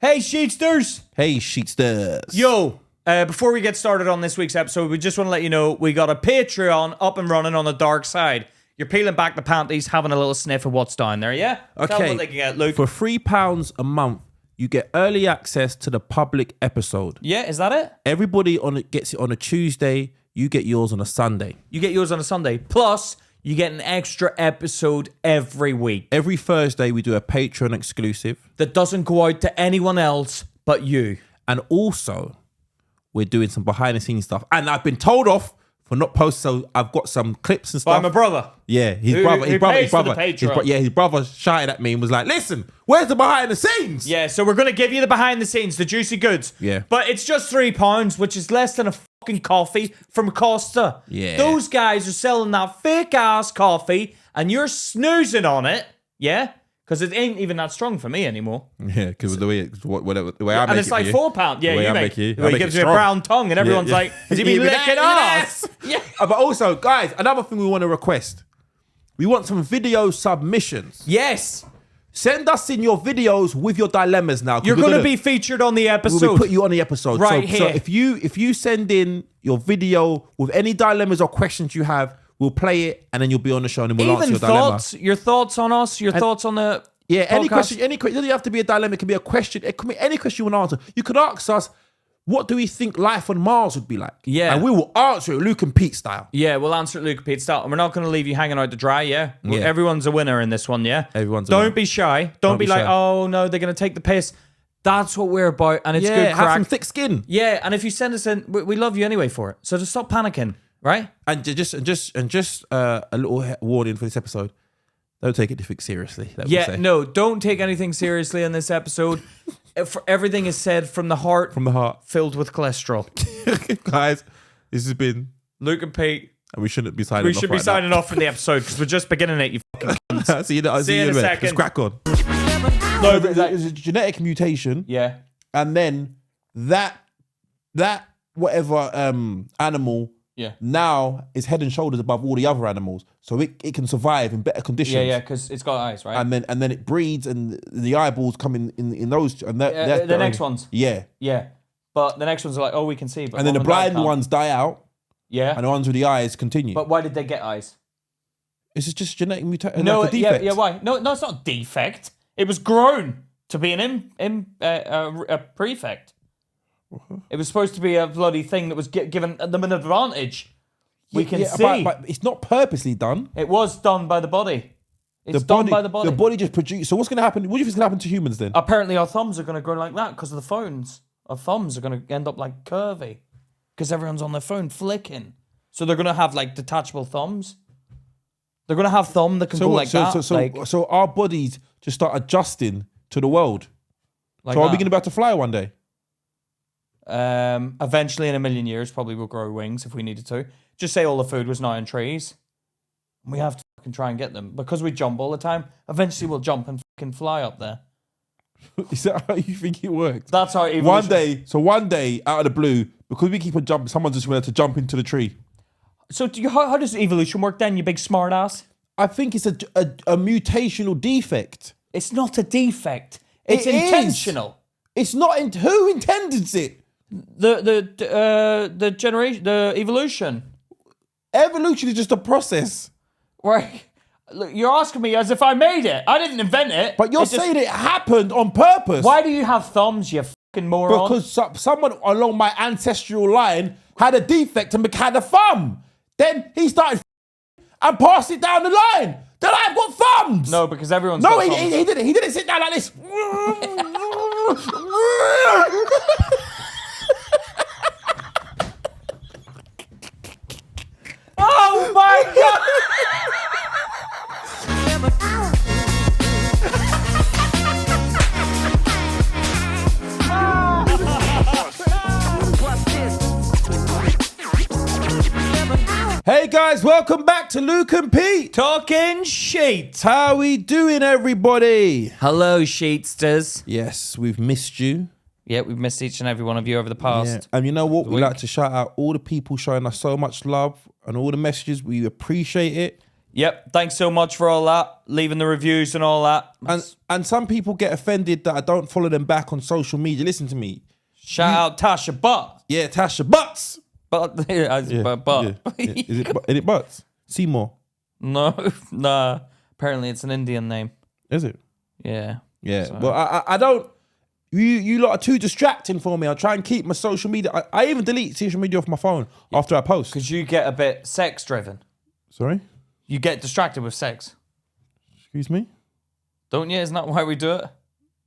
Hey, Sheetsters! Hey, Sheetsters. Yo, before we get started on this week's episode, we just want to let you know we got a Patreon up and running on the dark side. You're peeling back the panties, having a little sniff of what's down there, yeah? Tell them Okay. what they can get, Luke. For £3 a month, you get early access to the public episode. Yeah, is that it? Everybody gets it on a Tuesday. You get yours on a Sunday. You get yours on a Sunday. Plus, you get an extra episode every week Every Thursday, we do a Patreon exclusive. that doesn't go out to anyone else but you. And also, we're doing some behind the scenes stuff. And I've been told off for not posting, so I've got some clips and stuff. By my brother. Yeah, his Who brother. pays for the Patreon. His brother shouted at me and was like, "Listen, where's the behind the scenes?" Yeah, so we're going to give you the behind the scenes, the juicy goods. Yeah. But it's just £3, which is less than a fucking coffee from Costa. Yeah. Those guys are selling that fake ass coffee and you're snoozing on it. Yeah? Because it ain't even that strong for me anymore. Yeah, because the way I make it, And it's like £4. Yeah, The way you I make make it, it. I He make gives it me a strong. brown tongue and everyone's like, has he been Yeah, licking ass? Yeah. But also, guys, another thing we want to request. We want some video submissions. Yes. Send us in your videos with your dilemmas now. You're going to be featured on the We'll episode. put you on the episode. Right so here. if you send in your video with any dilemmas or questions you have, we'll play it and then you'll be on the show and then we'll answer Even your dilemma. thoughts, your thoughts on us, your thoughts on the Yeah, any podcast. question, it doesn't have to be a dilemma. It can be a question. It can be any question you want to answer. You could ask us, what do we think life on Mars would be like? Yeah. And we will answer it Luke and Pete style. Yeah, we'll answer it Luke Pete style. And we're not going to leave you hanging out to dry, yeah? Yeah. Everyone's a winner in this one, yeah? Everyone's a Don't winner. be shy. Don't be like, shy. oh no, they're going to take the piss. That's what we're about, and it's Yeah, good have crack. some thick skin. Yeah, and if you send us in, we love you anyway for it. So just stop panicking, right? And just a little warning for this episode. Don't take anything seriously. Let me Yeah, say. no, don't take anything seriously in this episode. Everything is said from the heart, From the heart. filled with cholesterol. Guys, this has been, Luke and Pete, and we shouldn't be signing we off should be right signing off from the episode because we're just beginning it, you fucking cunts. now. See you in a in a bit. second. Let's crack on. No, There's a genetic mutation. yeah. And then that whatever animal Yeah. now is head and shoulders above all the other animals, so it can survive in better conditions. Yeah, yeah, because it's got eyes, right? And then it breeds, and the eyeballs come in those. And the next ones. Yeah. Yeah. But the next ones are like, oh, we can see. But And then the mom and dad blind can't. ones die out, Yeah. and the ones with the eyes continue. But why did they get eyes? It's just genetic mutation. No, like a defect. yeah, why? No, it's not a defect. It was grown to be a prefect. It was supposed to be a bloody thing that was given them an advantage. We can see. but it's not purposely done. It was done by the body. It's done by the body. The body just produces. So what's going to happen? What do you think is going to happen to humans then? Apparently, our thumbs are going to grow like that because of the phones. Our thumbs are going to end up like curvy because everyone's on their phone flicking. So they're going to have like detachable thumbs. They're going to have thumb that can go like that. So our bodies just start adjusting to the world. Like So are we that. going to be able to fly one day? Eventually, in a million years, probably we'll grow wings if we needed to. Just say all the food was now in trees. We have to fucking try and get them because we jump all the time. Eventually, we'll jump and fucking fly up there. Is that how you think it works? That's how evolution. One day, out of the blue, because we keep on jumping, someone just went to jump into the tree. So, how does evolution work then? You big smart ass. I think it's a mutational defect. It's not a defect. It's It is. intentional. It's not. Who intended it? The generation, the evolution. Evolution is just a process. Right. Look, you're asking me as if I made it. I didn't invent it. But you're saying it happened on purpose. Why do you have thumbs, you fucking moron? Because someone along my ancestral line had a defect and had a thumb. Then he started and passed it down the line. Then I've got thumbs. No, because everyone's No, got he thumbs. didn't. He didn't sit down like this. Oh my god! Hey guys, welcome back to Luke and Pete. Talking sheets. How we doing, everybody? Hello, sheetsters. Yes, we've missed you. Yeah, we've missed each and every one of you over the past. Yeah. And you know what? We week. like to shout out all the people showing us so much love and all the messages. We appreciate it. Yep. Thanks so much for all that. Leaving the reviews and all that. And some people get offended that I don't follow them back on social media. Listen to me. Shout out Tasha Butt. Yeah, Tasha Butts. But Yeah. Is it Butts? Seymour. No, nah. Apparently it's an Indian name. Is it? Yeah. Yeah. So- Well, I don't. You lot are too distracting for me. I try and keep my social media. I even delete social media off my phone after I post. Because you get a bit sex driven. Sorry? You get distracted with sex. Excuse me? Don't you? Isn't that why we do it?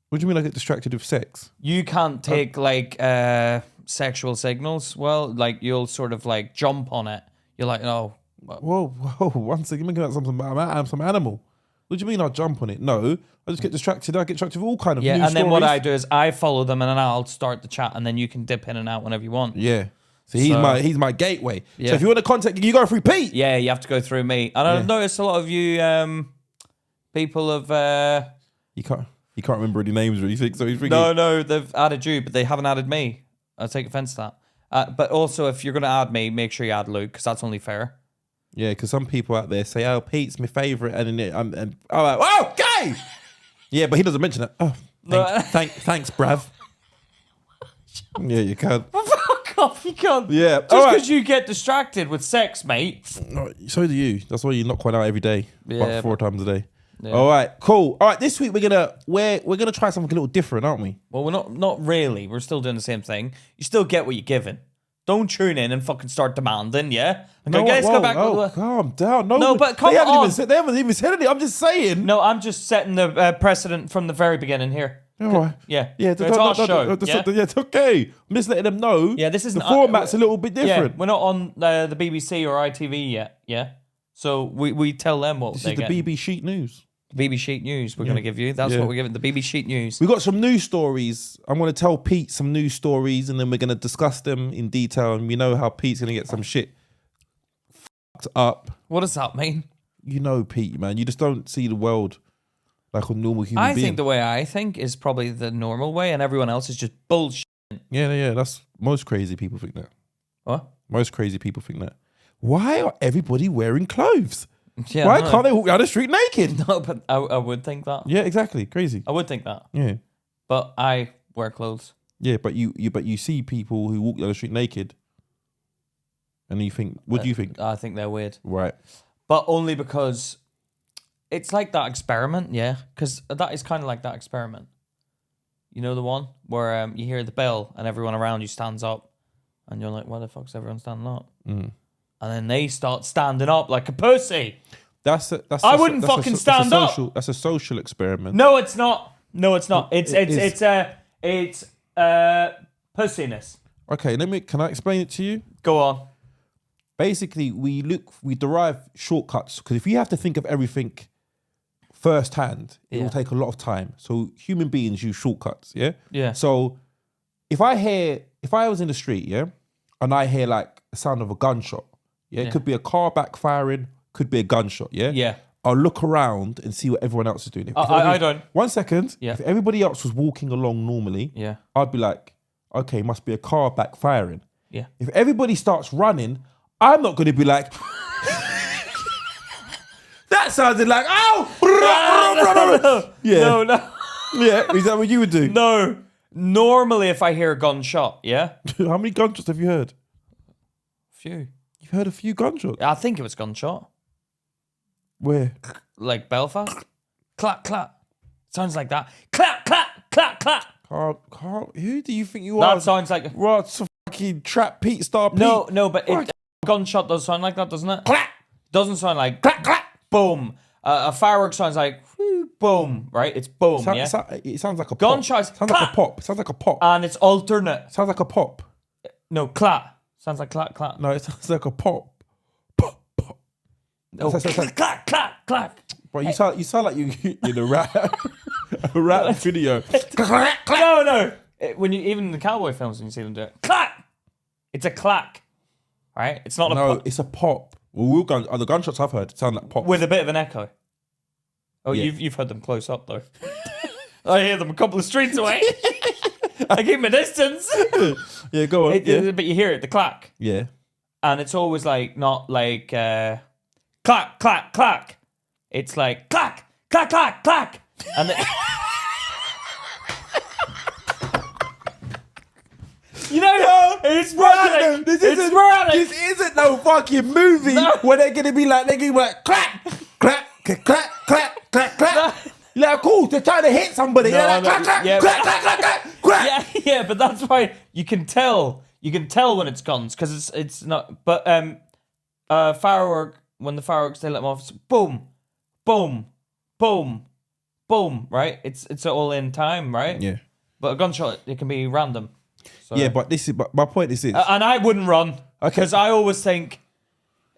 What do you mean I get distracted with sex? You can't take like sexual signals. Well, like you'll sort of like jump on it. You're like, oh. Whoa, one second. You're making out something about I'm some animal. What do you mean I'll jump on it? No, I just get distracted. I get distracted with all kind of news and then stories. what I do is I follow them and then I'll start the chat and then you can dip in and out whenever you want. Yeah. So he's my gateway. Yeah. So if you want to contact, you go through Pete. Yeah, you have to go through me. And I've noticed a lot of you people have... You can't remember any names or anything. So he's No, they've added you, but they haven't added me. I take offense to that. But also, if you're going to add me, make sure you add Luke, because that's only fair. Yeah, because some people out there say, "Oh, Pete's my favourite," and then I'm like, "Oh, gay." Yeah, but he doesn't mention it. Oh, thanks, bruv. Yeah, you can. Fuck off, you can't. Yeah, Just because you get distracted with sex, mate. No, so do you. That's why you knock one out every day, about 4 times a day. Yeah. All right, cool. All right, this week we're gonna try something a little different, aren't we? Well, we're not really. We're still doing the same thing. You still get what you're given. Don't tune in and fucking start demanding, yeah? And go, guys, go back. Calm down. No, but come they on. They haven't even said anything. I'm just saying. No, I'm just setting the precedent from the very beginning here. All right. Yeah. Yeah. It's our show. Yeah, it's okay. I'm just letting them know. Yeah, this isn't... The format's a little bit different. Yeah, we're not on the BBC or ITV yet, yeah? So we tell them what This they is the get. BB Sheet News. BB Sheet News we're going to give you. That's what we're giving, the BB Sheet News. We got some news stories. I'm going to tell Pete some news stories and then we're going to discuss them in detail. And we know how Pete's going to get some shit fucked up. What does that mean? You know, Pete, man. You just don't see the world like a normal human being. I think the way I think is probably the normal way and everyone else is just bullshit. Yeah. That's most crazy people think that. What? Most crazy people think that. Why are everybody wearing clothes? Yeah, Why can't they walk down the street naked? No, but I would think that. Yeah, exactly. Crazy. I would think that. Yeah. But I wear clothes. Yeah, but you see people who walk down the street naked and you think, what do you think? I think they're weird. Right. But only because it's like that experiment, yeah? Because that is kind of like that experiment. You know the one where you hear the bell and everyone around you stands up and you're like, why the fuck's everyone standing up? Mm. And then they start standing up like a pussy. I wouldn't fucking stand up. That's a social experiment. No, it's not. No, it's not. It's pussiness. Okay, can I explain it to you? Go on. Basically, we derive shortcuts because if you have to think of everything firsthand, it will take a lot of time. So human beings use shortcuts, yeah? Yeah. So if I was in the street, yeah, and I hear like the sound of a gunshot, yeah, it could be a car backfiring, could be a gunshot, yeah? Yeah. I'll look around and see what everyone else is doing. I don't. 1 second. Yeah. If everybody else was walking along normally, Yeah. I'd be like, okay, must be a car backfiring. Yeah. If everybody starts running, I'm not going to be like, that sounded like, oh! Yeah. No. Yeah, is that what you would do? No. Normally, if I hear a gunshot, yeah? How many gunshots have you heard? Few. You've heard a few gunshots? I think it was gunshot. Where? Like Belfast. Clap, clap. Sounds like that. Clap, clap, clap, clap. Carl, who do you think you are? That sounds like... Right, so fucking Trap Pete, Star Pete. No, but gunshot does sound like that, doesn't it? Clap! Doesn't sound like... Clap, clap. Boom. A firework sounds like... whoo, boom, right? It's boom, yeah? It sounds like a pop. Gunshots. Sounds like a pop. Sounds like a pop. And it's alternate. Sounds like a pop. No, clap. Sounds like clap, clap. No, it sounds like a pop. Pop, pop. No, clap, clap, clap, clap. Bro, you sound like you in a rap video. No. When you even in the cowboy films, when you see them do it, clap. It's a clack, right? It's not a pop. It's a pop. Well, the gunshots I've heard sound like pop With a bit of an echo. Oh, Yeah. you've heard them close up though. I hear them a couple of streets away. I keep my distance. Yeah, go on. But you hear it, the clack. Yeah. And it's always like, not like clack, clack, clack. It's like clack, clack, clack, clack. And then, you know, it's sporadic. This It's sporadic. This isn't no fucking movie where they're gonna be like clack, clack, clack, clack, clack, clack. You're like, cool, they're trying to hit somebody. No, They're like, no, clack, clack, yeah. clack, clack, clack, clack, clack. Yeah, but that's why you can tell. You can tell when it's guns because it's not. But firework, when the fireworks they let them off, it's boom, boom, boom, boom. Right? It's all in time, right? Yeah. But a gunshot, it can be random. So. Yeah, but my point is this. And I wouldn't run Okay. because I always think,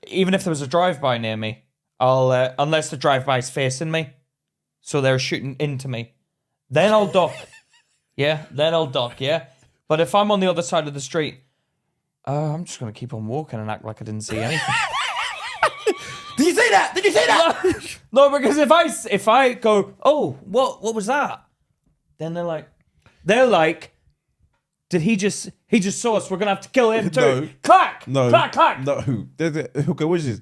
even if there was a drive-by near me, I'll unless the drive-by is facing me, so they're shooting into me, then I'll duck. Yeah, then I'll duck. Yeah, but if I'm on the other side of the street, I'm just gonna keep on walking and act like I didn't see anything. Did you see that? Did you see that? No, because if I go, oh, what was that? Then they're like, did he just saw us? We're gonna have to kill him too. No. Clack, No, clack, clack. No, okay, what is this?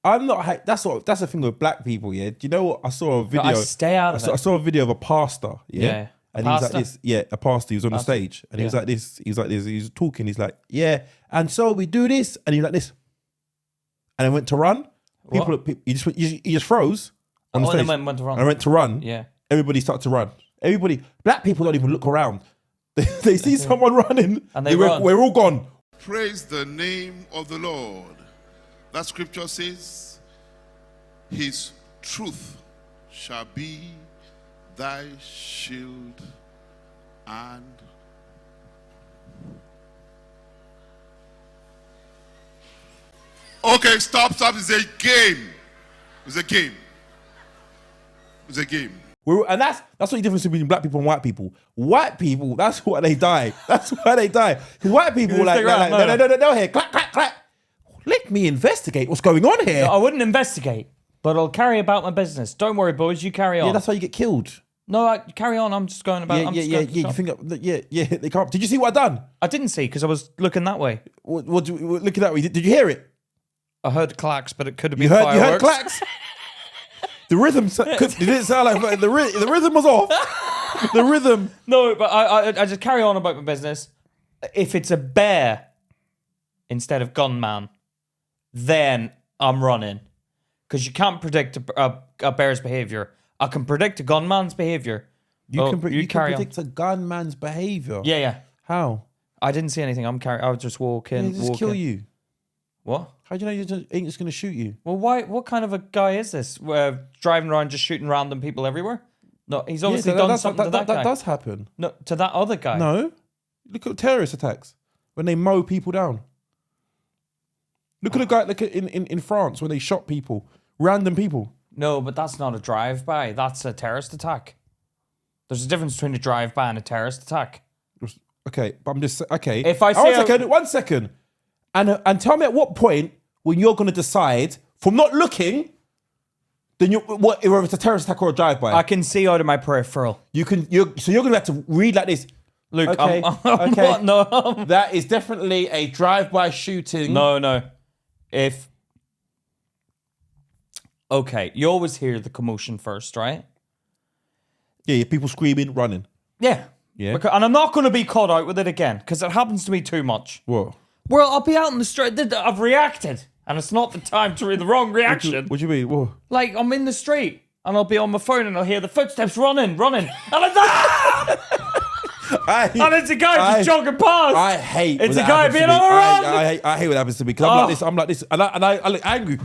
I'm not. That's the thing with black people. Yeah, do you know what? I saw a video. I stay out of it. I saw a video of a pastor. Yeah, and he was like this. Yeah, a pastor. He was on the stage, and he was like this. He was like this. He was talking. He's like, yeah, and so we do this, and he was like this, and I went to run. He just froze on the stage. And then went to run. And I went to run. Yeah. Everybody started to run. Black people don't even look around. They see someone running, and they run. We're all gone. Praise the name of the Lord. That scripture says, his truth shall be thy shield and okay, stop. It's a game. It's a game. It's a game. And that's what the difference between black people and white people. White people, that's why they die. That's why they die. Because white people no, here, clack, clack, clack. Let me investigate what's going on here. No, I wouldn't investigate, but I'll carry about my business. Don't worry, boys. You carry on. Yeah, that's how you get killed. No, carry on. I'm just going about. Yeah. You think? They can't. Did you see what I done? I didn't see because I was looking that way. Looking that way? Did you hear it? I heard clacks, but it could have been You fireworks. heard clacks. The rhythm didn't sound like the rhythm was off. The rhythm. No, but I just carry on about my business. If it's a bear instead of gunman, then I'm running because you can't predict a bear's behavior. I can predict a gunman's behavior. You can predict a gunman's behavior. Yeah. How? I didn't see anything. I was just walking. Just kill you. What? How do you know you ain't just going to shoot you? Well, why? What kind of a guy is this? Driving around just shooting random people everywhere? No, he's obviously done something to that guy. That does happen. No, to that other guy. No. Look at terrorist attacks when they mow people down. Look at a guy in France when they shot people, random people. No, but that's not a drive-by. That's a terrorist attack. There's a difference between a drive-by and a terrorist attack. Okay, but I'm just okay. If I say one second, and tell me at what point when you're going to decide from not looking, then whether it's a terrorist attack or a drive-by. I can see out of my peripheral. So you're going to have to read like this. Luke, okay, okay. What? No, that is definitely a drive-by shooting. No. Okay, you always hear the commotion first, right? Yeah, people screaming, running. Yeah. Yeah. And I'm not going to be caught out with it again because it happens to me too much. What? Well, I'll be out in the street. I've reacted, and it's not the time to read the wrong reaction. What do you mean? What? Like, I'm in the street, and I'll be on my phone, and I'll hear the footsteps running, and it's and it's a guy just jogging past. I hate. It's a guy being on a run. I hate what happens to me because I'm like this, and I look angry.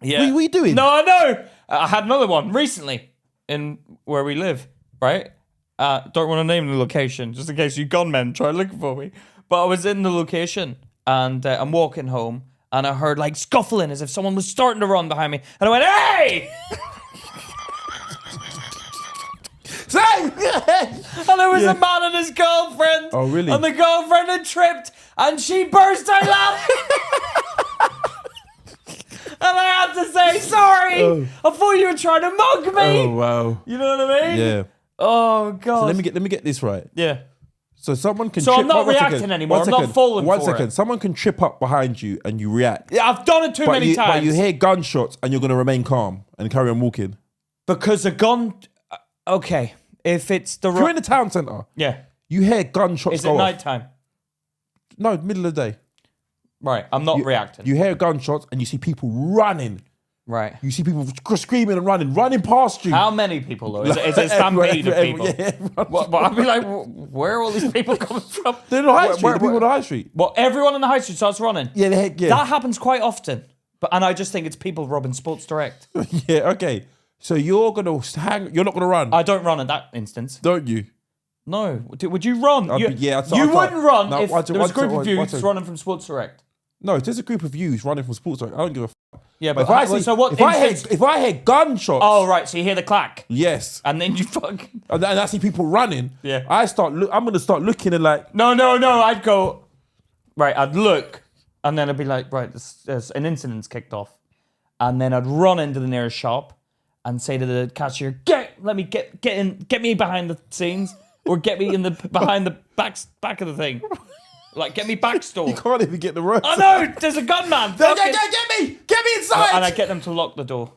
Yeah. What are you doing? No, I know. I had another one recently in where we live. Right. Don't want to name the location just in case you gunmen try looking for me. But I was in the location. And I'm walking home, and I heard like scuffling as if someone was starting to run behind me. And I went, "Hey!" And there was a man and his girlfriend. Oh, really? And the girlfriend had tripped, and she burst out laughing. And I had to say, "Sorry, I thought you were trying to mug me." Oh wow! You know what I mean? Yeah. Oh god. So let me get this right. Yeah. So someone can. So trip, I'm not one reacting second, anymore. one I'm not second, falling One for second. it. Someone can trip up behind you and you react. Yeah, I've done it too many times. But you hear gunshots and you're going to remain calm and carry on walking. Because a gun. Okay, if it's the. If you're in the town centre. Yeah. You hear gunshots Is go it off. night time? No, middle of the day. Right, I'm not reacting. You hear gunshots and you see people running. Right. You see people screaming and running past you. How many people though? Is it a stampede of people? Yeah, What, I'd be like, where are all these people coming from? they're in the high street. The people on the high streat. Well, everyone in the high street starts running. Yeah, That happens quite often. And I just think it's people robbing Sports Direct. Yeah, okay. So you're gonna hang. You're not gonna run. I don't run in that instance. Don't you? No. Would you run? You I'd wouldn't run no, if there was a group of youths you. running from Sports Direct. No, if there's a group of yous running from Sports Direct, I don't give a. Yeah, but if I hear gunshots. Oh, right. So you hear the clack. Yes. And then you fucking. And I see people running. Yeah. I'm gonna start looking and like. No. I'd go. Right. I'd look, and then I'd be like, right, there's an incident's kicked off, and then I'd run into the nearest shop, and say to the cashier, get me behind the scenes, or get me behind the back of the thing. Like, get me backstore. You can't even get the road. I know, there's a gunman. Get me inside. And I get them to lock the door.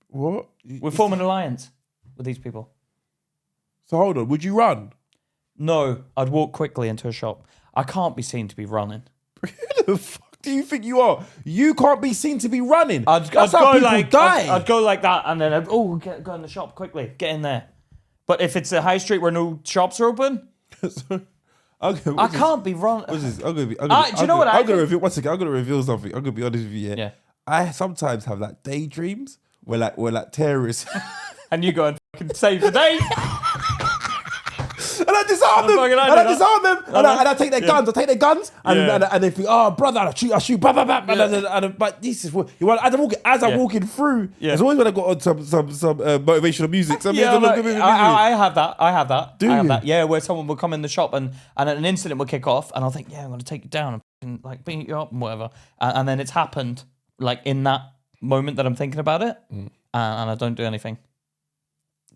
What? We're forming an alliance with these people. So hold on, would you run? No, I'd walk quickly into a shop. I can't be seen to be running. Who the fuck do you think you are? You can't be seen to be running. I'd how go people like die. I'd go like that, and then go in the shop quickly. Get in there. But if it's a high street where no shops are open. Okay, I can't be running. What's this? Do you know what I I'm gonna reveal. Once again, I'm gonna reveal something. I'm gonna be honest with you. Yeah. I sometimes have like daydreams where like terrorists, and you go and fucking save the day. and I disarm them. And I take their guns. I take their guns, and they think, oh brother, I shoot, bah, bah, bah, but this is what you want. As I'm walking through, there's always when I got on some motivational music. I have that. Do I have you? that. Yeah, where someone will come in the shop and an incident will kick off, and I'll think, I'm going to take you down and like beat you up and whatever, and then it's happened like in that moment that I'm thinking about it, and I don't do anything.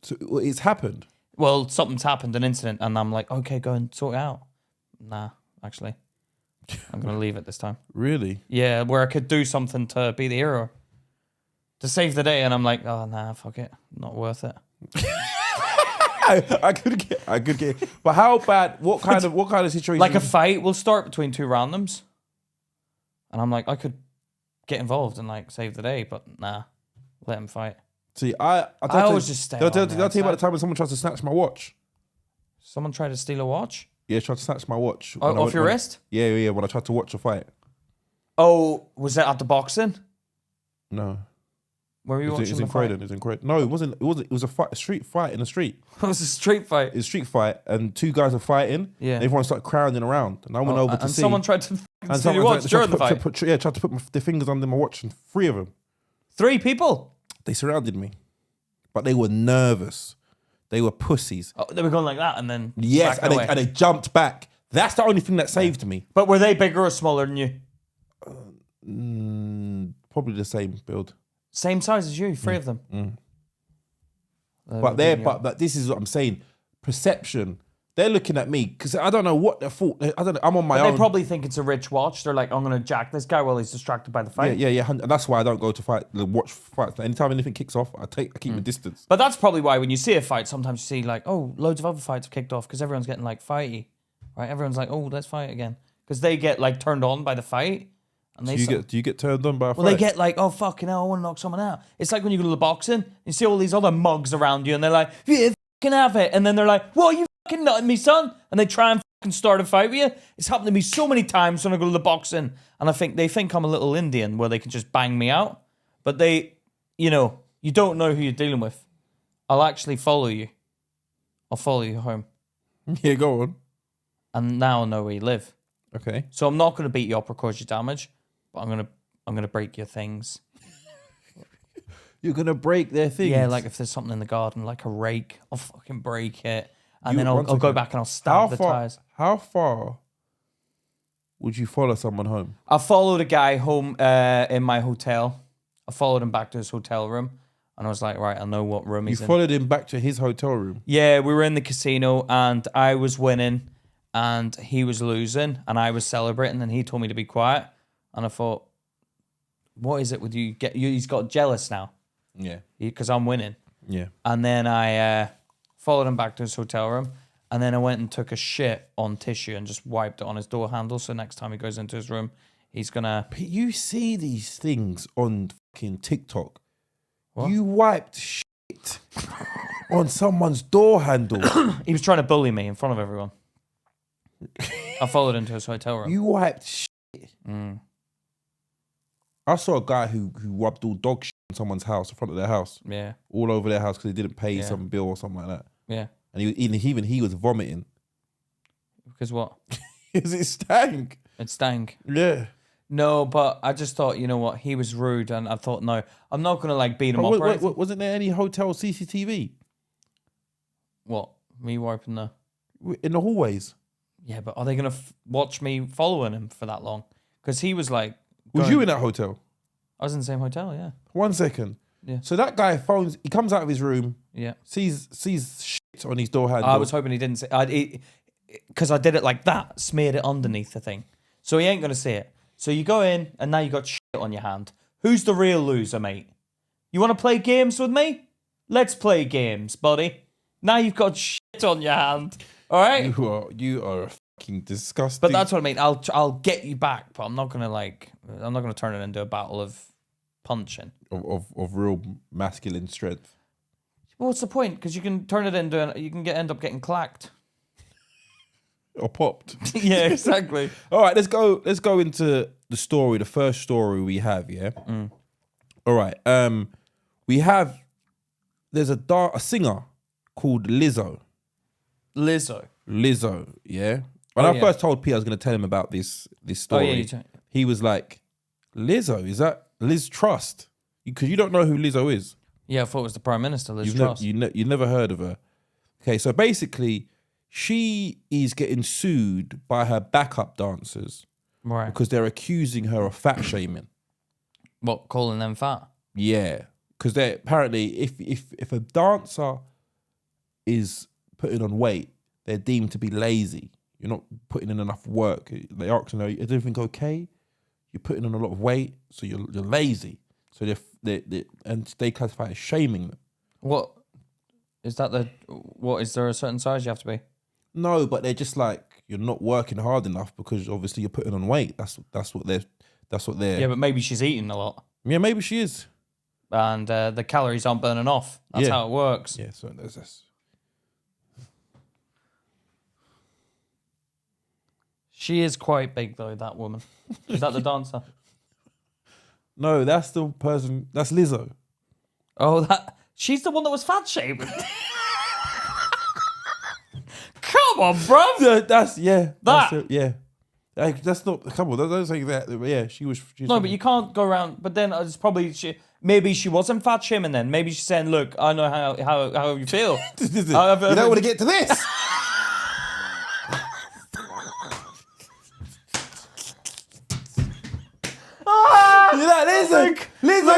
So it's happened. Well, something's happened, an incident, and I'm like, okay, go and sort it out. Nah, actually, I'm going to leave it this time. Really? Yeah, where I could do something to be the hero, to save the day, and I'm like, oh nah, fuck it, not worth it. I could get. But how bad? What kind of situation? Like a fight will start between two randoms, and I'm like, I could get involved and like save the day, but nah, let him fight. See, I always just stay. Did I tell you about the time when someone tried to snatch my watch? Someone tried to steal a watch? Yeah, tried to snatch my watch. Off your wrist? Yeah. When I tried to watch a fight. Oh, was that at the boxing? No. Where were you watching the fight? It was in Croydon. No, it wasn't. It was a street fight in the street. It was a street fight. It was a street fight, and two guys were fighting. Yeah. And everyone started crowding around, and I went over to see. And someone tried to steal your watch during the fight? Tried to put their fingers under my watch, and 3 of them. 3 people? They surrounded me. But they were nervous. They were pussies. Oh, they were going like that and then yes, and they jumped back. That's the only thing that saved me. But were they bigger or smaller than you? Probably the same build. Same size as you, 3 of them. But this is what I'm saying. Perception. They're looking at me because I don't know what their fault. I don't know. I'm on my own. They probably think it's a rich watch. They're like, I'm going to jack this guy while he's distracted by the fight. Yeah. And that's why I don't go to watch fights. Anytime anything kicks off, I keep my distance. But that's probably why when you see a fight, sometimes you see like, oh, loads of other fights have kicked off because everyone's getting like fighty, right? Everyone's like, oh, let's fight again because they get like turned on by the fight. And do you get turned on by a fight? Well, they get like, oh, fucking hell, I want to knock someone out. It's like when you go to the boxing, you see all these other mugs around you and they're like, yeah, fucking have it. And then they're like, well, you fucking nutting me, son. And they try and fucking start a fight with you. It's happened to me so many times when I go to the boxing. And they think I'm a little Indian where they can just bang me out. But you don't know who you're dealing with. I'll actually follow you. I'll follow you home. Yeah, go on. And now I know where you live. Okay. So I'm not going to beat you up or cause you damage. But I'm gonna break your things. You're gonna break their things? Yeah, like if there's something in the garden, like a rake, I'll fucking break it. And then I'll go back and I'll stab the tires. How far would you follow someone home? I followed a guy home in my hotel. I followed him back to his hotel room. And I was like, right, I know what room he's You in. followed him back to his hotel room. Yeah, we were in the casino and I was winning and he was losing and I was celebrating and he told me to be quiet. And I thought, what is it with you? He's got jealous now. Yeah. Because I'm winning. Yeah. And then I followed him back to his hotel room. And then I went and took a shit on tissue and just wiped it on his door handle. So next time he goes into his room, he's going to... You see these things on fucking TikTok. What? You wiped shit on someone's door handle. He was trying to bully me in front of everyone. I followed him to his hotel room. You wiped shit. I saw a guy who rubbed all dog shit on someone's house, in front of their house. Yeah. All over their house because they didn't pay some bill or something like that. Yeah. And he was vomiting. Because what? Because it stank. It stank. Yeah. No, but I just thought, you know what? He was rude, and I thought, no, I'm not going to like beat him up. Wasn't there any hotel CCTV? What? Me wiping the... In the hallways? Yeah, but are they going to watch me following him for that long? Because he was like... Was you in that hotel? I was in the same hotel, yeah. 1 second. Yeah. So that guy he comes out of his room, Yeah. sees shit on his door handle. I was hoping he didn't see... Because I did it like that, smeared it underneath the thing. So he ain't going to see it. So you go in, and now you got shit on your hand. Who's the real loser, mate? You want to play games with me? Let's play games, buddy. Now you've got shit on your hand. All right? You are fucking disgusting. But that's what I mean. I'll get you back, but I'm not gonna turn it into a battle of punching. Of real masculine strength. Well, what's the point? Because you can turn it into end up getting clacked. Or popped. Yeah, exactly. All right, let's go into the story, the first story we have, yeah? All right. There's a singer called Lizzo. Lizzo, yeah? When I first told Pete I was going to tell him about this story, he was like, Lizzo, is that Liz Truss? Because you don't know who Lizzo is. Yeah, I thought it was the Prime Minister, Liz Truss. You never heard of her. Okay, so basically, she is getting sued by her backup dancers. Right. Because they're accusing her of fat shaming. What, calling them fat? Yeah. Because they're apparently, if a dancer is putting on weight, they're deemed to be lazy. You're not putting in enough work. They ask, is everything okay? You're putting on a lot of weight, so you're lazy. So they classify it as shaming them. What is that? Is there a certain size you have to be? No, but they're just like, you're not working hard enough because obviously you're putting on weight. That's what they're. Yeah, but maybe she's eating a lot. Yeah, maybe she is. And the calories aren't burning off. That's how it works. Yeah, so there's this. She is quite big though, that woman. Is that the dancer? No, that's the person. That's Lizzo. Oh, she's the one that was fat shaming. Come on, bro. That's not. Come on, don't say that. Yeah, she was. No, but you can't go around. But then it's probably maybe she wasn't fat shaming. Then maybe she's saying, "Look, I know how you feel." You don't want to get to this. You like Lizzo? Lizzo.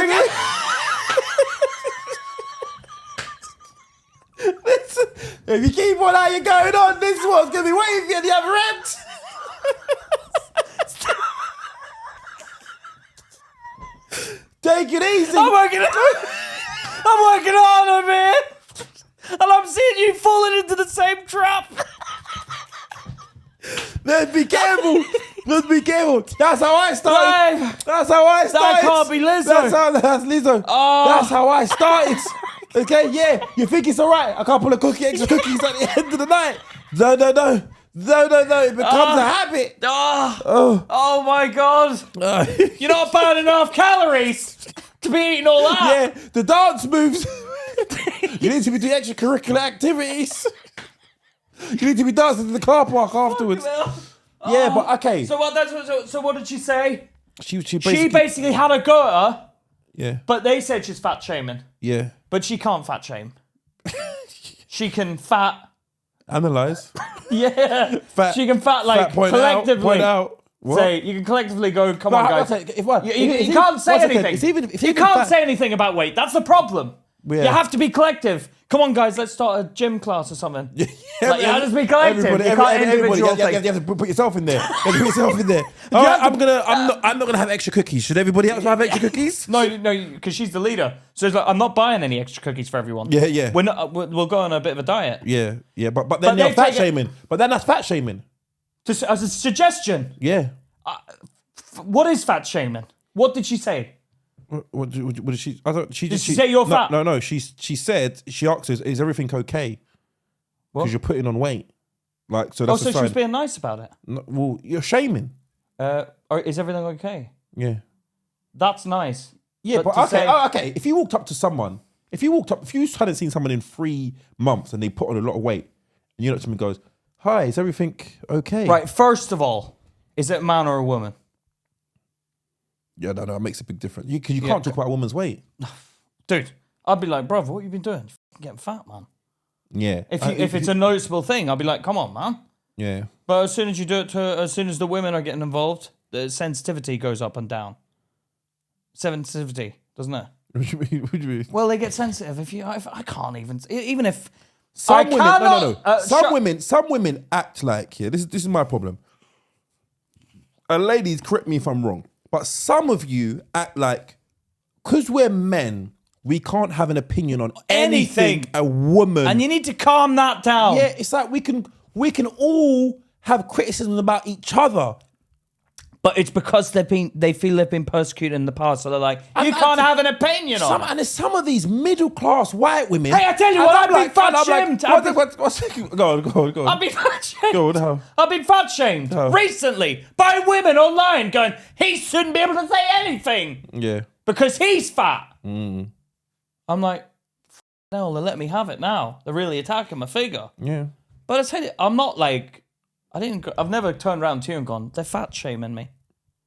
Listen, if you keep on how you're going on, this one's going to be waiting for you at the other end. Take it easy. I'm working hard over here. And I'm seeing you falling into the same trap. Let's be careful. Let's be careful. That's how I started. No. That's how I started. That can't be Lizzo. That's Lizzo. Oh. That's how I started. Okay, yeah. You think it's all right? A couple of extra cookies at the end of the night. No. It becomes a habit. Oh my God. You're not burning enough calories to be eating all that. Yeah, the dance moves. You need to be doing extracurricular activities. You need to be dancing in the car park afterwards. Yeah, but okay. So what did she say? She basically had a go at her. Yeah. But they said she's fat shaming. Yeah. But she can't fat shame. She can fat. Analyze. Yeah. She can fat collectively. Point out. What? Say, you can collectively go, come on, guys. Okay, You can't say anything. You can't say anything about weight. That's the problem. Yeah. You have to be collective. Come on, guys, let's start a gym class or something. You have to be collective. Everybody, you have to put yourself in there. You have to put yourself in there. All right, I'm not gonna have extra cookies. Should everybody else have extra cookies? No, because she's the leader. So it's like, I'm not buying any extra cookies for everyone. Yeah. We'll go on a bit of a diet. Yeah. But then you're fat shaming. But then that's fat shaming. As a suggestion. Yeah. What is fat shaming? What did she say? What did she? I thought she Did she say you're fat? No. She said, she asked us, is everything okay? Because you're putting on weight. Like, so that's so she was being nice about it. No, well, you're shaming. Or is everything okay? Yeah. That's nice. Yeah, but okay. If you walked up to someone, if you hadn't seen someone in 3 months and they put on a lot of weight, and you look at them and goes, "Hi, is everything okay?" Right. First of all, is it a man or a woman? Yeah, no, it makes a big difference. You can't talk about a woman's weight. Dude, I'd be like, bruv, what have you been doing? You're getting fat, man. Yeah. If it's a noticeable thing, I'll be like, come on, man. Yeah. But as soon as you do it as soon as the women are getting involved, the sensitivity goes up and down. Sensitivity, doesn't it? What do you mean? Well, they get sensitive if I can't even if some women, some women act like, this is my problem. And ladies, correct me if I'm wrong, but some of you act like, because we're men, we can't have an opinion on anything a woman. And you need to calm that down. Yeah, it's like we can all have criticism about each other. But it's because they feel they've been persecuted in the past, so they're like, you can't have an opinion on it. And there's some of these middle class white women. Hey, I tell you what, I've been fat shamed. Go on. I've been fat shamed. Go on, how? I've been fat shamed recently by women online going, he shouldn't be able to say anything. Yeah. Because he's fat. I'm like, no, they let me have it now. They're really attacking my figure. Yeah. But I tell you, I'm not like, I've never turned around to you and gone, they're fat shaming me.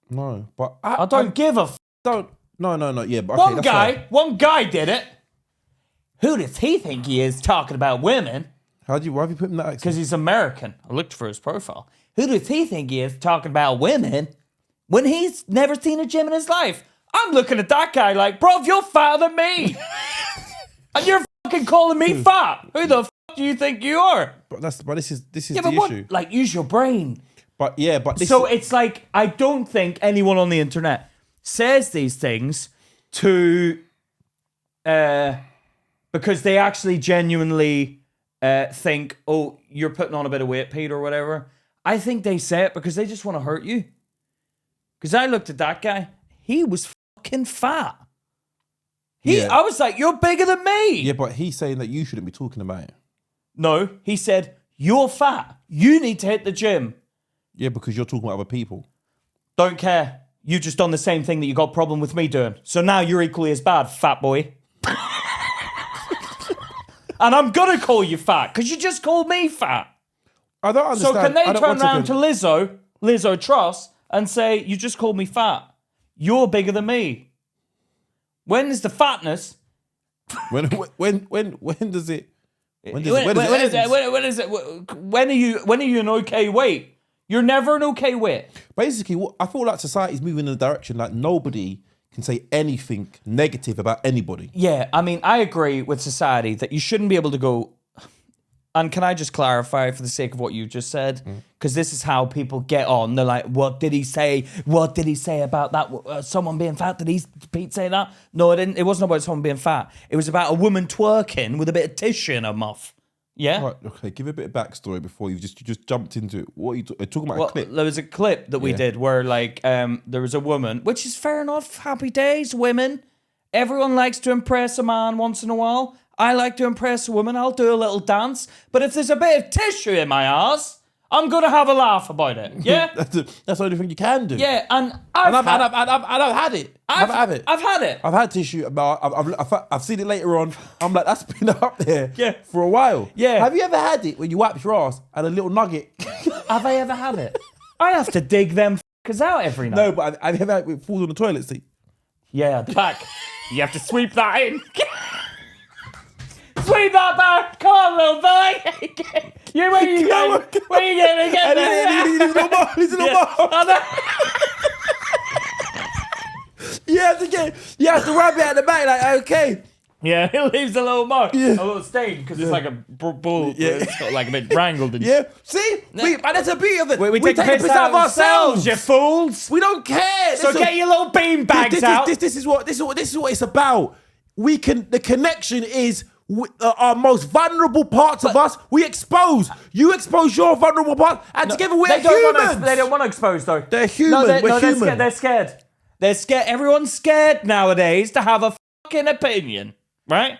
No, but I don't give a don't. No. Yeah, but okay, one guy did it. Who does he think he is talking about women? Why have you put him that accent? Because he's American. I looked for his profile. Who does he think he is talking about women when he's never seen a gym in his life? I'm looking at that guy like, bro, you're fatter than me. And you're fucking calling me fat. Who the fuck do you think you are? But this is the issue. Like, use your brain. But it's like, I don't think anyone on the internet says these things to because they actually genuinely think, oh, you're putting on a bit of weight, Pete, or whatever. I think they say it because they just want to hurt you. Because I looked at that guy, he was fucking fat. I was like, you're bigger than me. Yeah, but he's saying that you shouldn't be talking about it. No, he said, you're fat. You need to hit the gym. Yeah, because you're talking about other people. Don't care. You've just done the same thing that you got a problem with me doing. So now you're equally as bad, fat boy. And I'm going to call you fat because you just called me fat. I don't understand. So can they turn around to Lizzo Truss, and say, you just called me fat. You're bigger than me. When is the fatness? When does it? When are you an okay weight? You're never an okay weight. Basically, I feel like society's moving in a direction like nobody can say anything negative about anybody. Yeah, I mean, I agree with society that you shouldn't be able to go. And can I just clarify for the sake of what you just said? Because this is how people get on. They're like, what did he say? What did he say about that? Someone being fat? Did Pete say that? No, it didn't. It wasn't about someone being fat. It was about a woman twerking with a bit of tissue in her muff. Yeah? Right, okay, give a bit of backstory before you just jumped into it. What are you talking about? A clip? There was a clip that we did where like there was a woman, which is fair enough. Happy days, women. Everyone likes to impress a man once in a while. I like to impress a woman. I'll do a little dance. But if there's a bit of tissue in my ass, I'm going to have a laugh about it. Yeah? That's the only thing you can do. Yeah, and I've had it. I've had it. I've had tissue. I've seen it later on. I'm like, that's been up there for a while. Yeah. Have you ever had it when you wiped your ass and a little nugget? Have I ever had it? I have to dig them f***ers out every night. No, but have you ever had it falls on the toilet seat? Yeah, the back. You have to sweep that in. Sweep that back! Come on, little boy! Where are you going? Where are you going? He's a little bar. You have to wrap it at the back, like, okay. Yeah, it leaves a little mark, Yeah. a little stain, because it's like a bull. Yeah. It's got like a bit wrangled. And Yeah, see? And that's the beauty of it. we take the piss out of ourselves, you fools. We don't care. So get your little bean bags out. This is what it's about. The connection is our most vulnerable parts of us. We expose. You expose your vulnerable parts, and together we're humans. They don't want to expose, though. They're human. We're human. They're scared. They're scared. Everyone's scared nowadays to have a fucking opinion, right?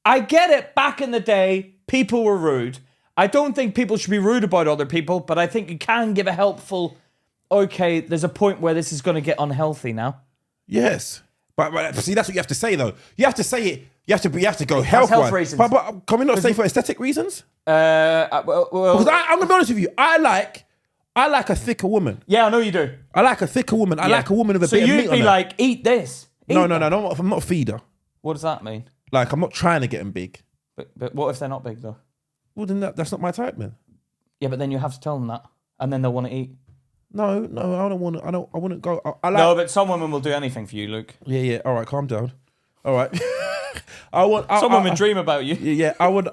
I get it. Back in the day, people were rude. I don't think people should be rude about other people, but I think you can give a helpful, okay, there's a point where this is going to get unhealthy now. Yes. But see, that's what you have to say, though. You have to say it. You have to go health reasons. But can we not say for aesthetic reasons? Well, Because I'm going to be honest with you. I like a thicker woman. yeah, I know you do. I like a thicker woman. I like a woman with a bit of meat on her. So you'd be like, eat this. No. I'm not a feeder. What does that mean? Like, I'm not trying to get them big. But what if they're not big, though? Well, then that's not my type, man. Yeah, but then you have to tell them that, and then they'll want to eat. No, I don't want to. I wouldn't go. I like. No, but some women will do anything for you, Luke. Yeah. All right, calm down. All right. Some women dream about you. Yeah. I want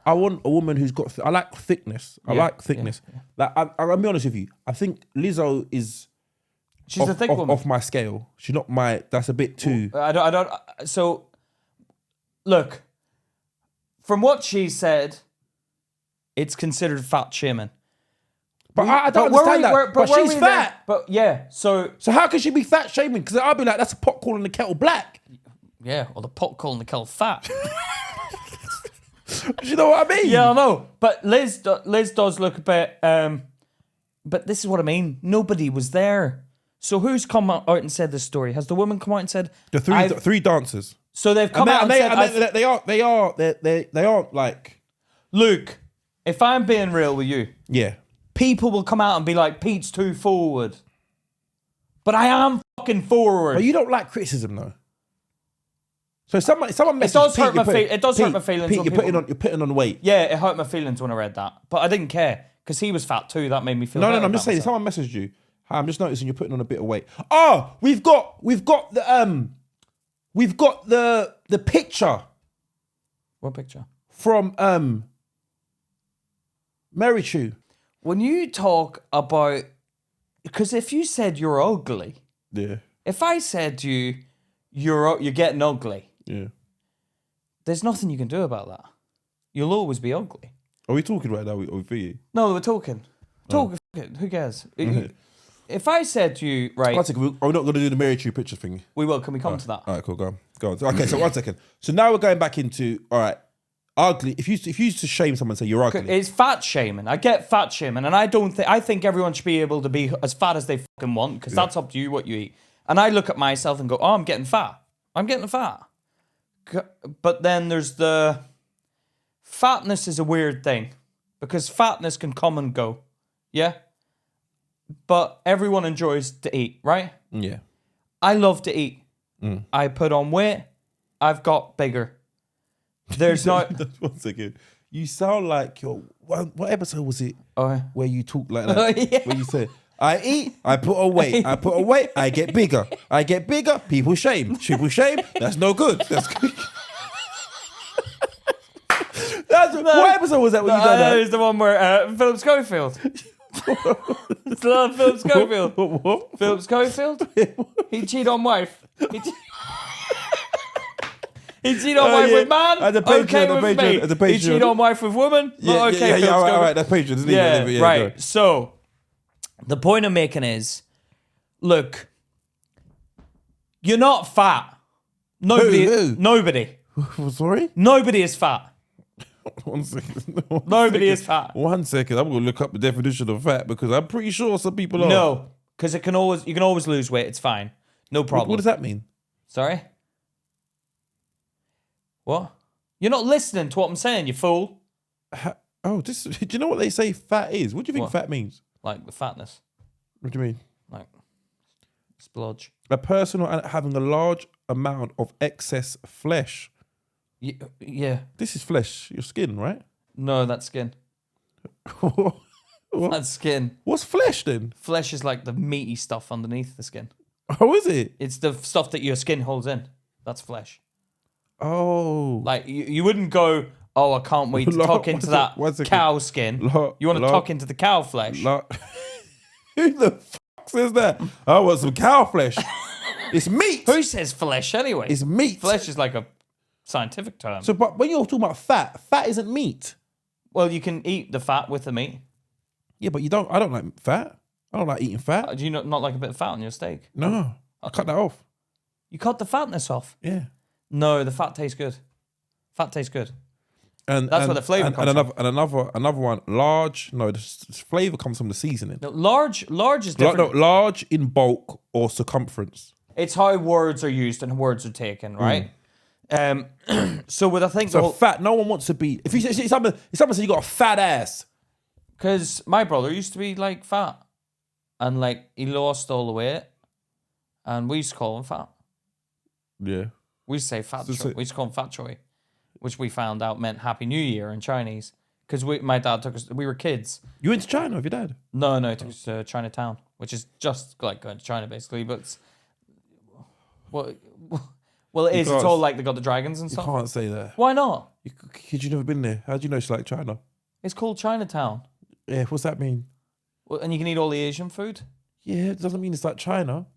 a woman who's got. I like thickness. I like thickness. Yeah. Like I'll be honest with you. I think Lizzo is. She's a thick woman. Off my scale. She's not my. That's a bit too. I don't. So, look. From what she said, it's considered fat shaming. But I don't understand that. But she's fat. But yeah, so how can she be fat shaming? Because I'll be like, that's a pot calling the kettle black. Yeah, or the pot calling the kettle fat. Do you know what I mean? Yeah, I know. But Liz does look a bit. But this is what I mean. Nobody was there. So who's come out and said this story? Has the woman come out and said the three dancers? So they've come out and said they aren't like Luke. If I'm being real with you, yeah. People will come out and be like, Pete's too forward. But I am fucking forward. But you don't like criticism, though. So someone messaged it does Pete, hurt my feelings. It does hurt my feelings. Pete, you're putting on weight. Yeah, it hurt my feelings when I read that. But I didn't care because he was fat too. That made me feel No, better I'm just saying, myself. someone messaged you. I'm just noticing you're putting on a bit of weight. Oh, we've got the picture. What picture? From Mary Chew. When you talk about, because if you said you're ugly, yeah. If I said to you, you're getting ugly, yeah. There's nothing you can do about that. You'll always be ugly. Are we talking right now? Are we for you? No, we're talking. Who cares? If I said to you, right? 1 second, are we not going to do the Mary Chew picture thing? We will. Can we come to that? All right, cool. Go on. Okay, so 1 second. So now we're going back into, all right, ugly. If you used to shame someone, say you're ugly. It's fat shaming. I get fat shaming, and I think everyone should be able to be as fat as they fucking want, because that's up to you what you eat. And I look at myself and go, oh, I'm getting fat. But then there's the fatness is a weird thing, because fatness can come and go. Yeah. But everyone enjoys to eat, right? Yeah. I love to eat. I put on weight. I've got bigger. There's not. 1 second. You sound like your. What episode was it? Oh, where you talk like that? Oh, yeah. Where you say, I eat, I put on weight. I put on weight, I get bigger. I get bigger, people shame. People shame, that's no good. That's good. What episode was that when you done that? That was the one where Philip Schofield. It's Philip Schofield. What? Philip Schofield? He cheated on wife. He cheated on wife with man. As a patron, okay with me. as a patron. He cheated on wife with woman. Not okay. Yeah, all right, that's patron, isn't Yeah, it? right. So, the point I'm making is, look, you're not fat. Nobody. Who? Nobody. Sorry? Nobody is fat. 1 second. Nobody is fat. 1 second. I'm going to look up the definition of fat because I'm pretty sure some people are. No, because you can always lose weight. It's fine. No problem. What does that mean? Sorry? What? You're not listening to what I'm saying, you fool. Do you know what they say fat is? What do you think fat means? Like the fatness. What do you mean? Like splodge. A person having a large amount of excess flesh. Yeah. This is flesh, your skin, right? No, that's skin. What? That's skin. What's flesh then? Flesh is like the meaty stuff underneath the skin. Oh, is it? It's the stuff that your skin holds in. That's flesh. Oh. Like, you wouldn't go, oh, I can't wait to tuck into that cow skin. You want to tuck into the cow flesh. Who the fuck says that? I want some cow flesh. It's meat. Who says flesh anyway? It's meat. Flesh is like a scientific term. So, but when you're talking about fat isn't meat. Well, you can eat the fat with the meat. Yeah, but I don't like fat. I don't like eating fat. Do you not like a bit of fat on your steak? No. I cut that off. You cut the fatness off? Yeah. No, the fat tastes good. Fat tastes good. And that's where the flavour comes from. And another one, large. No, the flavour comes from the seasoning. No, large is different. Large in bulk or circumference. It's how words are used and words are taken, right? So with I think fat. No one wants to be. If someone says you got a fat ass, because my brother used to be like fat, and like he lost all the weight, and we used to call him fat. Yeah, we used to say fat. We used to call him Fat Choi, which we found out meant Happy New Year in Chinese. Because my dad took us. We were kids. You went to China with your dad? No, he took us to Chinatown, which is just like going to China basically, but. Well, it is. It's all like they got the dragons and stuff. You can't say that. Why not? Because you've never been there. How do you know it's like China? It's called Chinatown. Yeah, what's that mean? Well, and you can eat all the Asian food? Yeah, it doesn't mean it's like China.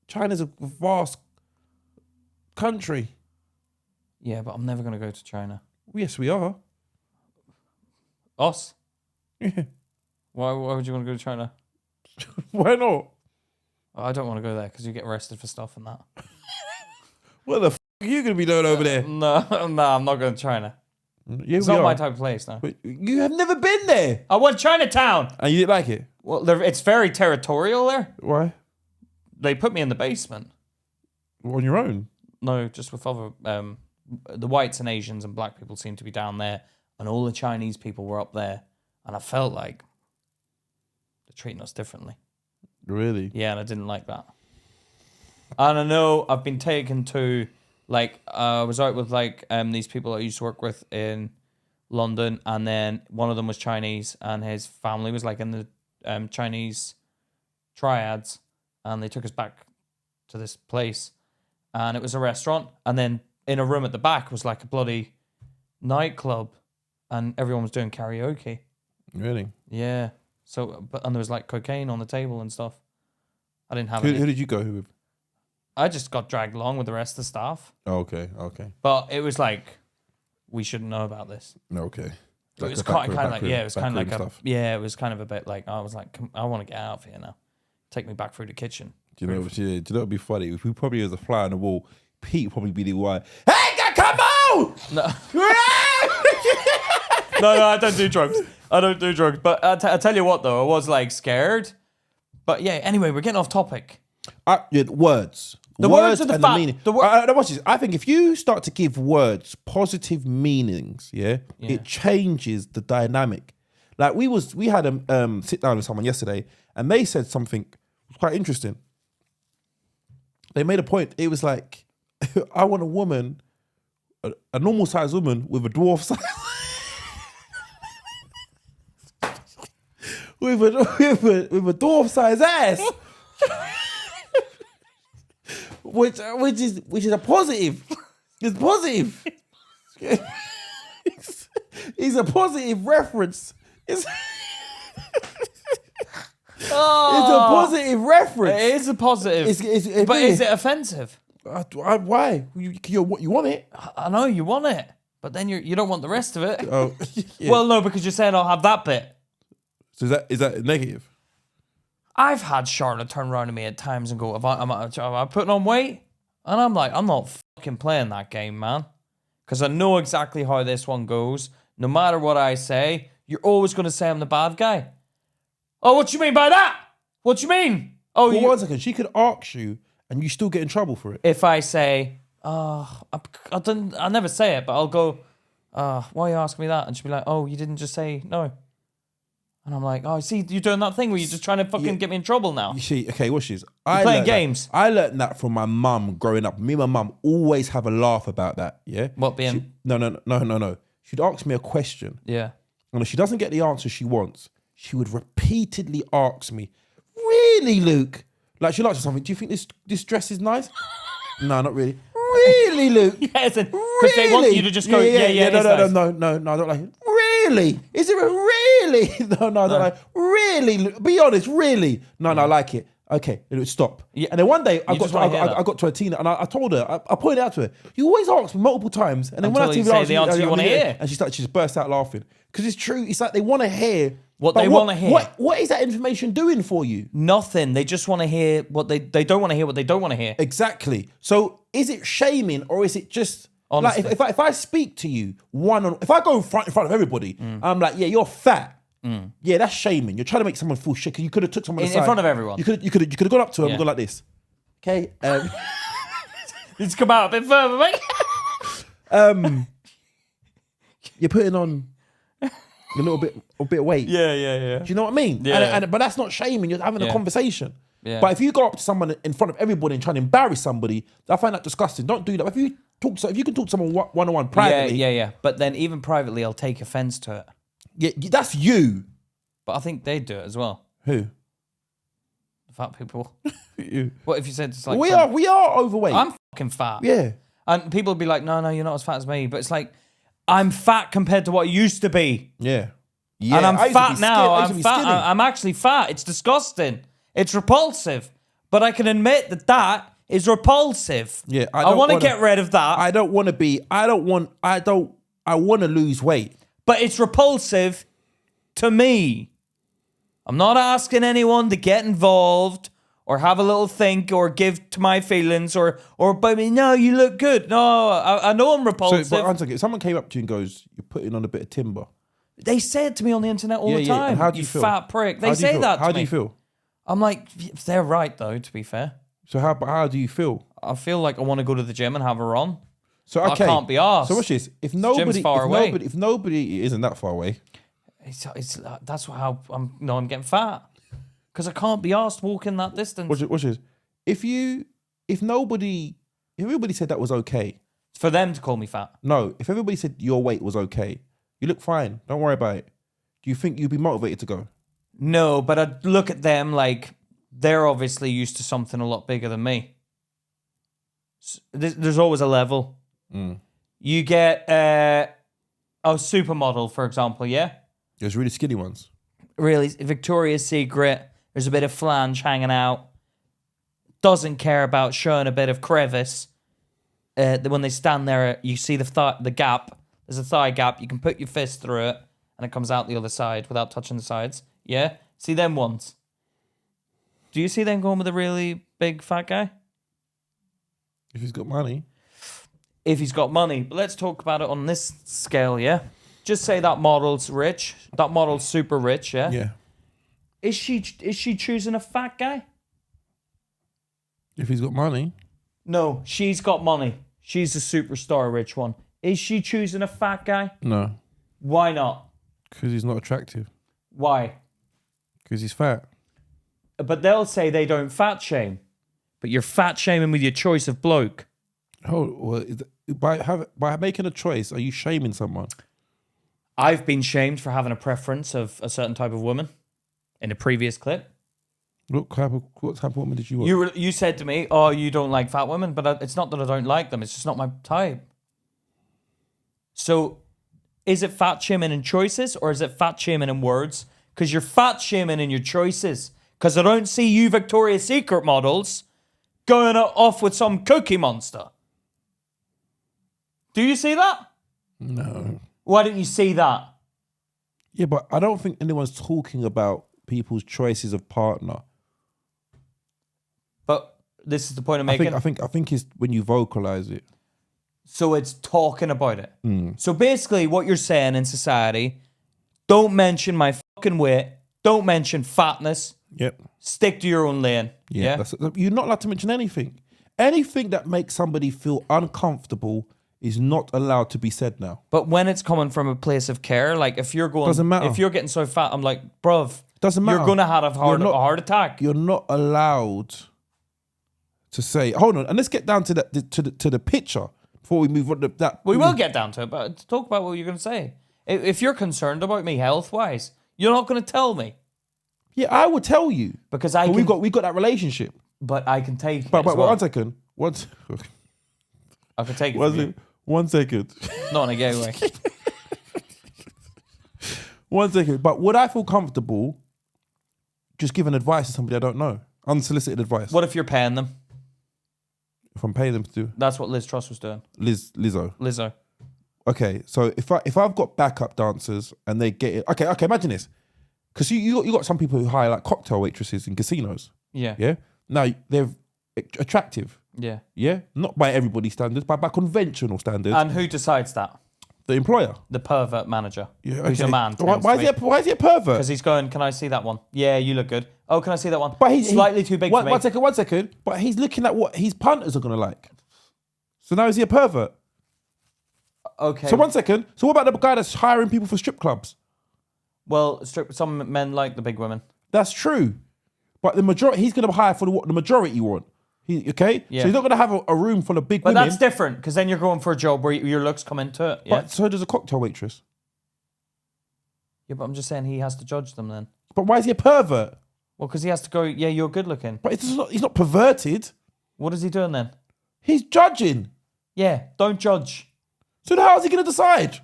China's a vast country. Yeah, but I'm never going to go to China. Yes, we are. Us? Yeah. Why would you want to go to China? Why not? I don't want to go there because you get arrested for stuff and that. What the f*** are you going to be doing over there? No, I'm not going to China. Yeah, it's not my type of place, no. But you have never been there. I went Chinatown. And you didn't like it? Well, it's very territorial there. Why? They put me in the basement. On your own? No, just with other... the whites and Asians and black people seem to be down there, and all the Chinese people were up there, and I felt like they're treating us differently. Really? Yeah, and I didn't like that. And I know I've been taken to, like, I was out with, like, these people I used to work with in London, and then one of them was Chinese, and his family was, like, in the Chinese triads, and they took us back to this place, and it was a restaurant, and then in a room at the back was, like, a bloody nightclub, and everyone was doing karaoke. Really? Yeah. So, and there was, like, cocaine on the table and stuff. I didn't have Who did you go with? I just got dragged along with the rest of the staff. Oh, okay. But it was like, we shouldn't know about this. Okay. Like it was kind of like, yeah, it was kind of like it was kind of a bit like, I was like, I want to get out of here now. Take me back through the kitchen. Do you know what would be funny? If we probably was a fly on the wall, Pete would probably be the one, hey, come on! No. No, I don't do drugs. But I tell you what, though, I was like scared. But yeah, anyway, we're getting off topic. Words. The words are the and the meaning. Watch this. I think if you start to give words positive meanings, it changes the dynamic. Like we had a sit down with someone yesterday, and they said something quite interesting. They made a point. It was like, I want a woman, a normal sized woman with a dwarf size. with a dwarf size ass. Which is a positive. It's positive. It's a positive reference. It's a positive reference. It is a positive. But is it offensive? Why? You want it? I know you want it, but then you don't want the rest of it. Oh, yeah. Well, no, because you're saying I'll have that bit. So is that negative? I've had Charlotte turn around to me at times and go, am I putting on weight? And I'm like, I'm not fucking playing that game, man. Because I know exactly how this one goes. No matter what I say, you're always going to say I'm the bad guy. Oh, what you mean by that? What you mean? Oh, well, 1 second. She could ask you and you still get in trouble for it. If I say, I never say it, but I'll go, why are you asking me that? And she'll be like, oh, you didn't just say no. And I'm like, oh, see, you're doing that thing where you're just trying to fucking get me in trouble now. You see, okay, watch this. You're playing games. I learned that from my mum growing up. Me and my mum always have a laugh about that, yeah? What, being... No. She'd ask me a question. Yeah. And if she doesn't get the answer she wants, she would repeatedly ask me, really, Luke? Like, she'll ask you something, do you think this dress is nice? No, not really. Really, Luke? Yes, because Really? they want you to just go, yeah, no, nice. no, I don't like it. Really? Is it really? No, I don't like it. Really? Luke? Be honest, really? No, I like it. Okay, stop. Yeah. And then one day I just wanna hear that. got to a Tina and I told her, I pointed out to her, you always ask me multiple times, and then when I Until you TV say the answer you want to hear. and she just burst out laughing. Because it's true, it's like they want to hear What they wanna hear. What is that information doing for you? Nothing. They just want to hear what they don't want to hear what they don't want to hear. Exactly. So is it shaming or is it just Honestly. like if I speak to you if I go in front of everybody, I'm like, yeah, you're fat. Yeah, that's shaming. You're trying to make someone feel shit. You could have took someone aside. In front of everyone. You could have gone up to him and gone like this. Okay. Let's come out a bit further, mate. You're putting on a bit of weight. Yeah. Do you know what I mean? Yeah. But that's not shaming. You're having a conversation. Yeah. But if you go up to someone in front of everybody and try to embarrass somebody, I find that disgusting. Don't do that. If you can talk to someone one-on-one privately. Yeah. But then even privately, I'll take offense to it. Yeah, that's you. But I think they do it as well. Who? The fat people. You. What if you said it's like We are overweight. I'm fucking fat. Yeah. And people would be like, no, you're not as fat as me. But it's like, I'm fat compared to what I used to be. Yeah. And I'm I used to fat be now. I used to I'm be fat. skinny. I'm actually fat. It's disgusting. It's repulsive. But I can admit that is repulsive. Yeah, I want to get rid of that. I don't want to be. I want to lose weight. But it's repulsive to me. I'm not asking anyone to get involved or have a little think or give to my feelings or by me, no, you look good. No, I know I'm repulsive. So, but one second, if someone came up to you and goes, you're putting on a bit of timber. They say it to me on the internet all the Yeah. time. And how do you feel? Fat prick. They say that to me. How do you feel? I'm like, they're right though, to be fair. So how do you feel? I feel like I want to go to the gym and have a run. So okay. I can't be arsed. So watch this. If gym's far away. if nobody it isn't that far away. That's how I'm getting fat. Because I can't be asked walking that distance. Watch this. If everybody said that was okay. For them to call me fat. No, if everybody said your weight was okay, you look fine. Don't worry about it. Do you think you'd be motivated to go? No, but I'd look at them like they're obviously used to something a lot bigger than me. There's always a level. You get a supermodel, for example, yeah? There's really skinny ones. Really, Victoria's Secret, there's a bit of flange hanging out. Doesn't care about showing a bit of crevice. When they stand there, you see the gap. There's a thigh gap. You can put your fist through it, and it comes out the other side without touching the sides. Yeah? See them ones? Do you see them going with a really big fat guy? If he's got money. If he's got money. But let's talk about it on this scale, yeah? Just say that model's rich. That model's super rich, yeah? Yeah. Is she choosing a fat guy? If he's got money. No, she's got money. She's a superstar rich one. Is she choosing a fat guy? No. Why not? Because he's not attractive. Why? Because he's fat. But they'll say they don't fat shame. But you're fat shaming with your choice of bloke. Oh, well, by making a choice, are you shaming someone? I've been shamed for having a preference of a certain type of woman in a previous clip. What type of woman did you want? You said to me, oh, you don't like fat women, but it's not that I don't like them. It's just not my type. So is it fat shaming in choices or is it fat shaming in words? Because you're fat shaming in your choices. Because I don't see you Victoria's Secret models going off with some Cookie Monster. Do you see that? No. Why didn't you see that? Yeah, but I don't think anyone's talking about people's choices of partner. But this is the point I'm making. I think it's when you vocalize it. So it's talking about it. So basically what you're saying in society, don't mention my fucking weight, don't mention fatness. Yep. Stick to your own lane. Yeah. You're not allowed to mention anything. Anything that makes somebody feel uncomfortable is not allowed to be said now. But when it's coming from a place of care, like if you're going, doesn't matter. If you're getting so fat, I'm like, bruv, doesn't matter. You're gonna have a heart attack. You're not allowed to say. Hold on, and let's get down to the picture before we move on to that. We will get down to it, but talk about what you're gonna say. If you're concerned about me health wise, you're not gonna tell me. Yeah, I will tell you because we got that relationship. But I can take. But one second. I can take it from you. 1 second. Not in a gay way. 1 second. But would I feel comfortable just giving advice to somebody I don't know? Unsolicited advice. What if you're paying them? If I'm paying them to do? That's what Liz Truss was doing. Lizzo. Okay, so if I've got backup dancers and they get it, okay, imagine this, because you got some people who hire like cocktail waitresses in casinos. Yeah. Now they're attractive. Yeah. Not by everybody's standards, but by conventional standards. And who decides that? The employer. The pervert manager. Yeah. Who's a man. Why is he a pervert? Because he's going, can I see that one? Yeah, you look good. Oh, can I see that one? But he's slightly too big for me. 1 second. But he's looking at what his punters are gonna like. So now is he a pervert? Okay. So 1 second. So what about the guy that's hiring people for strip clubs? Well, some men like the big women. That's true. But the majority, he's going to hire for what the majority want. Okay? Yeah. So he's not going to have a room full of big But women. that's different, because then you're going for a job where your looks come into it. Yeah? But so does a cocktail waitress. Yeah, but I'm just saying he has to judge them then. But why is he a pervert? Well, because he has to go, yeah, you're good looking. But he's not perverted. What is he doing then? He's judging. Yeah, don't judge. So how is he going to decide?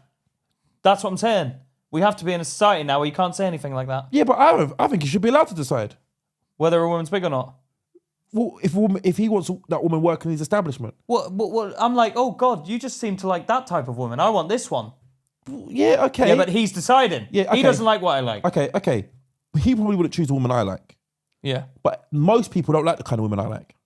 That's what I'm saying. We have to be in a society now where you can't say anything like that. Yeah, but I think he should be allowed to decide. Whether a woman's big or not. Well, if he wants that woman working in his establishment. What, I'm like, oh God, you just seem to like that type of woman. I want this one. Yeah, okay. Yeah, but he's deciding. Yeah, okay. He doesn't like what I like. Okay. He probably wouldn't choose the woman I like. Yeah. But most people don't like the kind of women I like.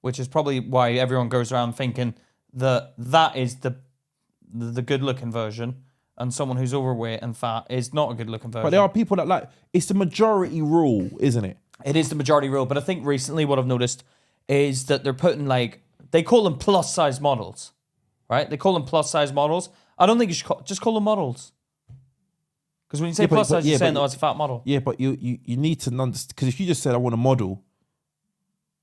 Which is probably why everyone goes around thinking that is the good-looking version, and someone who's overweight and fat is not a good-looking version. But there are people that like, it's the majority rule, isn't it? It is the majority rule, but I think recently what I've noticed is that they're putting they call them plus-size models, right? They call them plus-size models. I don't think you should just call them models. Because when you say plus-size, you're saying that it's a fat model. Yeah, but you need to understand, because if you just said, I want a model,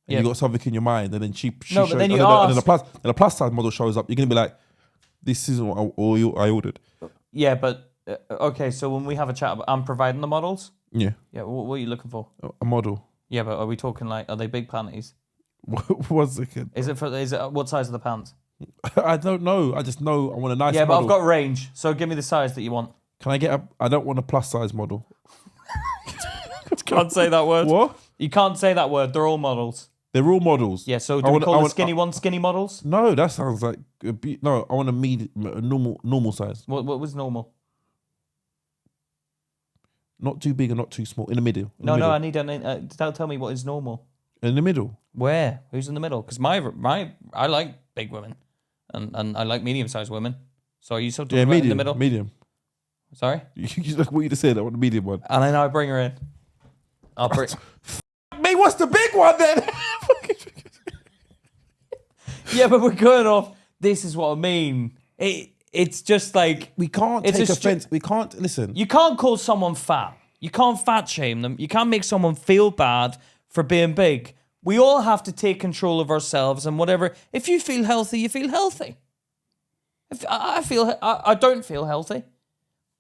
and you got something in your mind, and then she shows, but then a plus-size model shows up, you're going to be like, this isn't what I ordered. Yeah, but, okay, so when we have a chat, I'm providing the models? Yeah. Yeah, what are you looking for? A model. Yeah, but are we talking are they big panties? 1 second. Is it what size are the pants? I don't know. I just know I want a nice model. Yeah, but I've got range, so give me the size that you want. Can I get I don't want a plus-size model. Can't say that word. What? You can't say that word. They're all models. They're all models. Yeah, so do we call the skinny ones skinny models? No, that sounds like... No, I want a normal size. What was normal? Not too big and not too small. In the middle. No, I need tell me what is normal. In the middle. Where? Who's in the middle? Because I like big women, and I like medium-sized women. So are you still talking about in the middle? Medium. Sorry? Look what you just said. I want the medium one. And then I bring her in. I'll bring... Mate, what's the big one then? Yeah, but we're going off. This is what I mean. It's just like... We can't take offense. We can't... Listen. You can't call someone fat. You can't fat shame them. You can't make someone feel bad for being big. We all have to take control of ourselves and whatever. If you feel healthy, you feel healthy. If I don't feel healthy,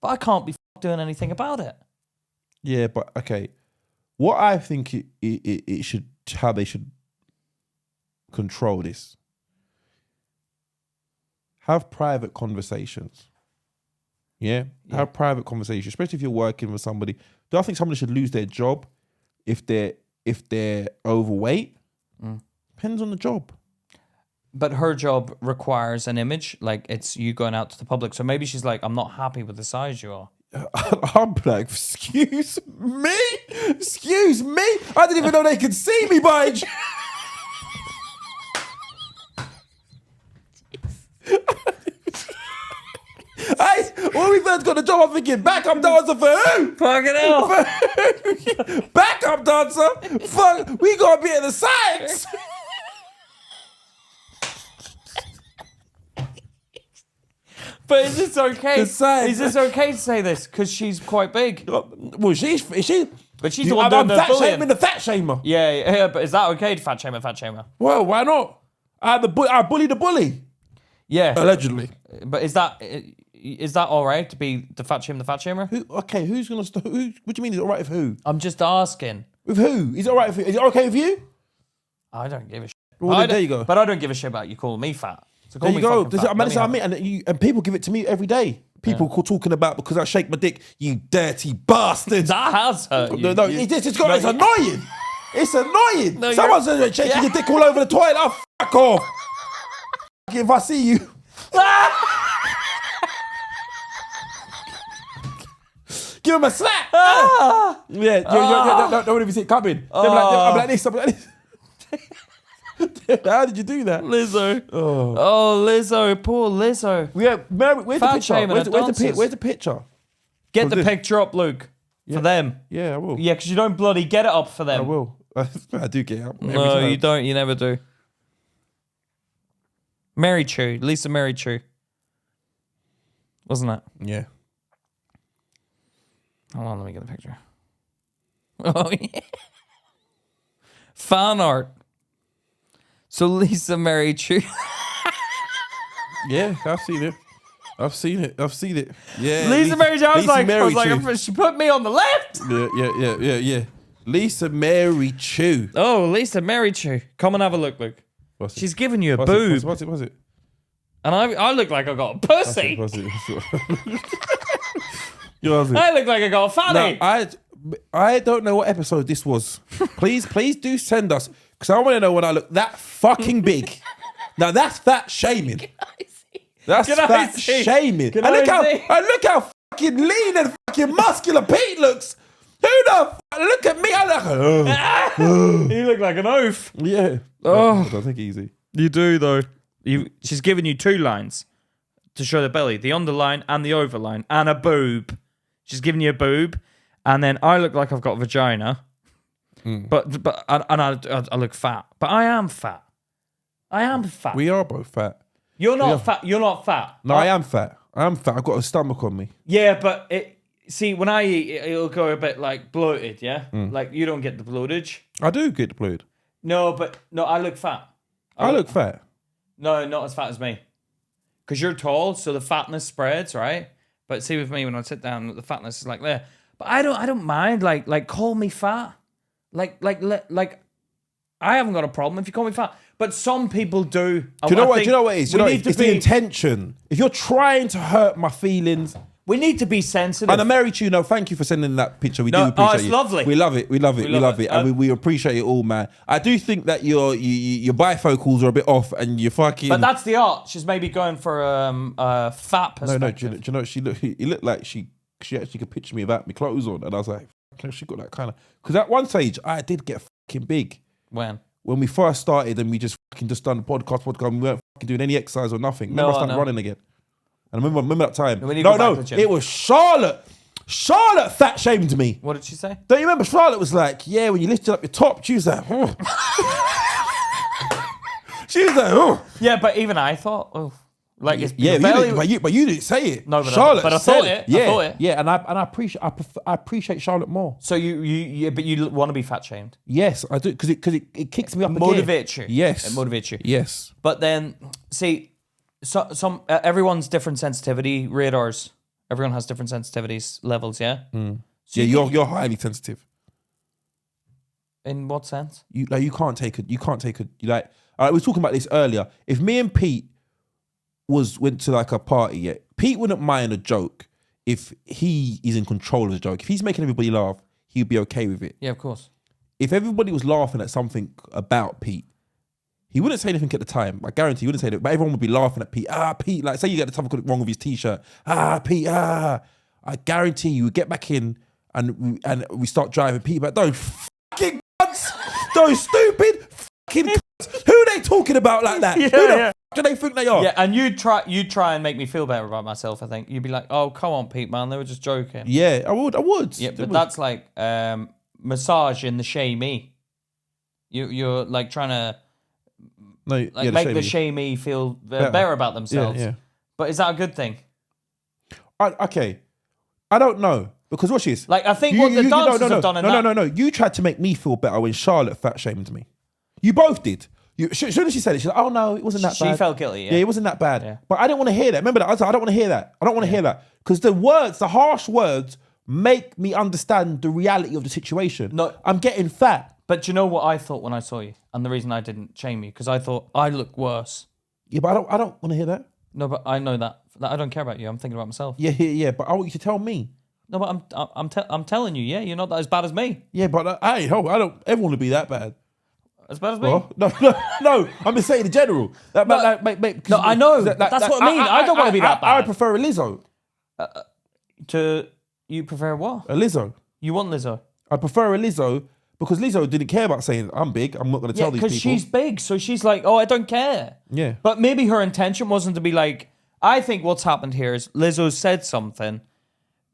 but I can't be doing anything about it. Yeah, but okay. What I think it should... How they should control this. Have private conversations. Yeah? Have private conversations, especially if you're working with somebody. Do I think somebody should lose their job if they're overweight? Depends on the job. But her job requires an image, like it's you going out to the public. So maybe she's like, I'm not happy with the size you are. I'm like, excuse me? Excuse me? I didn't even know they could see me, by Hey, when we first got the job, I'm thinking, backup dancer for who? Fucking hell. Backup dancer? Fuck, we gotta be at the sides. But is this okay? The sides. Is this okay to say this? Because she's quite big. Well, is she? But she's the one doing the bullying. I'm the fat shamer. Yeah, but is that okay to fat shame a fat shamer? Well, why not? I bully the bully. Yeah. Allegedly. But is that all right to be the fat shame the fat shamer? Who's gonna what do you mean? Is it all right with who? I'm just asking. With who? Is it all right with you? Is it okay with you? I don't give a shit. Well, there you go. But I don't give a shit about you calling me fat. So there you go. I mean, and people give it to me every day. People talking about because I shake my dick, you dirty bastard. That has hurt you. No, it's annoying. It's annoying. No, Someone's shaking your dick all over the toilet. Oh, fuck off. If I see you. Give him a slap. Don't even see it coming. I'm like this. How did you do that? Lizzo. Oh, Lizzo. Poor Lizzo. Yeah, Mary, where's the picture? Where's the picture? Get the picture up, Luke. For them. Yeah, I will. Yeah, because you don't bloody get it up for them. I will. I do get it up. No, you don't. You never do. Mary Chew. Lisa Mary Chew. Wasn't it? Yeah. Hold on, let me get a picture. Oh, yeah. Fan art. So Lisa Mary Chew. Yeah, I've seen it. Yeah. Lisa Mary Chew. I was Mary like, Chew. she put me on the left. Yeah. Lisa Mary Chew. Oh, Lisa Mary Chew. Come and have a look, Luke. She's giving you a boob. What's it? And I look like I got a pussy. What's it? I look like I got a fanny. No, I don't know what episode this was. Please do send us, because I want to know when I look that fucking big. Now that's fat shaming. That's fat shaming. And look how fucking lean and fucking muscular Pete looks. Who the look at me? You look like an oaf. Yeah. Oh, I think easy. You do though. She's giving you 2 lines to show the belly, the underline and the overline, and a boob. She's giving you a boob, and then I look like I've got a vagina, but I look fat. But I am fat. I am fat. We are both fat. You're not fat. You're not fat. No, I am fat. I've got a stomach on me. Yeah, but see, when I eat, it'll go a bit like bloated. Yeah, like you don't get the bloatage. I do get bloated. No, I look fat. I look fat. No, not as fat as me. Because you're tall, so the fatness spreads, right? But see, with me, when I sit down, the fatness is like there. But I don't mind. Like call me fat. Like I haven't got a problem if you call me fat. But some people do. Do you know what it is? It's the intention. If you're trying to hurt my feelings. We need to be sensitive. And Mary Chew, thank you for sending that picture. We do appreciate it. It's lovely. We love it. We love it. And we appreciate it all, man. I do think that your bifocals are a bit off and you're fucking... But that's the art. She's maybe going for a fat perspective. No, do you know, it looked like she actually could picture me without my clothes on. And I was like, she got that kind of... Because at one stage, I did get fucking big. When we first started and we just done the podcast, we weren't fucking doing any exercise or nothing. Remember I started running again. And I remember that time. It was Charlotte. Charlotte fat shamed me. What did she say? Don't you remember? Charlotte was like, yeah, when you lifted up your top, she was like, oh. She was like, oh. Yeah, but even I thought, oh. Like, it's but you didn't say it. No, but Charlotte I thought it. Yeah, I thought it. Yeah, and I appreciate Charlotte more. So you want to be fat shamed? Yes, I do, because it kicks me up. Motivates you. Yes, it motivates you. Yes, but then see, some everyone's different sensitivity radars. Everyone has different sensitivities levels. Yeah. So you're highly sensitive. In what sense? You can't take it. We were talking about this earlier. If me and Pete went to like a party, yeah, Pete wouldn't mind a joke if he is in control of the joke. If he's making everybody laugh, he'd be okay with it. Yeah, of course. If everybody was laughing at something about Pete, he wouldn't say anything at the time. I guarantee he wouldn't say that, but everyone would be laughing at Pete. Pete, like say you get something wrong with his t-shirt. Pete, I guarantee you would get back in and we start driving. Pete, but those fucking cunts, those stupid fucking cunts. Who are they talking about like that? Yeah, Who the fuck do they think they are? Yeah, and you'd try and make me feel better about myself, I think. You'd be like, oh, come on, Pete, man, they were just joking. Yeah, I would. Yeah, but that's like massage in the shamey. You're like trying to make the shamey feel better about themselves. Yeah. But is that a good thing? Okay. I don't know. Because watch this. Like, I think what the dancers have done in that... No. You tried to make me feel better when Charlotte fat shamed me. You both did. As soon as she said it, she's like, oh no, it wasn't that bad. She felt guilty, yeah. Yeah, it wasn't that bad. Yeah. But I didn't want to hear that. Remember that? I was like, I don't want to hear that. I don't want to hear that. Because the harsh words make me understand the reality of the situation. No, I'm getting fat. But do you know what I thought when I saw you? And the reason I didn't shame you? Because I thought, I look worse Yeah, but I don't want to hear that. No, but I know that. I don't care about you. I'm thinking about myself. Yeah. But I want you to tell me. No, but I'm telling you. Yeah, you're not as bad as me. Yeah, but I don't ever want to be that bad. As bad as me? Well, no. I'm just saying in general. Mate, no, I know. That's what I mean. I don't want to be that bad. I prefer a Lizzo. You prefer what? A Lizzo. You want Lizzo? I prefer a Lizzo because Lizzo didn't care about saying I'm big. I'm not going to tell these people. Because she's big, so she's like, oh, I don't care. Yeah. But maybe her intention wasn't to be like. I think what's happened here is Lizzo said something,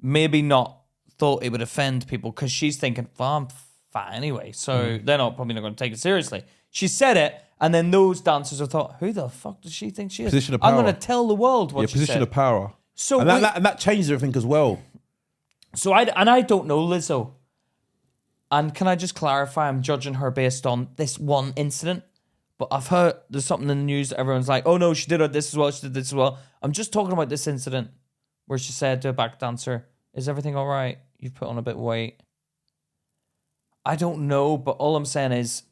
maybe not thought it would offend people because she's thinking, well, I'm fat anyway, so they're probably not going to take it seriously. She said it, and then those dancers have thought, who the fuck does she think she is? Position of power. I'm going to tell the world what she said. Position of power. So and that changes everything as well. So I don't know Lizzo. And can I just clarify, I'm judging her based on this one incident. But I've heard there's something in the news that everyone's like, oh no, she did this as well, she did this as well. I'm just talking about this incident where she said to a back dancer, is everything all right? You've put on a bit of weight. I don't know, but all I'm saying is,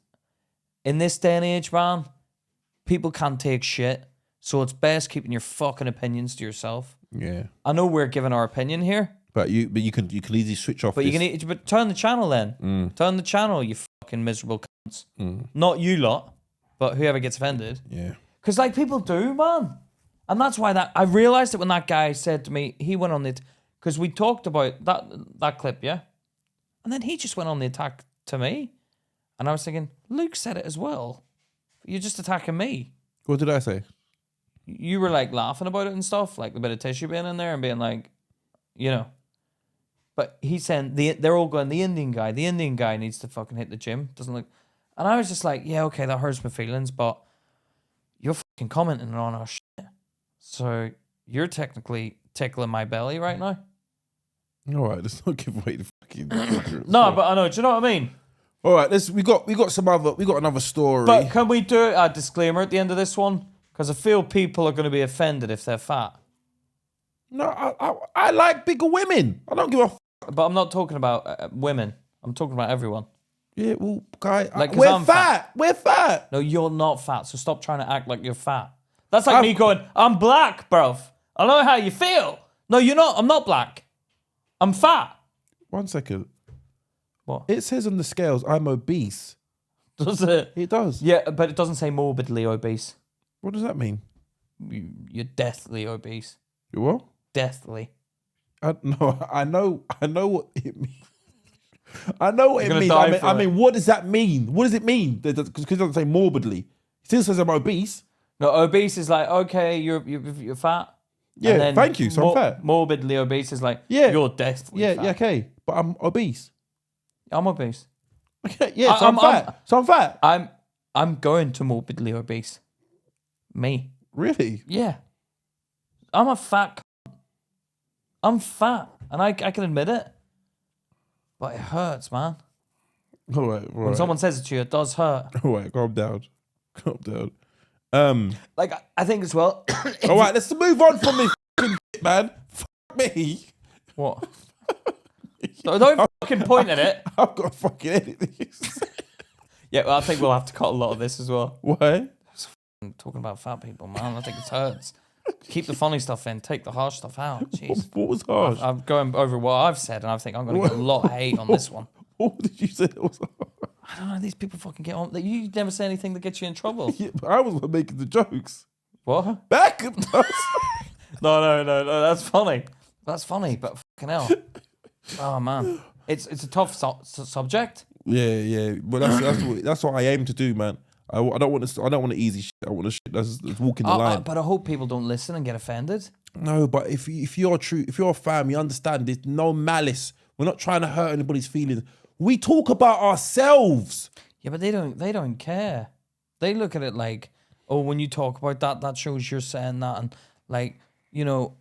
in this day and age, man, people can't take shit. So it's best keeping your fucking opinions to yourself. Yeah. I know we're giving our opinion here. But you can easily switch off. But but turn the channel then. Turn the channel, you fucking miserable cunts. Not you lot, but whoever gets offended. Yeah. Because like people do, man. And that's why I realised it when that guy said to me, he went on the, because we talked about that clip, yeah? And then he just went on the attack to me. And I was thinking, Luke said it as well. You're just attacking me. What did I say? You were like laughing about it and stuff, like the bit of tissue being in there and being like, you know. But he's saying, they're all going, the Indian guy needs to fucking hit the gym. Doesn't look. And I was just like, yeah, okay, that hurts my feelings, but you're fucking commenting on our shit. So you're technically tickling my belly right now. All right, let's not give away the fucking. No, but I know. Do you know what I mean? All right, we got another story. But can we do a disclaimer at the end of this one? Because I feel people are going to be offended if they're fat. No, I like bigger women. I don't give a. But I'm not talking about women. I'm talking about everyone. Yeah, well, guy, Like, we're fat. We're fat. No, you're not fat. So stop trying to act like you're fat. That's like me going, I'm black, bruv. I know how you feel. No, you're not. I'm not black. I'm fat. 1 second. What? It says on the scales I'm obese. Does it? It does. Yeah, but it doesn't say morbidly obese. What does that mean? You're deathly obese. You what? Deathly. I know what it means. I know what You're it means. I mean, what does that mean? What does it mean? Because it doesn't say morbidly. It still says I'm obese. No, obese is like, okay, you're fat. Yeah, And then thank you. So I'm fat. Morbidly obese is like, Yeah. you're deathly fat. Yeah, okay. But I'm obese. I'm obese. Okay, yeah, so I'm fat. So I'm fat. I'm going to morbidly obese. Me. Really? Yeah. I'm a fat cunt. I'm fat. And I can admit it. But it hurts, man. All right. When someone says it to you, it does hurt. All right, calm down. Calm down. Like, I think as well. All right, let's move on from this fucking shit, man. Fuck me. What? Don't fucking point at it. I've got to fucking edit this. Yeah, well, I think we'll have to cut a lot of this as well. Why? I'm talking about fat people, man. I think it hurts. Keep the funny stuff in. Take the harsh stuff out. Jeez. What was harsh? I'm going over what I've said, and I think I'm going to get a lot of hate on this one. What did you say that was harsh? I don't know. These people fucking get on. You never say anything that gets you in trouble. Yeah, but I was making the jokes. What? Back. No. That's funny. That's funny, but fucking hell. Oh man, it's a tough subject. Yeah. But that's what I aim to do, man. I don't want to easy shit. I want to shit that's walking the line. But I hope people don't listen and get offended. No, but if you're true, if you're a fan, you understand there's no malice. We're not trying to hurt anybody's feelings. We talk about ourselves. Yeah, but they don't care. They look at it like, oh, when you talk about that shows you're saying that, and like, you know,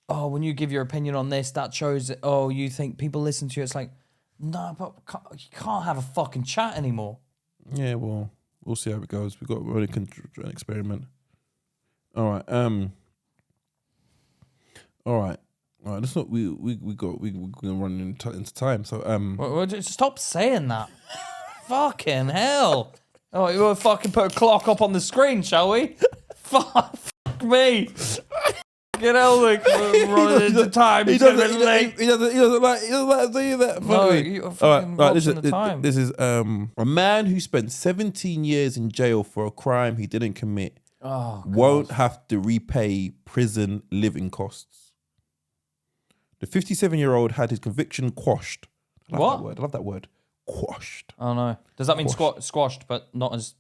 oh, when you give your opinion on this, that shows that, oh, you think people listen to you. It's like, no, but you can't have a fucking chat anymore. Yeah, well, we'll see how it goes. We're only an experiment. All right. All right. Let's not. We're gonna run into time. So Well, just stop saying that. Fucking hell. Oh, we'll fucking put a clock up on the screen, shall we? Fuck me. Get out, like, running into time. He doesn't like saying that. No, you're fucking this in the time. This is a man who spent 17 years in jail for a crime he didn't commit won't have to repay prison living costs. The 57-year-old had his conviction quashed. I love that word. Quashed. Oh no. Does that mean squashed, but not as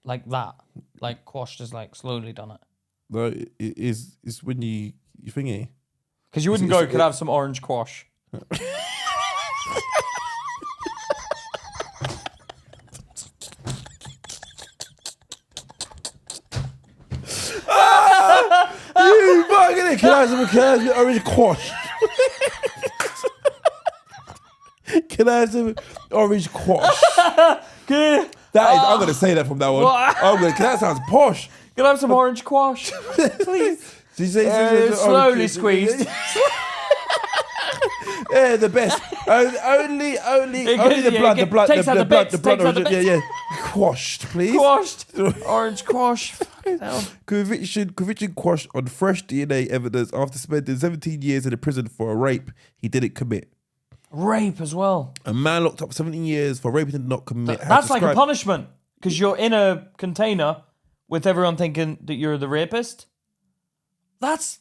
like that? Like quashed is like slowly done it. No, it is when you thingy. Because you wouldn't could have some orange quash. You fucking it. Can I have some orange quash? Can I have some orange quash? I'm going to say that from that one. That sounds posh. Can I have some orange quash? Please. Slowly squeezed. Yeah, the best. Only the blood. Yeah. Quashed, please. Quashed. Orange quash. Conviction quashed on fresh DNA evidence after spending 17 years in a prison for a rape he didn't commit. Rape as well. A man locked up 17 years for rape he did not commit. That's like a punishment because you're in a container with everyone thinking that you're the rapist. It's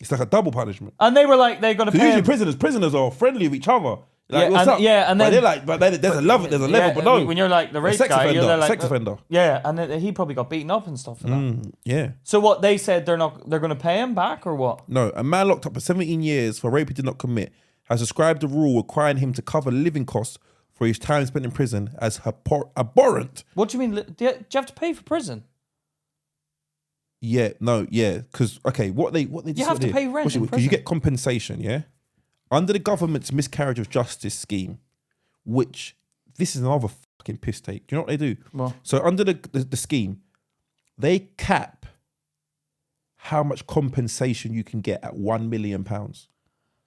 like a double punishment. And they were like, they're going to pay usually prisoners are friendly with each other. Like, yeah, what's up? Yeah, and then they're like, but there's a level, but no. When you're like the rape guy, you're like sex offender. Yeah, and then he probably got beaten up and stuff for that. Yeah. So what they said, they're going to pay him back or what? No, a man locked up for 17 years for rape he did not commit has described a rule requiring him to cover living costs for his time spent in prison as abhorrent. What do you mean? Do you have to pay for prison? Because what they you have to pay rent because you get compensation, yeah, under the government's miscarriage of justice scheme, which this is another fucking piss take. Do you know what they do? Well, so under the scheme, they cap how much compensation you can get at £1 million.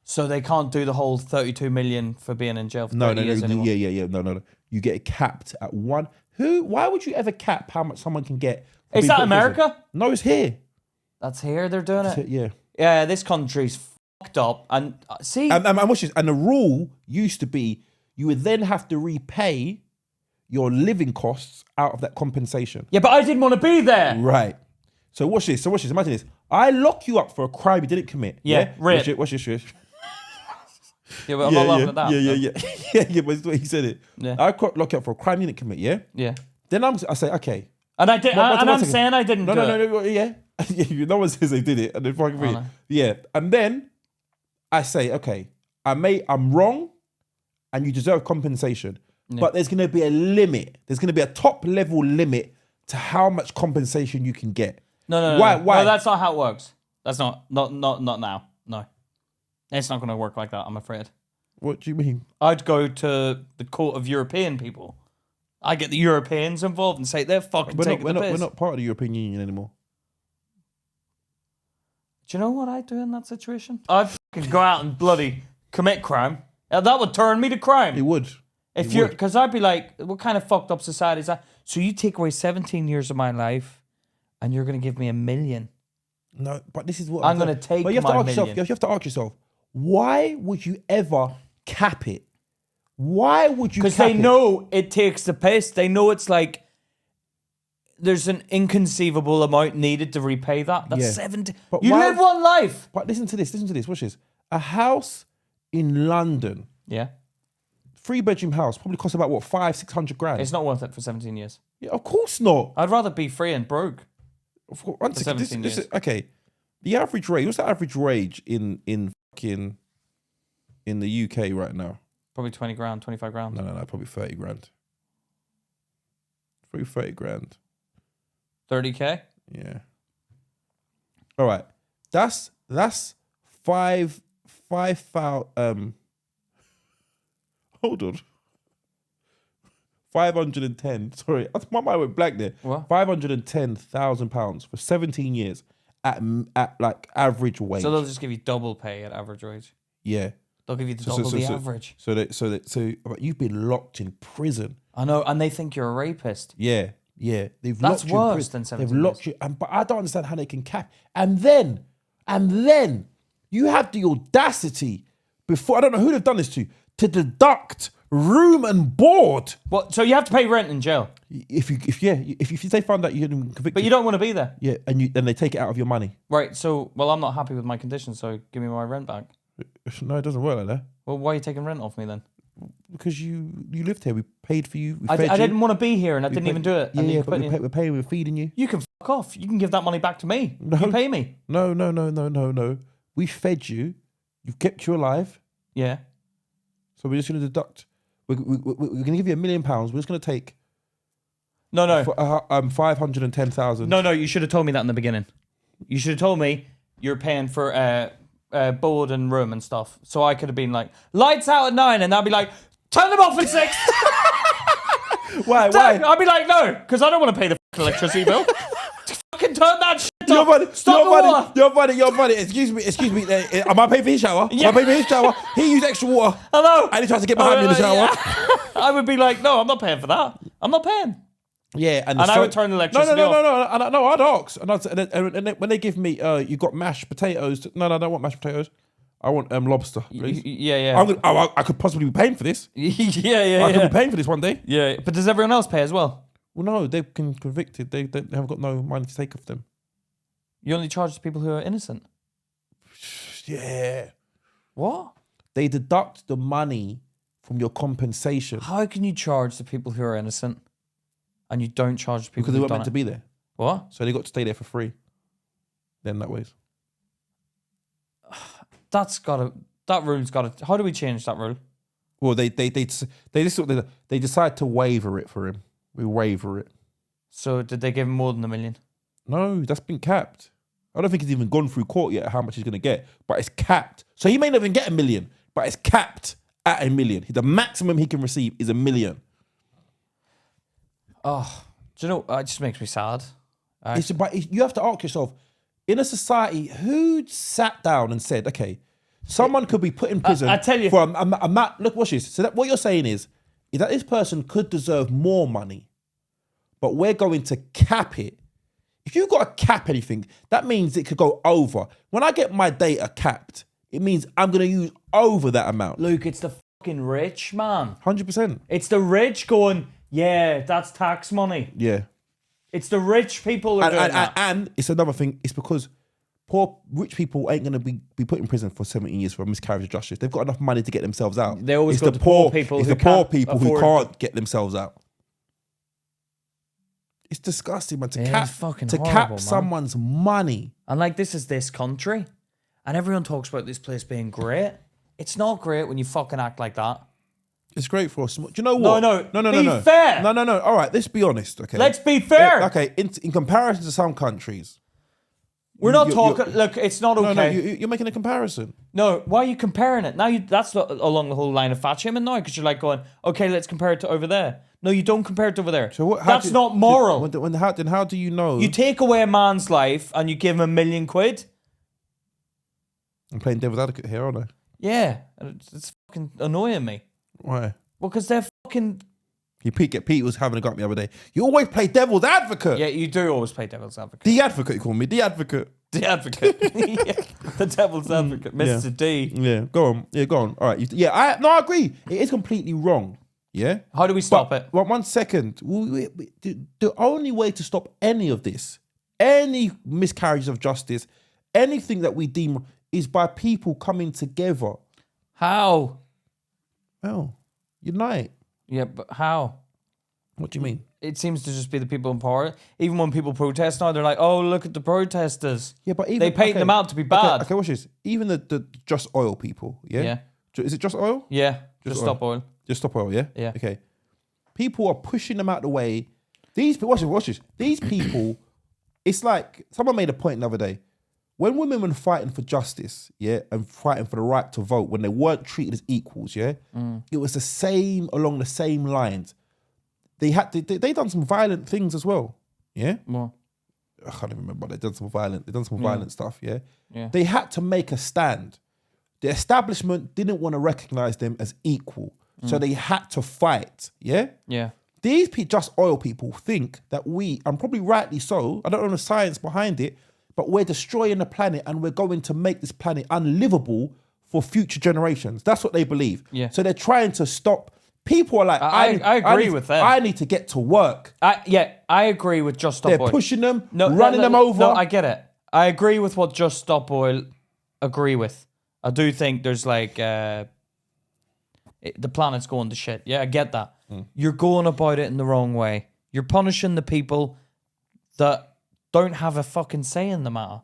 So they can't do the whole 32 million for being in jail for 30 years anymore? Yeah. No. You get it capped at one. Why would you ever cap how much someone can get? Is that America? No, it's here. That's here they're doing it? Yeah. Yeah, this country's fucked up. And see... And watch this. And the rule used to be you would then have to repay your living costs out of that compensation. Yeah, but I didn't want to be there. Right. So watch this. Imagine this. I lock you up for a crime you didn't commit. Yeah. Watch this. Yeah, but I'm not laughing at that. Yeah, but it's the way he said it. Yeah. I lock you up for a crime you didn't commit, yeah? Yeah. Then I say, okay. And I did, I'm saying I didn't do it. No, yeah. No one says they did it, and then fucking read it. Yeah. And then I say, okay, I'm wrong, and you deserve compensation. Yeah. But there's gonna be a limit. There's gonna be a top level limit to how much compensation you can get. No. Why? No, that's not how it works. That's not now. No. It's not gonna work like that, I'm afraid. What do you mean? I'd go to the court of European people. I get the Europeans involved and say they're fucking taking the piss. We're not part of the European Union anymore. Do you know what I'd do in that situation? I'd fucking go out and bloody commit crime. That would turn me to crime. It would. Because I'd be like, what kind of fucked up society is that? So you take away 17 years of my life and you're going to give me $1 million. No, but this is what I'm going to take. But you have to ask yourself, why would you ever cap it? Why would you? Because they know it takes the piss. They know it's like there's an inconceivable amount needed to repay that. That's 70. You live one life. But listen to this. Watch this. A house in London. Yeah. 3-bedroom house probably costs about $500-600 grand. It's not worth it for 17 years. Yeah, of course not. I'd rather be free and broke. For 17 years. Okay. The average rate. What's the average wage in the UK right now? Probably 20 grand, 25 grand. No, probably 30 grand. Probably 30 grand. 30K? Yeah. All right. That's 5,000. Hold on. 510. Sorry, my mind went blank there. What? £510,000 for 17 years at like average wage. So they'll just give you double pay at average wage. Yeah. They'll give you the average. So you've been locked in prison. I know, and they think you're a rapist. Yeah, Yeah, they've That's locked you in worse prison. than 17 They've locked you, but I don't understand how they can cap. And then you have the audacity before, I don't know who they've done this to deduct room and board. What? So you have to pay rent in jail? If they find out you've been convicted. But you don't want to be there. Yeah, and then they take it out of your money. Right, so, well, I'm not happy with my conditions, so give me my rent back. No, it doesn't work like that. Well, why are you taking rent off me then? Because you lived here. We paid for you. I didn't want to be here and I didn't even do it. Yeah, but we're paying, we're feeding you. You can fuck off. You can give that money back to me. No. You pay me. No. We fed you. You've kept you alive. Yeah. So we're just going to deduct. We're going to give you £1 million. We're just going to take... No. 510,000. No, you should have told me that in the beginning. You should have told me you're paying for board and room and stuff. So I could have been like, lights out at 9, and I'd be like, turn them off at 6. Why? I'd be like, no, because I don't want to pay the electricity bill. Fucking turn that shit off. Stop your buddy. Excuse me. Am I paying for his shower? Yeah. Am I paying for his shower? He used extra water. Hello. And he tries to get behind me in the shower. Yeah. I would be like, no, I'm not paying for that. I'm not paying. Yeah, and I would turn the electricity off. No, I'd ask. And then when they give me, you got mashed potatoes. No, I don't want mashed potatoes. I want lobster, please. Yeah. I could possibly be paying for this. Yeah. I could be paying for this one day. Yeah, but does everyone else pay as well? Well, no, they've been convicted. They haven't got no money to take off them. You only charge the people who are innocent? Yeah. What? They deduct the money from your compensation. How can you charge the people who are innocent and you don't charge the people because they weren't meant to be there? What? So they got to stay there for free. Then that ways. That rule's gotta. How do we change that rule? Well, they decide to waiver it for him. We waiver it. So did they give him more than $1 million? No, that's been capped. I don't think he's even gone through court yet how much he's going to get, but it's capped. So he may not even get $1 million, but it's capped at $1 million. The maximum he can receive is $1 million. Oh, do you know? It just makes me sad. But you have to ask yourself, in a society, who sat down and said, okay, someone could be put in prison I tell you. for look, watch this. So what you're saying is that this person could deserve more money, but we're going to cap it. If you've got to cap anything, that means it could go over. When I get my data capped, it means I'm going to use over that amount. Luke, it's the fucking rich, man. 100%. It's the rich going, yeah, that's tax money. Yeah. It's the rich people who are doing that. And it's another thing. It's because poor rich people ain't going to be put in prison for 17 years for a miscarriage of justice. They've got enough money to get themselves out. They always go to poor people who can't get themselves out. It's disgusting, man. To cap someone's money. And like, this is this country. And everyone talks about this place being great. It's not great when you fucking act like that. It's great for a small... Do you know what? No. Be fair. No. All right, let's be honest, okay? Let's be fair. Okay, in comparison to some countries... We're not talking... Look, it's not okay. No, you're making a comparison. No, why are you comparing it? That's along the whole line of fat shaming now, because you're like going, okay, let's compare it to over there. No, you don't compare it to over there. So that's not moral. How do you know? You take away a man's life and you give him £1 million. I'm playing devil's advocate here, aren't I? Yeah, it's fucking annoying me. Why? Well, because they're fucking... Pete was having a go at me the other day. You always play devil's advocate. Yeah, you do always play devil's advocate. The advocate, you call me. The advocate. The advocate. Yeah, the devil's advocate. Mr. Yeah. D. Yeah, go on. All right. I agree. It is completely wrong. Yeah? How do we stop it? Well, 1 second. The only way to stop any of this, any miscarriages of justice, anything that we deem, is by people coming together. How? Well, unite. Yeah, but how? What do you mean? It seems to just be the people in power. Even when people protest now, they're like, oh, look at the protesters. Yeah, but even... They paint them out to be bad. Okay, watch this. Even the Just Oil people, yeah? Is it Just Oil? Yeah, just stop oil. Just Stop Oil, yeah? Yeah. Okay. People are pushing them out the way. These people, watch this. These people, it's like, someone made a point the other day. When women were fighting for justice, yeah, and fighting for the right to vote, when they weren't treated as equals, yeah, it was the same, along the same lines. They done some violent things as well, yeah? Well, I can't even remember. They done some violent stuff, yeah? Yeah. They had to make a stand. The establishment didn't want to recognize them as equal, so they had to fight, yeah? Yeah. these just oil people think that we, and probably rightly so, I don't know the science behind it, but we're destroying the planet and we're going to make this planet unlivable for future generations. That's what they believe. Yeah. So they're trying to stop. People are like, I agree with them. I need to get to work. I agree with Just Stop Oil. They're pushing them, running them over. No, I get it. I agree with what Just Stop Oil agree with. I do think there's like the planet's going to shit. Yeah, I get that. You're going about it in the wrong way. You're punishing the people that don't have a fucking say in the matter.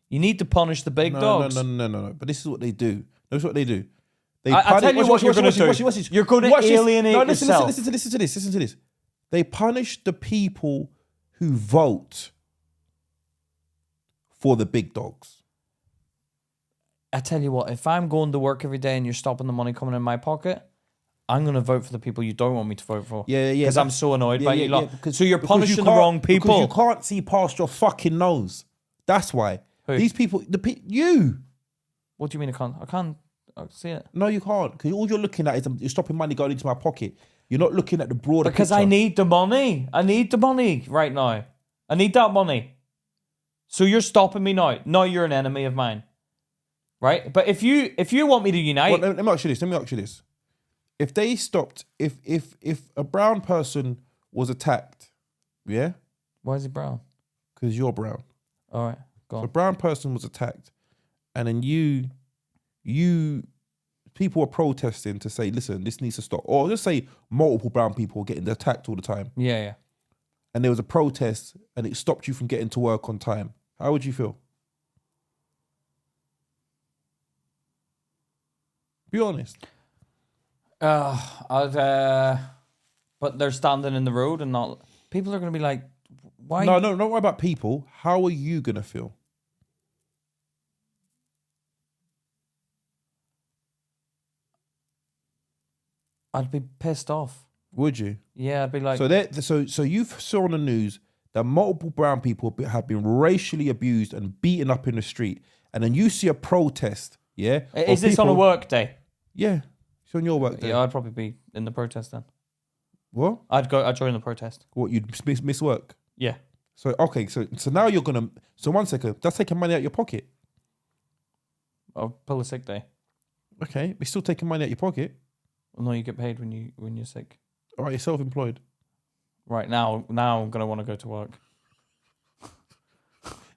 You need to punish the big dogs. No. But this is what they do. This is what they do. I tell you what you're going to do. You're going to alienate yourself. Listen to this. They punish the people who vote for the big dogs. I tell you what, if I'm going to work every day and you're stopping the money coming in my pocket, I'm going to vote for the people you don't want me to vote for. Yeah. Because I'm so annoyed by you lot. So you're punishing the wrong people. Because you can't see past your fucking nose. That's why. Who? These people, you. What do you mean I can't? I can't see it. No, you can't. Because all you're looking at is you're stopping money going into my pocket. You're not looking at the broader Because picture. I need the money. I need the money right now. I need that money. So you're stopping me now. Now you're an enemy of mine. Right? But if you want me to unite... Well, let me ask you this. If they stopped... If a brown person was attacked, yeah? Why is he brown? Because you're brown. All right, go on. So a brown person was attacked, and then people were protesting to say, listen, this needs to stop. Or just say multiple brown people are getting attacked all the time. Yeah. And there was a protest, and it stopped you from getting to work on time. How would you feel? Be honest. But they're standing in the road and not... People are going to be like, why? No, don't worry about people. How are you going to feel? I'd be pissed off. Would you? Yeah, I'd be like... So you saw on the news that multiple brown people have been racially abused and beaten up in the street. And then you see a protest, yeah? Is this on a work day? Yeah. It's on your work day. Yeah, I'd probably be in the protest then. What? I'd join the protest. What, you'd miss work? Yeah. So, okay, so now you're going to... So 1 second, that's taking money out your pocket. I'll pull a sick day. Okay, we're still taking money out your pocket. Well, no, you get paid when you're sick. All right, you're self-employed. Right, now I'm going to want to go to work.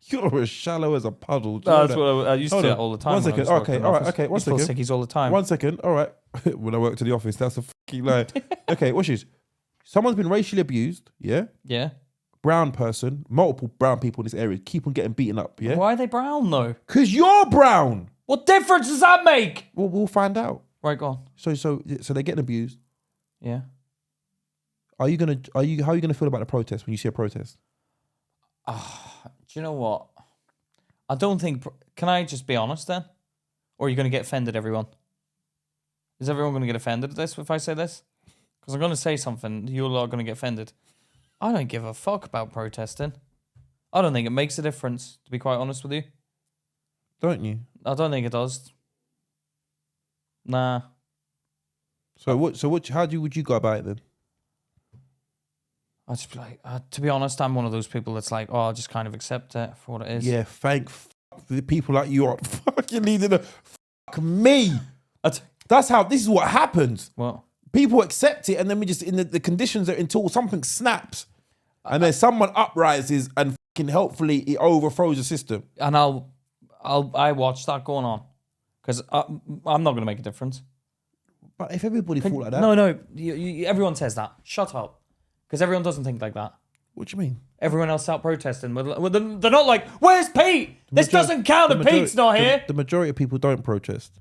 You're as shallow as a puddle. No, that's what I used to do it all the time. 1 second. Okay, all right. Okay, 1 second. Sickies all the time. 1 second. All right. When I work to the office, that's a fucking lie. Okay, watch this. Someone's been racially abused. Yeah. Yeah. Brown person. Multiple brown people in this area keep on getting beaten up. Yeah. Why are they brown though? Because you're brown. What difference does that make? We'll find out. Right, go on. So they're getting abused. Yeah. How are you gonna feel about the protest when you see a protest? Do you know what? I don't think... Can I just be honest then? Or are you going to get offended, everyone? Is everyone going to get offended at this if I say this? Because I'm going to say something, you're all going to get offended. I don't give a fuck about protesting. I don't think it makes a difference, to be quite honest with you. Don't you? I don't think it does. Nah. So what? How would you go about it then? I'd just be like, to be honest, I'm one of those people that's like, I'll just kind of accept it for what it is. Yeah, thank the people like you are fucking needing to fuck me. That's how, this is what happens. What? People accept it and then we just, in the conditions are until something snaps and then someone uprises and fucking hopefully it overthrows the system. And I watch that going on because I'm not going to make a difference. But if everybody thought like that. No, everyone says that. Shut up. Because everyone doesn't think like that. What do you mean? Everyone else out protesting. They're not like, where's Pete? This doesn't count if Pete's not here. The majority of people don't protest.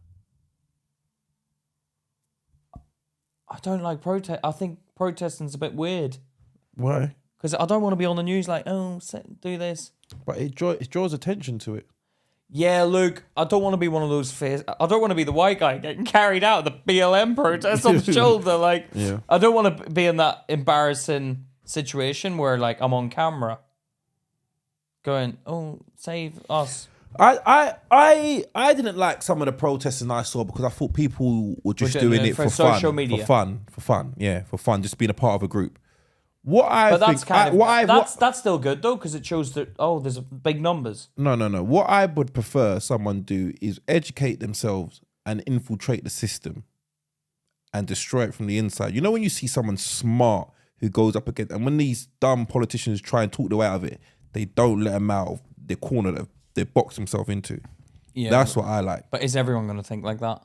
I don't like protest. I think protesting's a bit weird. Why? Because I don't want to be on the news like, do this. But it draws attention to it. Yeah, Luke, I don't want to be one of those I don't want to be the white guy getting carried out of the BLM protest on the shoulder. Like, yeah. I don't want to be in that embarrassing situation where, like, I'm on camera going, save us. I didn't like some of the protesting I saw because I thought people were just doing it for fun. Social media. For fun. Yeah, for fun. Just being a part of a group. That's still good though, because it shows that there's big numbers. No. What I would prefer someone do is educate themselves and infiltrate the system and destroy it from the inside. You know when you see someone smart who goes up against, and when these dumb politicians try and talk their way out of it, they don't let them out of the corner that they box themselves into. Yeah, that's what I like. But is everyone going to think like that?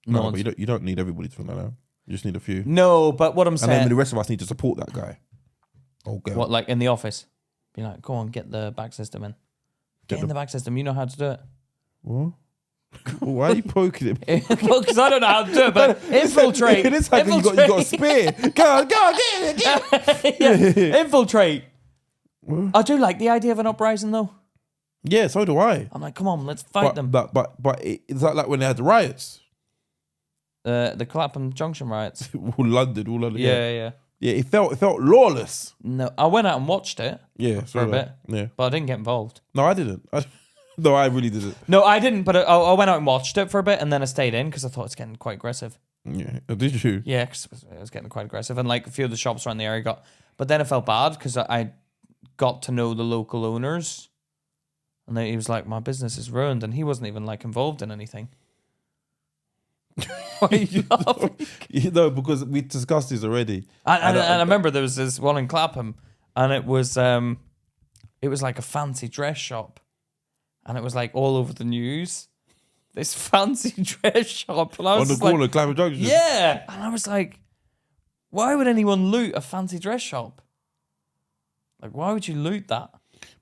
No, but you don't need everybody to think like that. You just need a few. No, but what I'm saying, and then the rest of us need to support that guy. Oh, girl. What, like in the office? Be like, go on, get the back system in. Get in the back system. You know how to do it. What? Why are you poking him? Well, because I don't know how to do it, but infiltrate. It is like you got a spear. Go on, get it. Yeah. Infiltrate. What? I do like the idea of an uprising, though. Yeah, so do I. I'm like, come on, let's fight them. But it's like when they had the riots. The Clapham Junction riots. all London. Yeah. Yeah, it felt lawless. No, I went out and watched it. Yeah, for a bit. Yeah, but I didn't get involved. No, I didn't. No, I really didn't. No, I didn't. But I went out and watched it for a bit, and then I stayed in because I thought it's getting quite aggressive. Yeah, did you? Yeah, because it was getting quite aggressive, and like a few of the shops around the area got. But then I felt bad because I got to know the local owners, and he was like, "My business is ruined," and he wasn't even like involved in anything. Why are you laughing? You know, because we discussed this already. And I remember there was this one in Clapham, and it was like a fancy dress shop, and it was like all over the news. This fancy dress shop, and I was on the corner, Clapham Junction. Yeah, and I was like, why would anyone loot a fancy dress shop? Like, why would you loot that?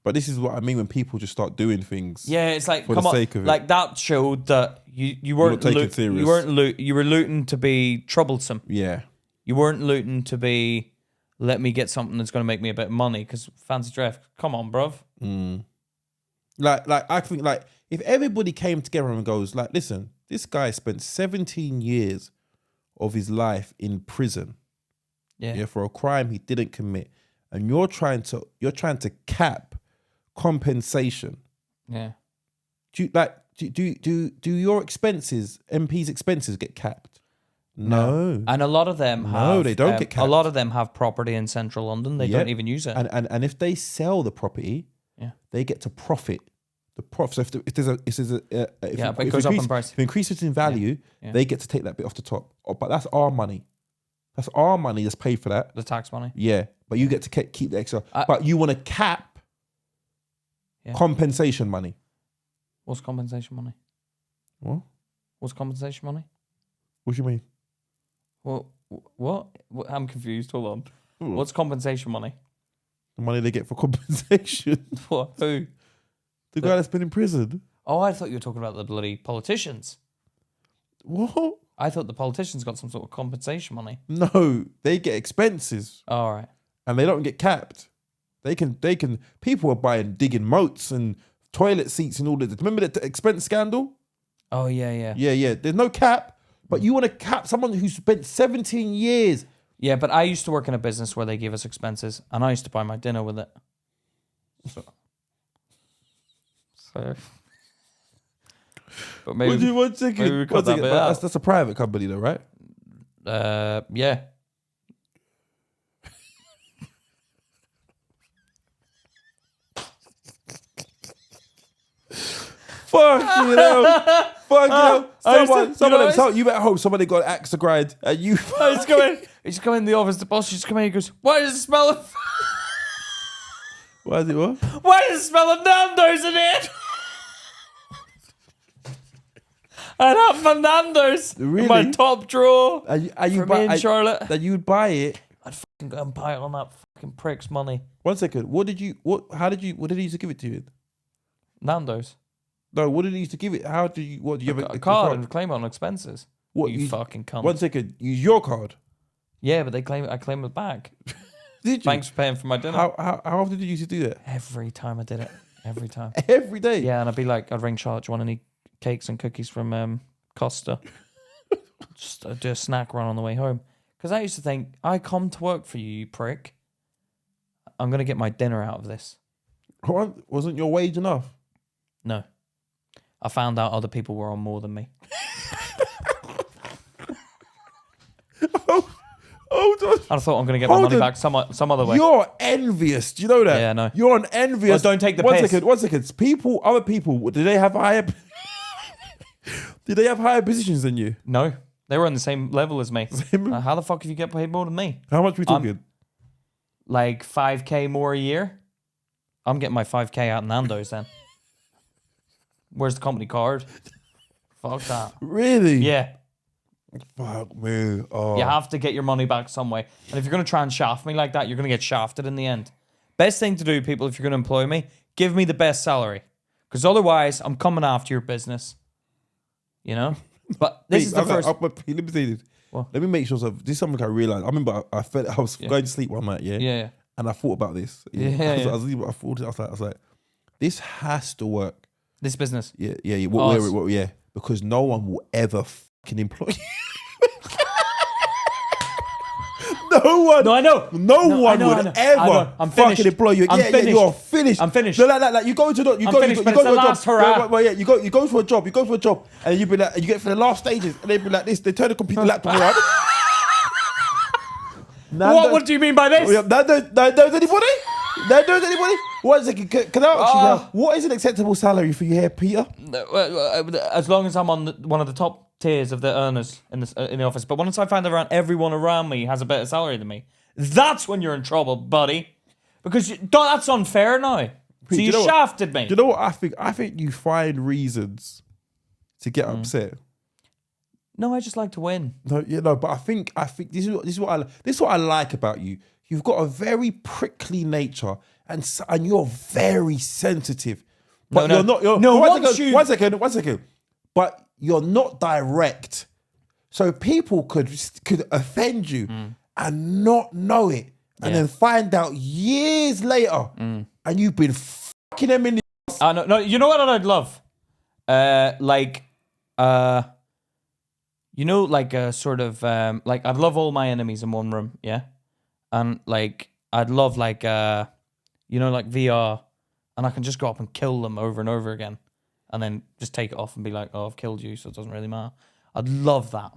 But this is what I mean when people just start doing things. Yeah, it's like for the sake of it. Like that showed that you weren't taking serious. You weren't you were looting to be troublesome. Yeah, you weren't looting to be let me get something that's going to make me a bit of money because fancy dress. Come on, bruv. Like I think like if everybody came together and goes like, listen, this guy spent 17 years of his life in prison. Yeah, for a crime he didn't commit, and you're trying to cap compensation. Yeah. Do your expenses, MP's expenses, get capped? No. And a lot of them have. They don't get capped. A lot of them have property in central London. They don't even use it. And if they sell the property, they get to profit. The profit. So if it goes up in price. If it increases in value, they get to take that bit off the top. But that's our money. That's our money that's paid for that. The tax money. Yeah, but you get to keep the extra. But you want to cap compensation money. What's compensation money? What? What's compensation money? What do you mean? What? I'm confused. Hold on. What's compensation money? The money they get for compensation. What? Who? The guy that's been in prison. Oh, I thought you were talking about the bloody politicians. What? I thought the politicians got some sort of compensation money. No, they get expenses. Oh, all right. And they don't get capped. They can. People are digging moats and toilet seats and all that. Remember the expense scandal? Oh, yeah. Yeah. There's no cap, but you want to cap someone who spent 17 years. Yeah, but I used to work in a business where they gave us expenses, and I used to buy my dinner with it. So. But maybe. One second. That's a private company, though, right? Yeah. Fuck you know. Someone you at home, somebody got an axe to grind and you he's coming in the office, the boss just come in, he goes, why does it smell of Why is it what? Why does it smell of Nando's in here? I'd have my Nando's in my top drawer. Charlotte. That you'd buy it. I'd fucking go and buy it on that fucking prick's money. 1 second. What did he used to give it to you? Nando's. No, what did he used to give it? How do you have a card and claim it on expenses? What you fucking cunt. 1 second. Use your card. Yeah, but I claim it back. Did you? Thanks for paying for my dinner. How often did you used to do that? Every time I did it. Every time. Every day? Yeah, and I'd ring Charlotte, do you want any cakes and cookies from Costa? Just do a snack run on the way home. Because I used to think, I come to work for you, you prick. I'm going to get my dinner out of this. Wasn't your wage enough? No. I found out other people were on more than me. Oh Hold on. I thought I'm going to get my money back some other way. You're envious. Do you know that? Yeah, I know. You're an envious. Well, don't take the One piss. second. Other people, do they have higher... Did they have higher positions than you? No. They were on the same level as me. How the fuck have you get paid more than me? How much are we talking? Like 5k more a year. I'm getting my 5k out in Nando's then. Where's the company card? Fuck that. Really? Yeah. Fuck me. Oh. You have to get your money back some way. And if you're going to try and shaft me like that, you're going to get shafted in the end. Best thing to do, people, if you're going to employ me, give me the best salary. Because otherwise, I'm coming after your business. You know? But this is the first... Let me say this. What? Let me make sure. This is something I realized. I remember I was going to sleep one night, Yeah. and I thought about this. I was like, this has to work. This business. Yeah. Yeah. Because no one will ever fucking employ you. No one. No, I know. No one would ever fucking employ you. I'm finished. You're finished. I'm finished. No, like you go to the, you I'm go, finished, you but go it's to the a last job. hurrah. Well, yeah, you go for a job, and you be like, you get for the last stages, and they be like this. They turn the computer laptop around. What do you mean by this? That knows anybody? That knows anybody? One second, can I ask you now, what is an acceptable salary for you here, Peter? As long as I'm on one of the top tiers of the earners in the office. But once I find everyone around me has a better salary than me, that's when you're in trouble, buddy. Because that's unfair now. So you shafted me. Do you know what I think? I think you find reasons to get upset. No, I just like to win. No, but I think this is what I like about you. You've got a very prickly nature, and you're very sensitive. But you're not. One second. But you're not direct, so people could offend you and not know it, and then find out years later, and you've been fucking them in the. No, you know what I'd love, you know, like a sort of like I'd love all my enemies in one room, yeah, and like I'd love like you know, like VR, and I can just go up and kill them over and over again, and then just take it off and be like, oh, I've killed you, so it doesn't really matter. I'd love that.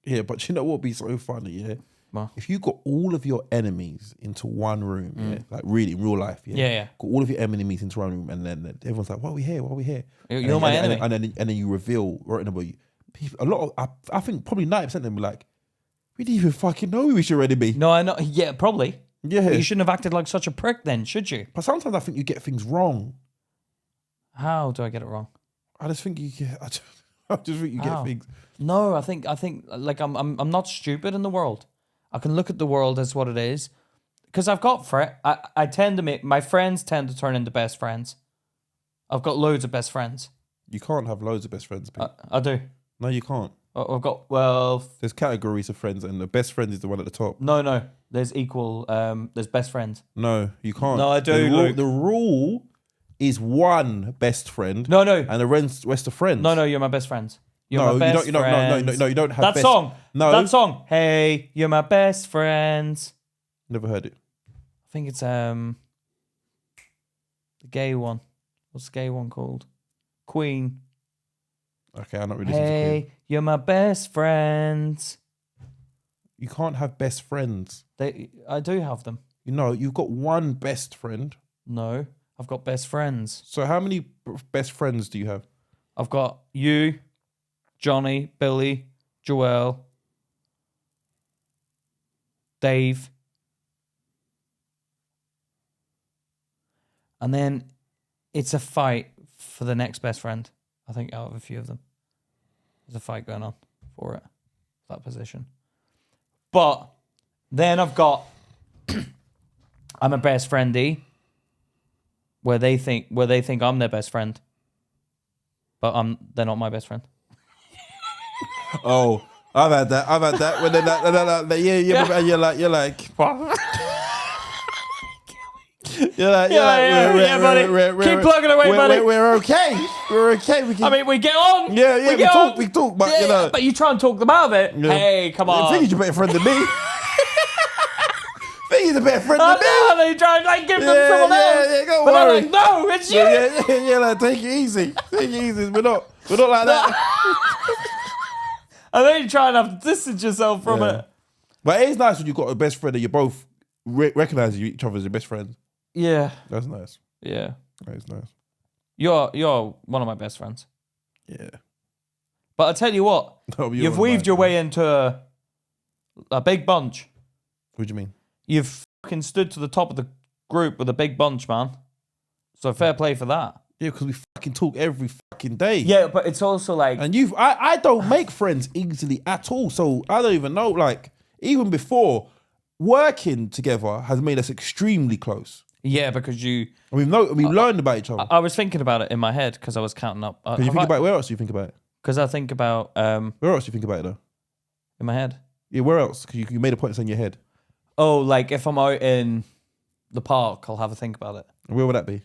Yeah, but you know what would be so funny, yeah? Well, if you got all of your enemies into one room, yeah, like really in real life, yeah, got all of your enemies into one room, and then everyone's like, "Why are we here? Why are we here?" You're my enemy, and then you reveal right in the way. A lot of, I think probably 90% of them be like, we didn't even fucking know we was your enemy. No, I know. Yeah, probably. Yeah, but you shouldn't have acted like such a prick, then, should you? But sometimes I think you get things wrong. How do I get it wrong? I just think you get. I just think you get things. No, I think like I'm not stupid in the world. I can look at the world as what it is, because I've got I tend to make my friends tend to turn into best friends. I've got loads of best friends. You can't have loads of best friends. I do. No, you can't. I've got there's categories of friends, and the best friend is the one at the top. No. There's equal. There's best friends. No, you can't. No, I do. The rule is one best friend. No. And the rest are friends. No. You're my best friends. You're my best friends. No, you don't have that best. song. No. That song. Hey, you're my best friends. Never heard it. I think it's the gay one. What's the gay one called? Queen. Okay, I'm not really listening to Queen. Hey, you're my best friends. You can't have best friends. I do have them. You know, you've got one best friend. No, I've got best friends. So how many best friends do you have? I've got you, Johnny, Billy, Joel, Dave. And then it's a fight for the next best friend. I think out of a few of them. There's a fight going on for it, that position. But then I've got I'm a best friendie where they think I'm their best friend. But they're not my best friend. Oh, I've had that. When they're like, yeah, and you're like, yeah, buddy. Keep plugging away, buddy. We're okay. We're okay. We get on. We talk, but you know. But you try and talk them out of it. Yeah. Hey, come on. I think he's a better friend than me. I think he's a better friend than me. No, you try and give them someone else. Yeah, go but worry. I'm like, no, it's you. Yeah, like, take it easy. Take it easy. We're not like that. And then you try and have to distance yourself from it. But it is nice when you've got a best friend that you both recognise each other as your best friends. Yeah. That's nice. Yeah. That is nice. You're one of my best friends. Yeah. But I tell you what, No, you've weaved your way into a big bunch. What do you mean? You've fucking stood to the top of the group with a big bunch, man. So fair play for that. Yeah, because we fucking talk every fucking day. Yeah, but it's also like... And I don't make friends easily at all. So I don't even know, like, even before, working together has made us extremely close. Yeah, because you... And we've learned about each other. I was thinking about it in my head because I was counting up. Can you think about it? Where else do you think about it? Because I think about... Where else do you think about it, though? In my head. Yeah, where else? Because you made a point of saying your head. Oh, like if I'm out in the park, I'll have a think about it. And where would that be?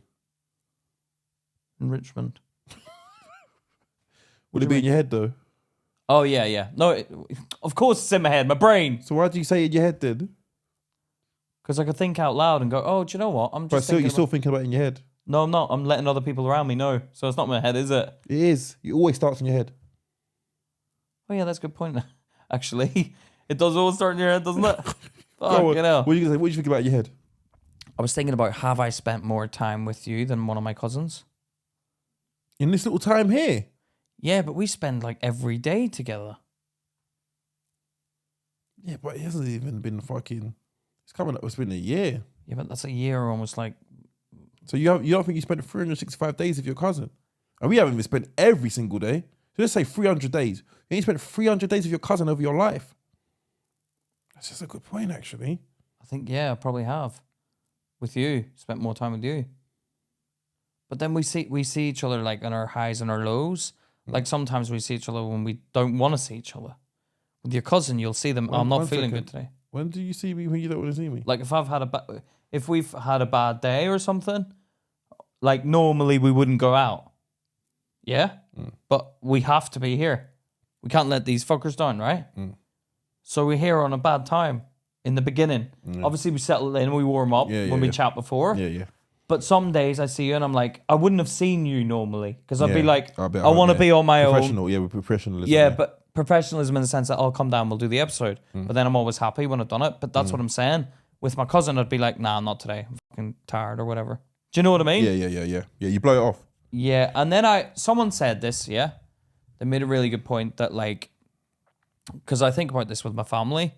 In Richmond. Would it be in your head, though? Oh, yeah. No, of course it's in my head, my brain. So why do you say in your head, then? Because I could think out loud and go, oh, do you know what? I'm just you're still thinking about it in your head? No, I'm not. I'm letting other people around me know. So it's not my head, is it? It is. It always starts in your head. Oh, yeah, that's a good point. Actually, it does all start in your head, doesn't it? Fuck, What you know. are you going to say? What do you think about in your head? I was thinking about, have I spent more time with you than one of my cousins? In this little time here? Yeah, but we spend like every day together. Yeah, but it hasn't even been fucking... It's coming up. It's been a year. Yeah, but that's a year almost like... So you don't think you spent 365 days with your cousin? And we haven't even spent every single day. So let's say 300 days. You spent 300 days with your cousin over your life. That's just a good point, actually. I think, yeah, I probably have. With you. Spent more time with you. But then we see each other like on our highs and our lows. Like sometimes we see each other when we don't want to see each other. With your cousin, you'll see them. I'm not feeling good today. When do you see me when you don't want to see me? Like if we've had a bad day or something, like normally we wouldn't go out. Yeah? But we have to be here. We can't let these fuckers down, right? So we're here on a bad time in the beginning. Obviously we settle in, we warm up when we chat before. Yeah. But some days I see you and I'm like, I wouldn't have seen you normally because I'd be like, I want want to be on my own. Professional, yeah, with professionalism. Yeah, but professionalism in the sense that I'll come down, we'll do the episode. But then I'm always happy when I've done it. But that's what I'm saying. With my cousin, I'd be like, nah, not today. I'm fucking tired or whatever. Do you know what I mean? Yeah, you blow it off. Yeah, and then someone said this, yeah? They made a really good point that like, because I think about this with my family,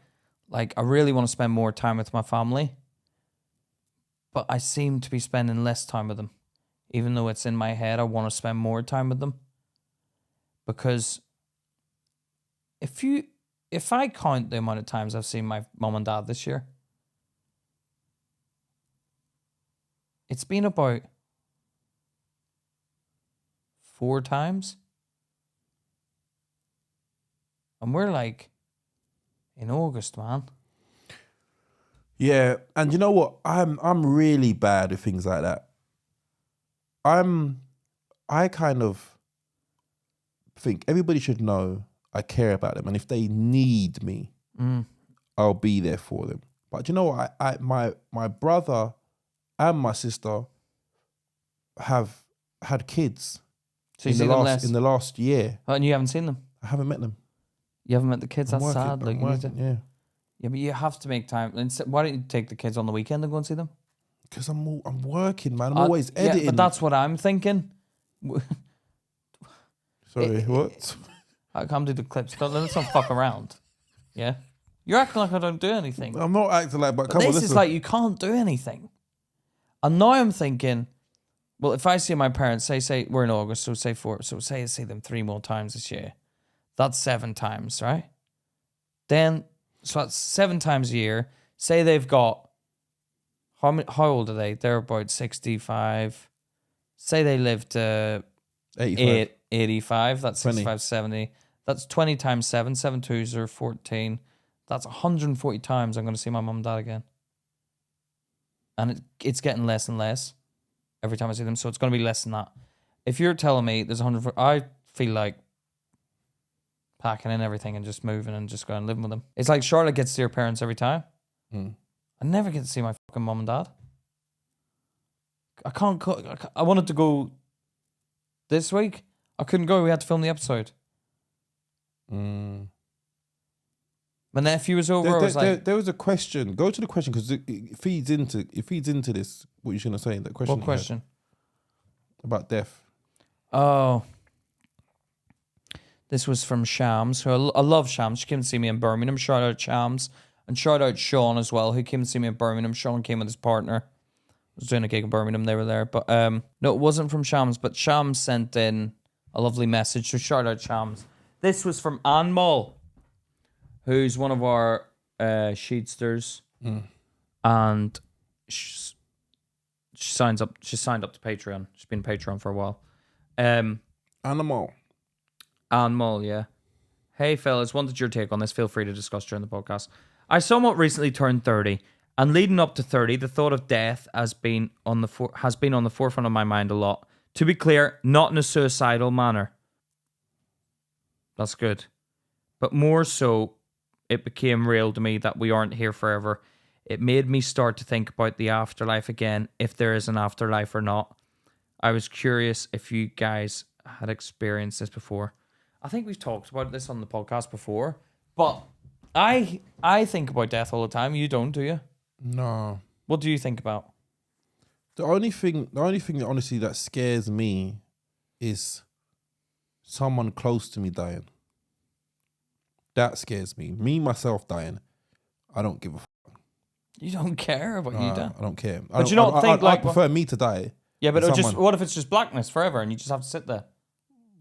like I really want to spend more time with my family, but I seem to be spending less time with them. Even though it's in my head, I want to spend more time with them. Because if I count the amount of times I've seen my mum and dad this year, it's been about 4 times. And we're like in August, man. Yeah, and you know what? I'm really bad with things like that. I kind of think everybody should know I care about them, and if they need me, I'll be there for them. But you know what? My brother and my sister have had kids So you see them less? in the last year. Oh, and you haven't seen them? I haven't met them. You haven't met the kids? That's sad. Like, yeah. Yeah, but you have to make time. And why don't you take the kids on the weekend and go and see them? Because I'm working, man. I'm always editing. Yeah, but that's what I'm thinking. Sorry, what? I can't do the clips. Let's not fuck around. Yeah? You're acting like I don't do anything. I'm not acting like, but come on, This listen. is like you can't do anything. And now I'm thinking, well, if I see my parents, say we're in August, so say 4, so say I see them 3 more times this year. That's 7 times, right? Then, so that's 7 times a year. Say they've got, how old are they? They're about 65. Say they live to 85. That's 20. 65, 70. That's 20 times 7. 7 twos are 14. That's 140 times I'm going to see my mum and dad again. And it's getting less and less every time I see them. So it's going to be less than that. If you're telling me there's 140, I feel like packing in everything and just moving and just going and living with them. It's like Charlotte gets to see her parents every time. I never get to see my fucking mum and dad. I can't go. I wanted to go this week. I couldn't go. We had to film the episode. My nephew was over. I was like, there was a question. Go to the question because it feeds into this. What you're gonna say? That question. What question? About death. Oh, this was from Shams. Who I love Shams. She came to see me in Birmingham. Shout out Shams and shout out Sean as well, who came to see me in Birmingham. Sean came with his partner. I was doing a gig in Birmingham. They were there, but no, it wasn't from Shams. But Shams sent in a lovely message. So shout out Shams. This was from Anmol, who's one of our sheetsters, and she signed up to Patreon. She's been Patreon for a while. Animal. Anmol, yeah. Hey fellas, wanted your take on this. Feel free to discuss during the podcast. I somewhat recently turned 30, and leading up to 30, the thought of death has been on the forefront of my mind a lot. To be clear, not in a suicidal manner. That's good. But more so, it became real to me that we aren't here forever. It made me start to think about the afterlife again, if there is an afterlife or not. I was curious if you guys had experienced this before. I think we've talked about this on the podcast before, but I think about death all the time. You don't, do you? No. What do you think about? The only thing that honestly that scares me is someone close to me dying. That scares me. Me, myself dying. I don't give a fuck. You don't care about you dying? I don't care. But you don't think I prefer me to die. Yeah, but what if it's just blackness forever and you just have to sit there?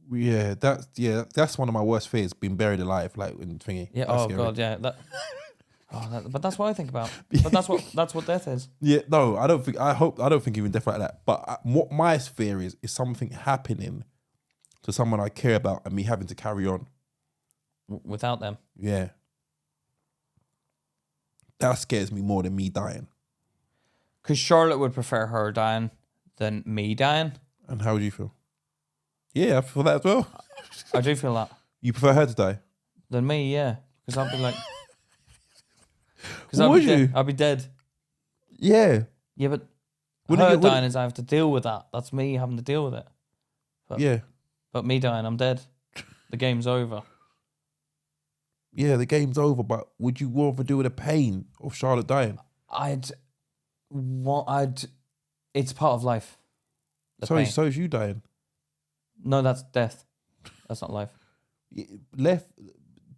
Yeah, that's one of my worst fears, being buried alive, like in thingy. Yeah, That's oh scary. god, yeah. But that's what I think about. But that's what death is. Yeah, no, I don't think even death like that. But what my fear is something happening to someone I care about and me having to carry on. Without them. Yeah. That scares me more than me dying. Because Charlotte would prefer her dying than me dying. And how would you feel? Yeah, I feel that as well. I do feel that. You prefer her to die? Than me, yeah. Because I'd be like... Would you? I'd be dead. Yeah. Yeah, but her dying is I have to deal with that. That's me having to deal with it. Yeah. But me dying, I'm dead. The game's over. Yeah, the game's over, but would you rather deal with the pain of Charlotte dying? It's part of life. So is you dying. No, that's death. That's not life.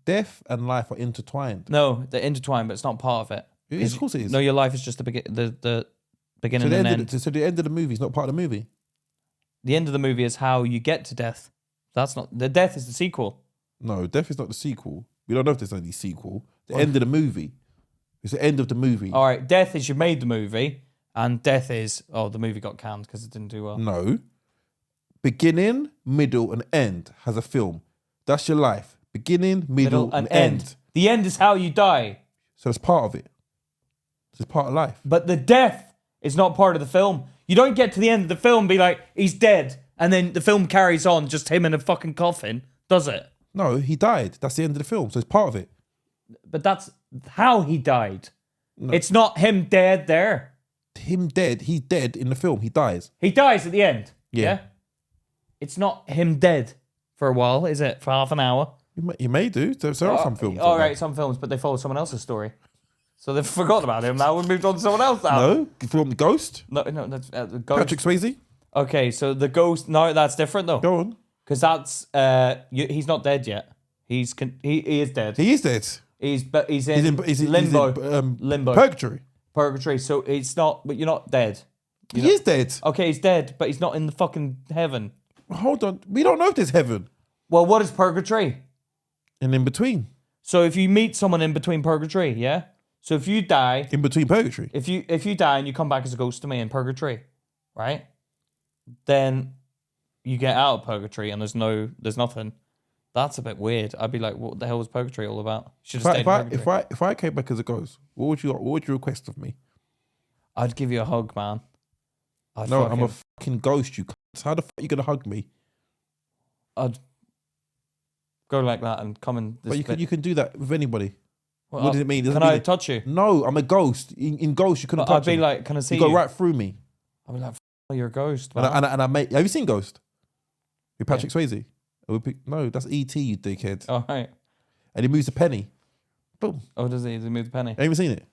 Death and life are intertwined. No, they're intertwined, but it's not part of it. Of course it is. No, your life is just the beginning and end. So the end of the movie is not part of the movie? The end of the movie is how you get to death. The death is the sequel. No, death is not the sequel. We don't know if there's any sequel. The end of the movie. It's the end of the movie. All right, death is you made the movie, and death is, the movie got canned because it didn't do well. No. Beginning, middle, and end has a film. That's your life. Beginning, middle and end. The end is how you die. So it's part of it. It's part of life. But the death is not part of the film. You don't get to the end of the film and be like, he's dead, and then the film carries on, just him in a fucking coffin, does it? No, he died. That's the end of the film, so it's part of it. But that's how he died. No. It's not him dead there. Him dead. He's dead in the film. He dies. He dies at the end. Yeah. It's not him dead for a while, is it? For half an hour. You may do. There are some films. All right, some films, but they follow someone else's story. So they've forgotten about him now. We've moved on to someone else now. No, film Ghost. No, that's Ghost. Patrick Swayze. Okay, so the Ghost. No, that's different though. Go on. Because that's he's not dead yet. He is dead. He is dead. He's in limbo. Limbo. Purgatory. So it's not. But you're not dead. He is dead. Okay, he's dead, but he's not in the fucking heaven. Hold on. We don't know if there's heaven. Well, what is purgatory? And in between. So if you meet someone in between purgatory, yeah. So if you die in between purgatory, if you die and you come back as a ghost to me in purgatory, right? Then you get out of purgatory and there's nothing. That's a bit weird. I'd be like, what the hell was purgatory all about? Should have stayed in purgatory. If I came back as a ghost, what would you request of me? I'd give you a hug, man. I'm a fucking ghost, you cunts. How the fuck are you gonna hug me? I'd go like that and come in. But you can do that with anybody. Well, what does it mean? Can I touch you? No, I'm a ghost. In Ghost, you couldn't touch me. I'd be like, can I see you? You go right through me. I'd be like, you're a ghost, man. And I have you seen Ghost? With Patrick Swayze? No, that's E.T., you dickhead. Oh, right. And he moves a penny. Boom. Oh, does he? Does he move the penny? Ain't even seen it.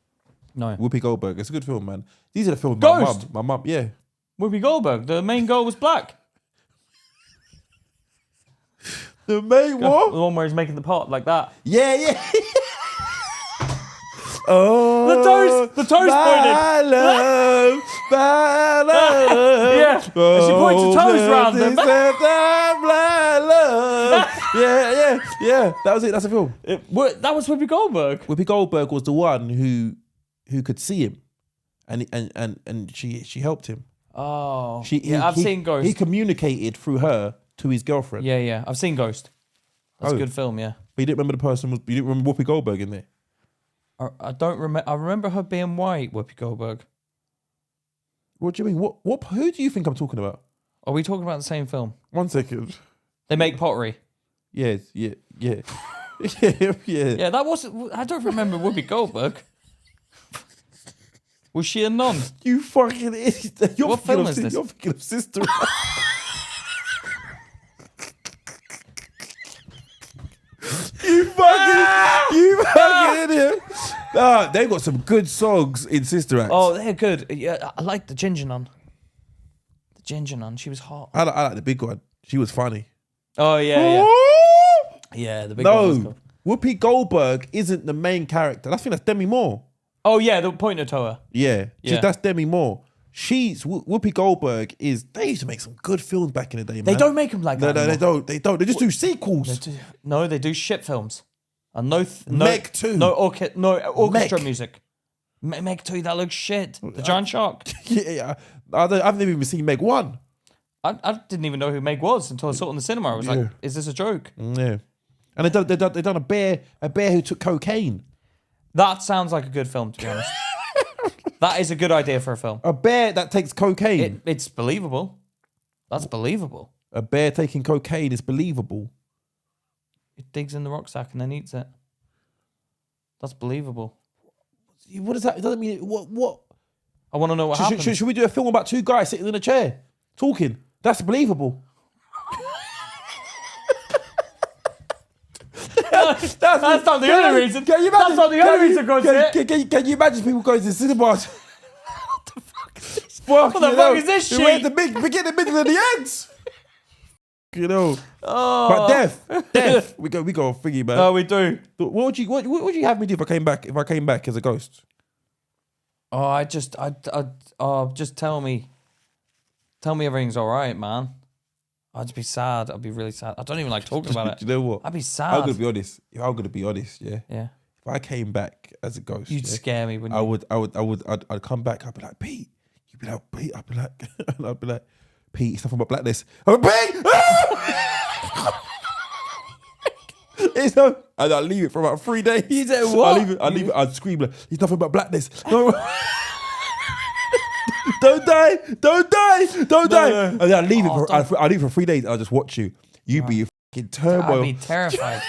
No. Whoopi Goldberg. It's a good film, man. These are the films Ghost? my mum, yeah. Whoopi Goldberg. The main girl was black. The main what? The one where he's making the pot like that. Yeah. Oh, The toes pointed. My love. Yeah. And she points the toes round them. Yeah. That was it. That's a film. That was Whoopi Goldberg. Whoopi Goldberg was the one who could see him, and she helped him. Oh. I've seen Ghost. He communicated through her to his girlfriend. Yeah. I've seen Ghost. That's a good film, yeah. But you didn't remember you didn't remember Whoopi Goldberg in there? I don't remember. I remember her being white, Whoopi Goldberg. What do you mean? Who do you think I'm talking about? Are we talking about the same film? 1 second. They make pottery. Yes, yeah. Yeah, that wasn't... I don't remember Whoopi Goldberg. Was she a nun? You fucking idiot. What film is this? You're thinking of Sister You fucking idiot. They've got some good songs in Sister Act. Oh, they're good. Yeah, I like the ginger nun. The ginger nun, she was hot. I like the big one. She was funny. Oh, yeah. Yeah, the big one was cool. Whoopi Goldberg isn't the main character. I think that's Demi Moore. Oh, yeah, the pointer tower. Yeah. That's Demi Moore. Whoopi Goldberg is... They used to make some good films back in the day, man. They don't make them like that anymore. They don't. They just do sequels. They do shit films. And Meg 2. No orchestra music. Meg 2, that looks shit. The Giant Shark. Yeah. I've never even seen Meg 1. I didn't even know who Meg was until I saw it in the cinema. I was like, is this a joke? Yeah. And they done a bear who took cocaine. That sounds like a good film, to be honest. That is a good idea for a film. A bear that takes cocaine. It's believable. That's believable. A bear taking cocaine is believable. It digs in the rucksack and then eats it. That's believable. What does that? It doesn't mean what? I want to know what happens. Should we do a film about two guys sitting in a chair talking? That's believable. That's not the only reason. Can you imagine? That's not the only reason to see it. Can you imagine people going to the cinemas? What the fuck is this? What the fuck is this shit? We're at the beginning, middle, and the ends. You know. Oh. But death. We go thingy, man. Oh, we do. What would you have me do if I came back as a ghost? Oh, just tell me everything's all right, man. I'd be sad. I'd be really sad. I don't even like talking about it. Do you know what? I'd be sad. I'm gonna be honest. If I'm gonna be honest, yeah. Yeah. If I came back as a ghost, you'd scare me. Wouldn't you? I'd come back. I'd be like, Pete. You'd be like, Pete. I'd be like, Pete. It's nothing but blackness. I'm like, Pete. It's no. And I'll leave it for about 3 days. You said what? I'll leave it. I'd scream like, it's nothing but blackness. No. Don't die. And then I'll leave it for 3 days. I'll just watch you. You'd be fucking turmoil. I'd be terrified.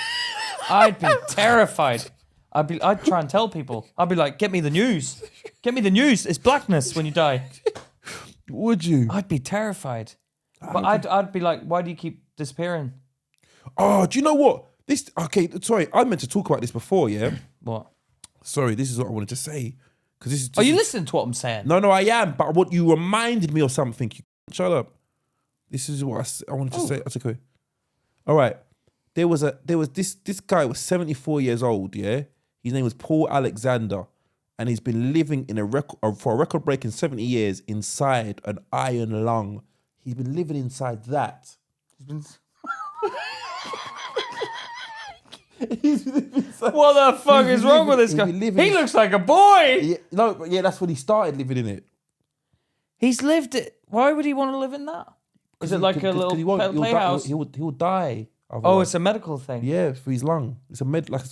I'd try and tell people. I'd be like, get me the news. It's blackness when you die. Would you? I'd be terrified. But I'd be like, why do you keep disappearing? Oh, do you know what? Sorry, I meant to talk about this before, yeah? What? Sorry, this is what I wanted to say. Are you listening to what I'm saying? No, I am. But you reminded me of something. Shut up. This is what I wanted to say. That's okay. All right. There was this guy was 74 years old. Yeah, his name was Paul Alexander, and he's been living for a record-breaking 70 years inside an iron lung. He's been living inside that. What the fuck is wrong with this guy? He looks like a boy. Yeah, that's when he started living in it. He's lived it. Why would he want to live in that? Is it like a little playhouse? He'll die. Oh, it's a medical thing. Yeah, for his lung. It's a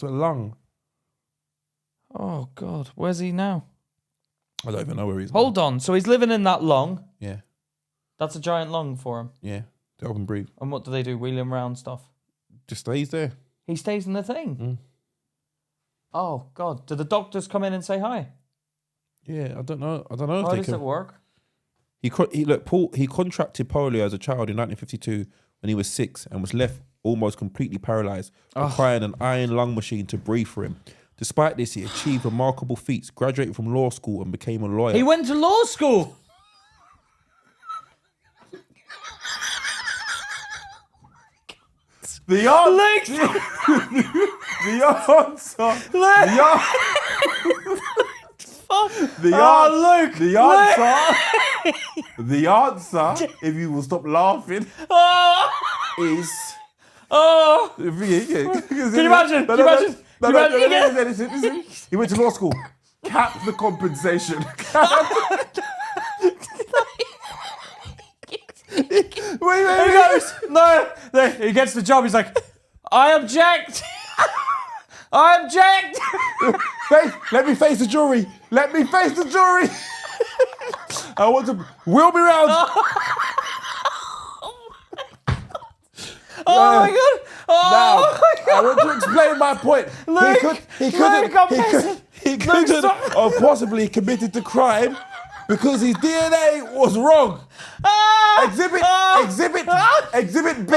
lung. Oh God, where's he now? I don't even know where he's. Hold on. So he's living in that lung. Yeah. That's a giant lung for him. Yeah. To help him breathe. And what do they do? Wheel him around stuff. Just stays there. He stays in the thing. Oh God! Do the doctors come in and say hi? Yeah, I don't know. How does it work? He contracted polio as a child in 1952 when he was 6 and was left almost completely paralysed, requiring an iron lung machine to breathe for him. Despite this, he achieved remarkable feats, graduated from law school and became a lawyer. He went to law school. The answer. The answer, if you will stop laughing, is. Oh! Can you imagine? Listen. He went to law school. Cap the compensation. Wait. He goes, no. He gets the job. He's like, I object. I object. Let me face the jury. I want to wheel me round. Oh my god! Now, I want to explain my point. He couldn't have possibly committed the crime because his DNA was wrong. Exhibit B. Exhibit B.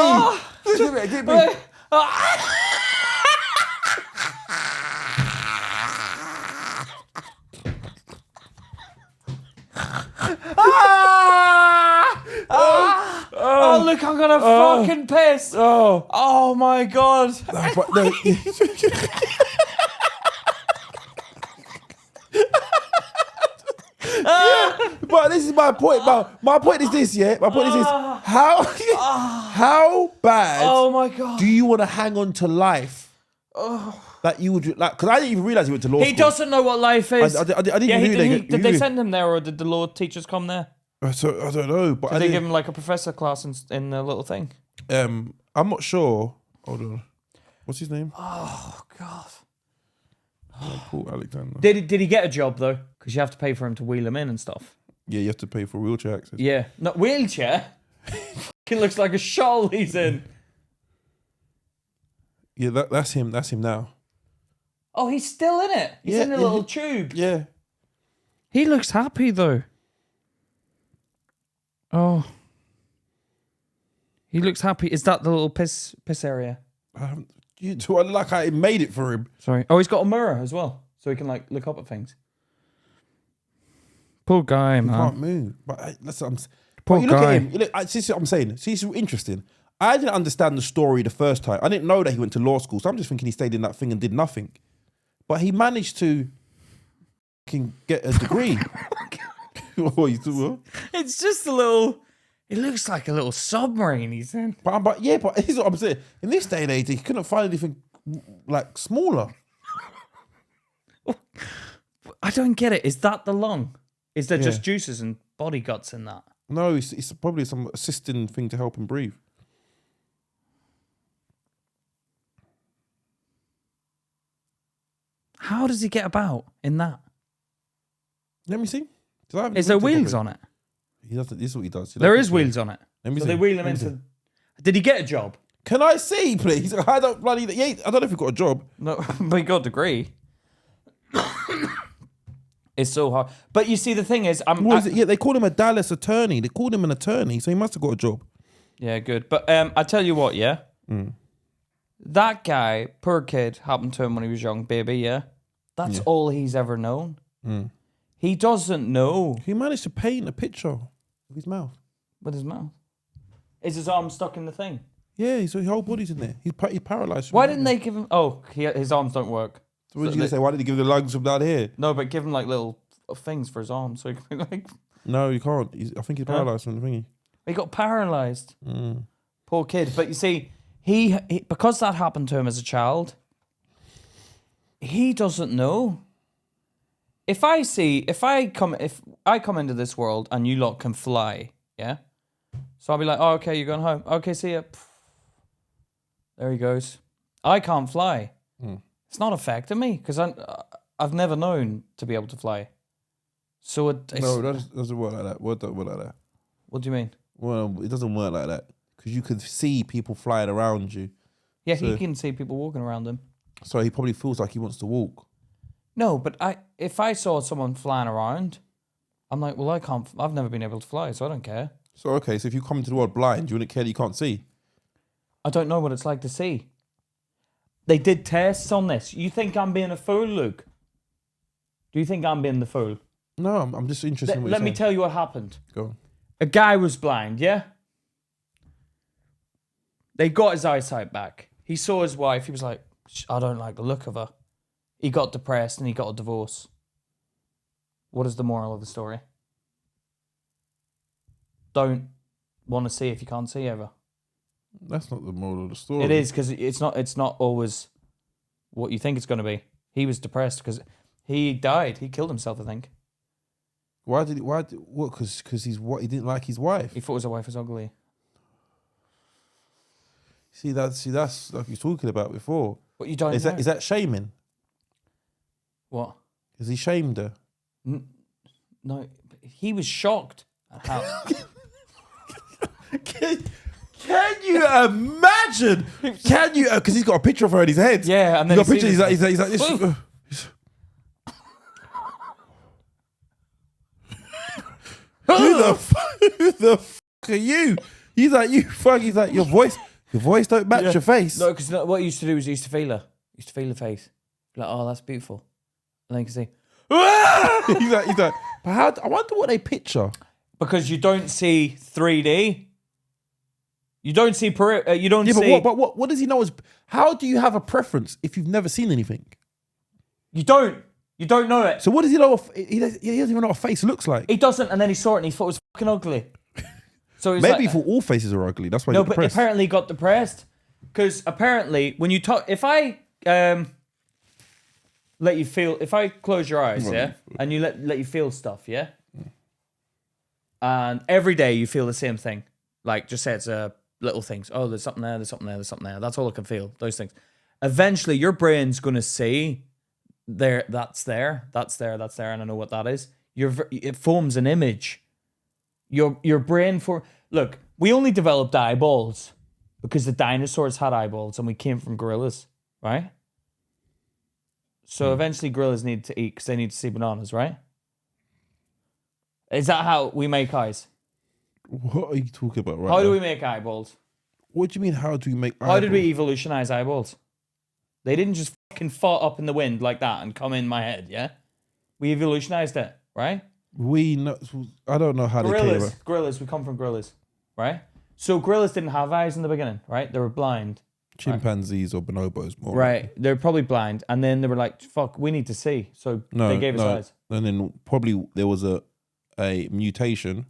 Oh, look, I'm gonna fucking piss. Oh my god. But this is my point. My point is this, yeah? My point is this. How bad Oh my god. do you want to hang on to life? That you would like, because I didn't even realize he went to law school. He doesn't know what life is. I didn't Did they send him there, or did the law teachers come there? So I don't know, but Did they give him like a professor class in the little thing? I'm not sure. Hold on, what's his name? Oh god. Paul Alexander. Did he get a job though? Because you have to pay for him to wheel him in and stuff. Yeah, you have to pay for wheelchair access. Yeah, not wheelchair. It looks like a shawl he's in. Yeah, that's him. That's him now. Oh, he's still in it. He's in a little tube. Yeah. He looks happy though. Oh. He looks happy. Is that the little piss area? I like how it made it for him. Sorry. Oh, he's got a mirror as well, so he can like look up at things. Poor guy, man. He can't move. But listen, Poor you guy. look at him. See what I'm saying. See, it's interesting. I didn't understand the story the first time. I didn't know that he went to law school, so I'm just thinking he stayed in that thing and did nothing. But he managed to get a degree. What you doing? It's just a little. It looks like a little submarine he's in. But here's what I'm saying. In this day and age, he couldn't find anything like smaller. I don't get it. Is that the lung? Is there just juices and body guts in that? No, it's probably some assisting thing to help him breathe. How does he get about in that? Let me see. Is there wheels on it? He doesn't. This is what he does. There is wheels on it. Let me so see. they wheel him into. Did he get a job? Can I see, please? I don't bloody. Yeah, I don't know if he got a job. No, but he got a degree. It's so hard. But you see, the thing is, What is it? Yeah, they called him a Dallas attorney. They called him an attorney, so he must have got a job. Yeah, good. But I tell you what, yeah. That guy, poor kid, happened to him when he was young, baby. Yeah, that's all he's ever known. He doesn't know. He managed to paint a picture of his mouth. With his mouth. Is his arm stuck in the thing? Yeah, his whole body's in there. He's paralyzed. Why didn't they give him? Oh, his arms don't work. So what did you gonna say? Why did he give the lungs from down here? No, but give him like little things for his arms, so he can be like. No, you can't. I think he's paralyzed from the thingy. He got paralyzed. Poor kid. But you see, he because that happened to him as a child. He doesn't know. If I come into this world and you lot can fly, yeah. So I'll be like, oh, okay, you're going home. Okay, see ya. There he goes. I can't fly. It's not affecting me because I've never known to be able to fly. So no, that doesn't work like that. What don't work like that? What do you mean? Well, it doesn't work like that because you can see people flying around you. Yeah, he can see people walking around him. So he probably feels like he wants to walk. No, but if I saw someone flying around, I'm like, well, I've never been able to fly, so I don't care. So, okay, so if you come into the world blind, you wouldn't care that you can't see? I don't know what it's like to see. They did tests on this. You think I'm being a fool, Luke? Do you think I'm being the fool? No, I'm just interested in what Let me tell you what happened. Go on. A guy was blind, yeah? They got his eyesight back. He saw his wife. He was like, I don't like the look of her. He got depressed and he got a divorce. What is the moral of the story? Don't want to see if you can't see ever. That's not the moral of the story. It is, because it's not always what you think it's going to be. He was depressed because he died. He killed himself, I think. What? Because he didn't like his wife. He thought his wife was ugly. See, that's like you were talking about before. But you don't know. Is that shaming? What? Because he shamed her. No, he was shocked at how... Can you imagine? Can you? Because he's got a picture of her in his head. Yeah, and then he's got a picture. He's like this. Who the fuck are you? He's like, you fuck. He's like, your voice don't match your face. No, because what he used to do was he used to feel her. He used to feel her face. Like, oh, that's beautiful. And then you can see. he's like, but how? I wonder what they picture. Because you don't see 3D. You don't see you don't see. Yeah, but what does he know? How do you have a preference if you've never seen anything? You don't know it. So what does he know? He doesn't even know what a face looks like. He doesn't, and then he saw it and he thought it was fucking ugly. So he's maybe he thought all faces are ugly. That's why he got depressed. But apparently he got depressed because apparently when you talk, if I let you feel, if I close your eyes, yeah, and you let you feel stuff, yeah, and every day you feel the same thing, like just say it's little things. Oh, there's something there, there's something there, there's something there. That's all I can feel. Those things. Eventually, your brain's gonna see that's there, and I know what that is. It forms an image. Your brain look. We only developed eyeballs because the dinosaurs had eyeballs and we came from gorillas, right? So eventually, gorillas need to eat because they need to see bananas, right? Is that how we make eyes? What are you talking about right How now? do we make eyeballs? What do you mean, how do we make eyeballs? How did we evolutionize eyeballs? They didn't just fucking fart up in the wind like that and come in my head, yeah? We evolutionized it, right? I don't know how they came about. Gorillas, we come from gorillas, right? So gorillas didn't have eyes in the beginning, right? They were blind. Chimpanzees or bonobos more. Right, they're probably blind. And then they were like, fuck, we need to see. So they gave us eyes. And then probably there was a mutation.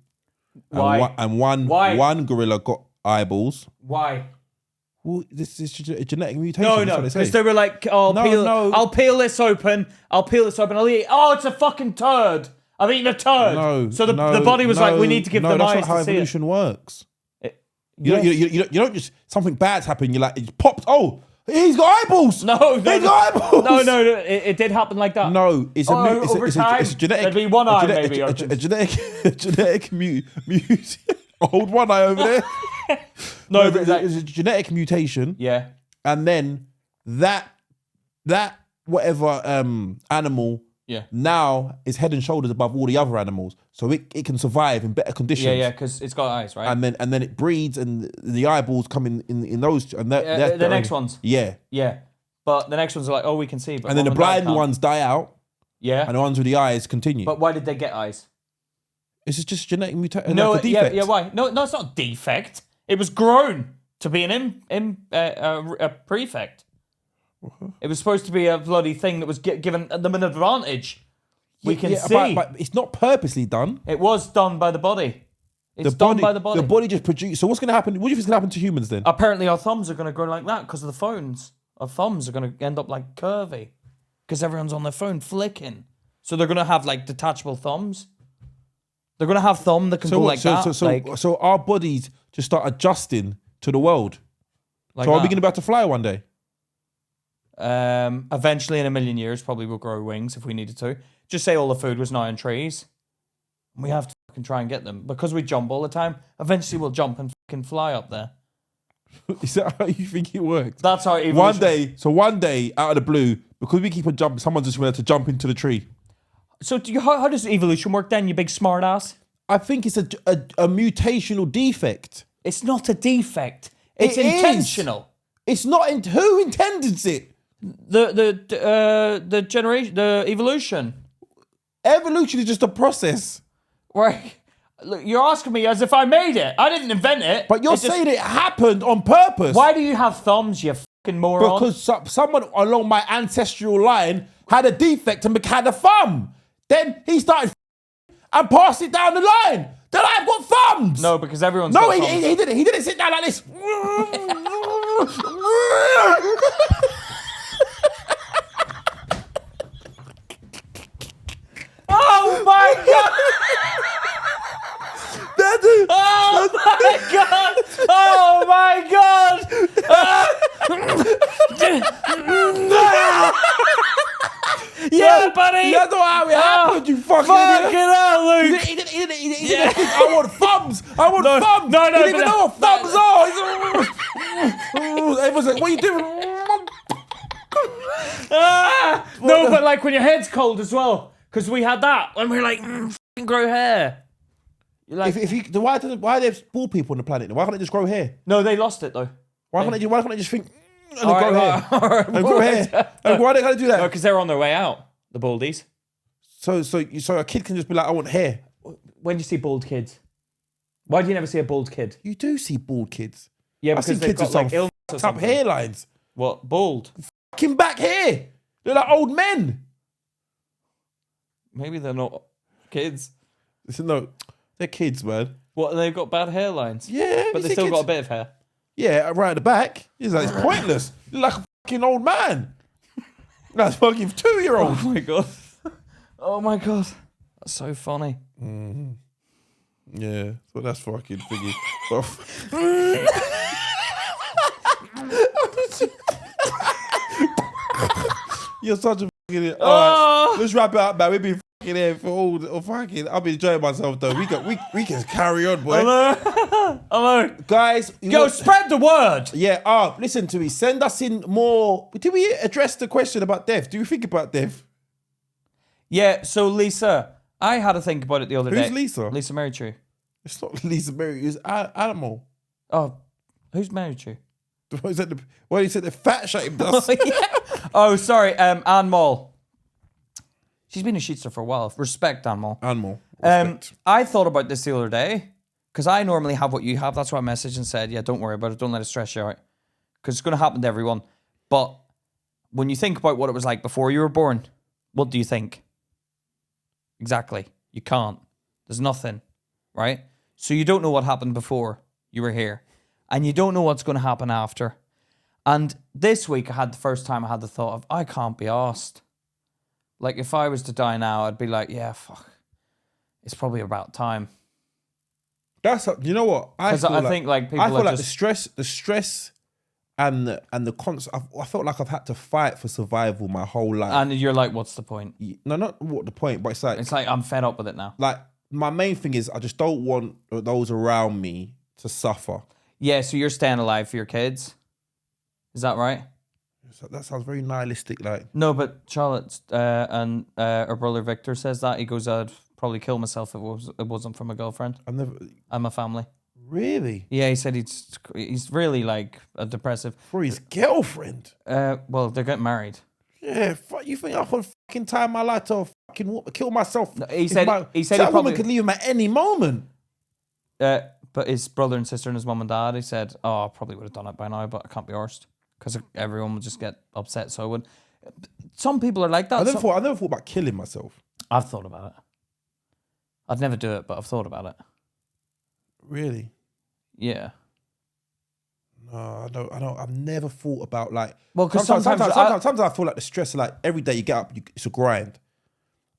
Why? One gorilla got eyeballs. Why? Well, this is a genetic mutation. No, because they were like, I'll peel this open. I'll eat. Oh, it's a fucking turd. I've eaten a turd. No. So the body was like, we need to give them eyes to see it. That's not how evolution works. You don't just, something bad's happened. You're like, it popped. Oh, he's got eyeballs. No, he's got eyeballs. No. It did happen like that. No, it's a genetic. There'd be one eye, maybe. A genetic mutation. Hold one eye over there. No, but it's a genetic mutation. Yeah. And then that whatever animal now is head and shoulders above all the other animals, so it can survive in better conditions. Yeah, because it's got eyes, right? And then it breeds, and the eyeballs come in those. And the next ones. Yeah. But the next ones are like, oh, we can see. But and then the blind ones die out. Yeah. And the ones with the eyes continue. But why did they get eyes? It's just genetic mutation. No, like a defect. Yeah. Why? No, it's not a defect. It was grown to be a prefect. It was supposed to be a bloody thing that was given them an advantage. We can see. But it's not purposely done. It was done by the body. It's done by the body. The body just produced. So what's going to happen? What do you think is going to happen to humans then? Apparently our thumbs are going to grow like that because of the phones. Our thumbs are going to end up like curvy because everyone's on their phone flicking. So they're going to have like detachable thumbs. They're going to have thumb that can go like that. So our bodies just start adjusting to the world. Like so are we going to be able to fly one day? Eventually in 1,000,000 years, probably we'll grow wings if we needed to. Just say all the food was now in trees. And we have to fucking try and get them. Because we jump all the time, eventually we'll jump and fucking fly up there. Is that how you think it works? That's how it One day, out of the blue, because we keep on jumping, someone's just going to jump into the tree. So how does evolution work then, you big smart ass? I think it's a mutational defect. It's not a defect. It's intentional. It's not. Who intended it? The generation, the evolution. Evolution is just a process. Right. Look, you're asking me as if I made it. I didn't invent it. But you're saying it happened on purpose. Why do you have thumbs, you fucking moron? Because someone along my ancestral line had a defect and had a thumb. Then he started and passed it down the line. Then I've got thumbs. No, because everyone's got thumbs. He didn't. He didn't sit down like this. Oh my god! Oh my god! Oh my god! Yeah, buddy! That's not how it happened, you fucking Fucking idiot. hell, Luke! He didn't think, I want thumbs. I want thumbs. No, He didn't even know what thumbs are. Everyone's like, what are you doing? No, but like when your head's cold as well. Because we had that when we were like, f***ing grow hair. You're like, Why are there bald people on the planet? Why can't they just grow hair? no, they lost it though. Why can't they just think and All grow right, hair? all right, And grow hair. And why are they going to do that? because they're on their way out, the baldies. So a kid can just be like, I want hair. When do you see bald kids? Why do you never see a bald kid? You do see bald kids. Yeah, I've because seen they've kids got with like some illness or fucked up something. hairlines. What? Bald? Fucking back hair. They're like old men. Maybe they're not kids. Listen, no, they're kids, man. What? They've got bad hairlines. Yeah, but they still got a bit of hair. Yeah, right at the back. He's like, it's pointless. You're like a fucking old man. That's fucking 2-year-old. Oh my god. Oh my god. That's so funny. Mm-hmm. Yeah, so that's fucking thingy. You're such a fucking idiot. All right, let's wrap it up, man. We've been fucking here for all fucking. I've been enjoying myself though. We can carry on, boy. Hello. Guys, Spread the word. Yeah, listen to me. Send us in more. Did we address the question about death? Do you think about death? Yeah, so Lisa, I had to think about it the other day. Who's Lisa? Lisa married you. It's not Lisa Mary, it's Animal. Oh, who's married you? What is that? What he said the fat shamed us. Oh, sorry, Anne Moll. She's been a sheetster for a while. Respect, Anne Moll. Animal. Respect. I thought about this the other day, because I normally have what you have. That's why I messaged and said, yeah, don't worry about it. Don't let it stress you out. Because it's going to happen to everyone. But when you think about what it was like before you were born, what do you think? Exactly. You can't. There's nothing, right? So you don't know what happened before you were here. And you don't know what's going to happen after. And this week I had the first time I had the thought of, I can't be arsed. Like if I was to die now, I'd be like, yeah, fuck. It's probably about time. That's you know what? I think like people I feel are like just... the stress and the constant. I felt like I've had to fight for survival my whole life. And you're like, what's the point? No, not what the point, but it's like I'm fed up with it now. Like my main thing is I just don't want those around me to suffer. Yeah, so you're staying alive for your kids. Is that right? So that sounds very nihilistic. Like no, but Charlotte and her brother Victor says that. He goes, I'd probably kill myself if it wasn't for my girlfriend and my family. Really? Yeah, he said he's really like a depressive. For his girlfriend? Well, they're getting married. Yeah, you think I put fucking time my life to fucking kill myself? No, he said that woman could leave him at any moment. But his brother and sister and his mum and dad, he said, I probably would have done it by now, but I can't be arsed. Because everyone would just get upset, so I would. Some people are like that. I never thought about killing myself. I've thought about it. I'd never do it, but I've thought about it. Really? Yeah. No, I don't. I've never thought about like. Well, because sometimes I feel like the stress. Like every day you get up, it's a grind,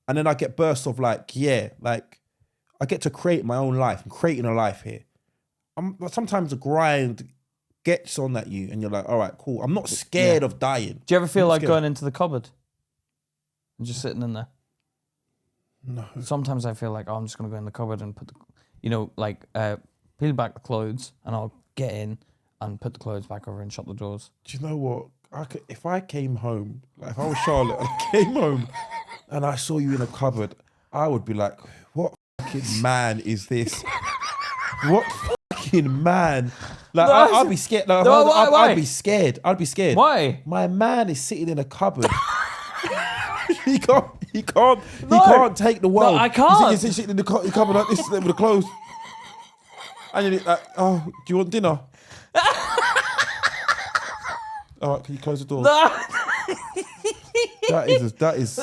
and then I get bursts of like, like I get to create my own life. I'm creating a life here. Sometimes the grind gets on at you, and you're like, all right, cool. I'm not scared of dying. Do you ever feel like going into the cupboard and just sitting in there? No. Sometimes I feel like I'm just gonna go in the cupboard and put peel back the clothes, and I'll get in and put the clothes back over and shut the doors. Do you know what? If I came home, like if I was Charlotte and I came home and I saw you in a cupboard, I would be like, what fucking man is this? What fucking man. Like, No, I'd be scared. Like, No, why? I'd be scared. I'd be scared. Why? My man is sitting in a cupboard. He can't take the world. No, I can't. He's sitting in the cupboard like this with the clothes. And you're like, oh, do you want dinner? All right, can you close the door? No. That is.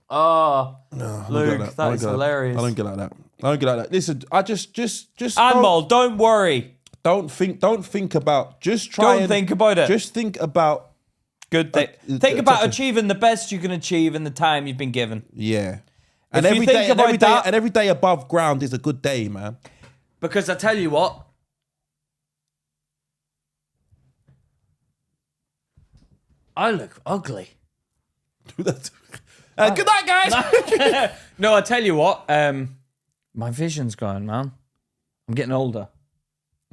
Oh, No, Luke, that is hilarious. I don't get like that. Listen, I just Anmol, don't worry. Don't think about. Just try. Don't think about it. Just think about. Good thing. Think about achieving the best you can achieve in the time you've been given. Yeah. And If you think about that- and every day above ground is a good day, man. Because I tell you what. I look ugly. Good night, guys. No, I tell you what. My vision's going, man. I'm getting older.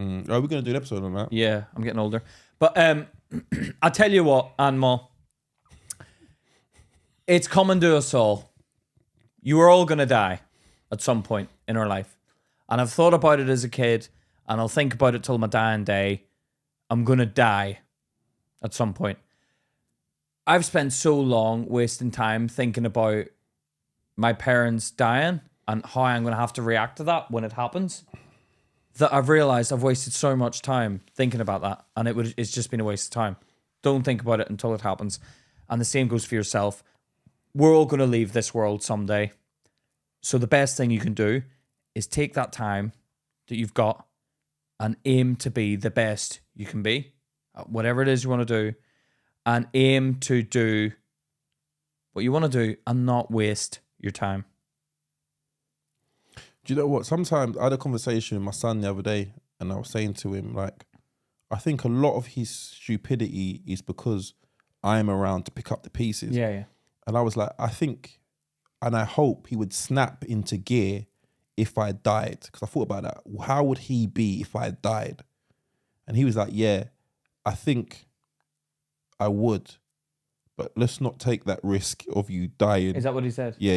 Are we going to do an episode on that? Yeah, I'm getting older. But I tell you what, Anmol. It's coming to us all. You are all going to die at some point in our life. And I've thought about it as a kid, and I'll think about it till my dying day. I'm going to die at some point. I've spent so long wasting time thinking about my parents dying and how I'm going to have to react to that when it happens, that I've realized I've wasted so much time thinking about that, and it's just been a waste of time. Don't think about it until it happens. And the same goes for yourself. We're all going to leave this world someday. So the best thing you can do is take that time that you've got and aim to be the best you can be at whatever it is you want to do, and aim to do what you want to do and not waste your time. Do you know what? Sometimes I had a conversation with my son the other day, and I was saying to him, like, I think a lot of his stupidity is because I am around to pick up the pieces. Yeah. And I was like, I think, and I hope he would snap into gear if I died. Because I thought about that. How would he be if I died? And he was like, yeah, I think I would. But let's not take that risk of you dying. Is that what he said? Yeah.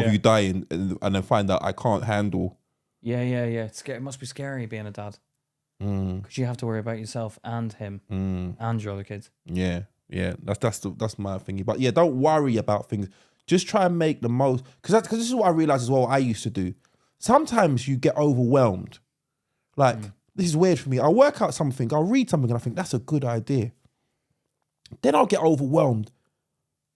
Of you dying and then find out I can't handle. Yeah. It's scary. It must be scary being a dad. Because you have to worry about yourself and him and your other kids. Yeah. That's my thingy. But yeah, don't worry about things. Just try and make the most. Because this is what I realized as well. I used to do. Sometimes you get overwhelmed. Like this is weird for me. I'll work out something. I'll read something and I think that's a good idea. Then I'll get overwhelmed.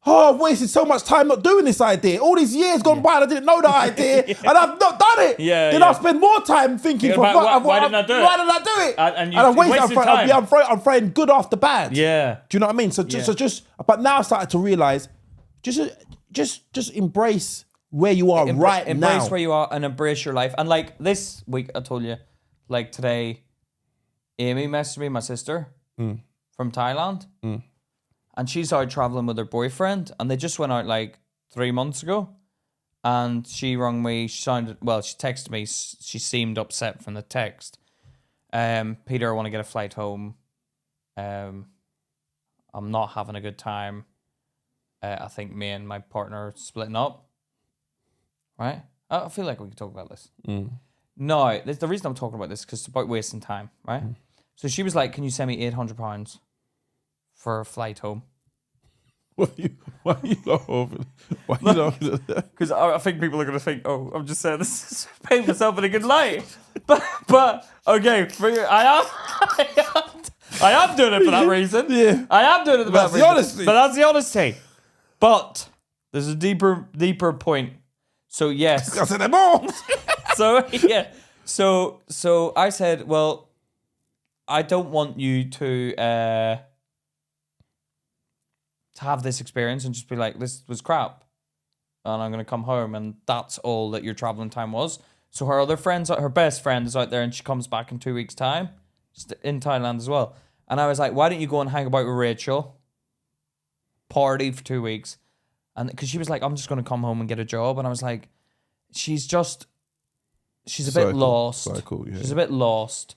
Oh, I've wasted so much time not doing this idea. All these years gone by and I didn't know the idea and I've not done it. Then I'll spend more time thinking, why didn't I do it? Why did I do it? And I've wasted time. I'm throwing good after bad. Yeah. Do you know what I mean? But now I started to realize, just embrace where you are right now. Embrace where you are and embrace your life. And like this week, I told you, like today, Amy messaged me, my sister, from Thailand. And she's out traveling with her boyfriend, and they just went out like 3 months ago. And she rang me. She texted me. She seemed upset from the text. Peter, I want to get a flight home. I'm not having a good time. I think me and my partner are splitting up. Right? I feel like we could talk about this. No, the reason I'm talking about this is because it's about wasting time, right? So she was like, can you send me £800 for a flight home? Why are you laughing? Why are you laughing at that? Because I think people are going to think, oh, I'm just saying this is paint myself in a good light. But okay, I am doing it for that reason. Yeah. I am doing it for that reason. Honesty. But that's the honesty. But there's a deeper point. So yes. I said them all. So yeah. So I said, well, I don't want you to have this experience and just be like, this was crap, and I'm gonna come home and that's all that your traveling time was. So her other friends, her best friend, is out there, and she comes back in 2 weeks' time, in Thailand as well. And I was like, why don't you go and hang about with Rachel, party for 2 weeks? And because she was like, I'm just gonna come home and get a job, and I was like, she's a bit lost. She's a bit lost,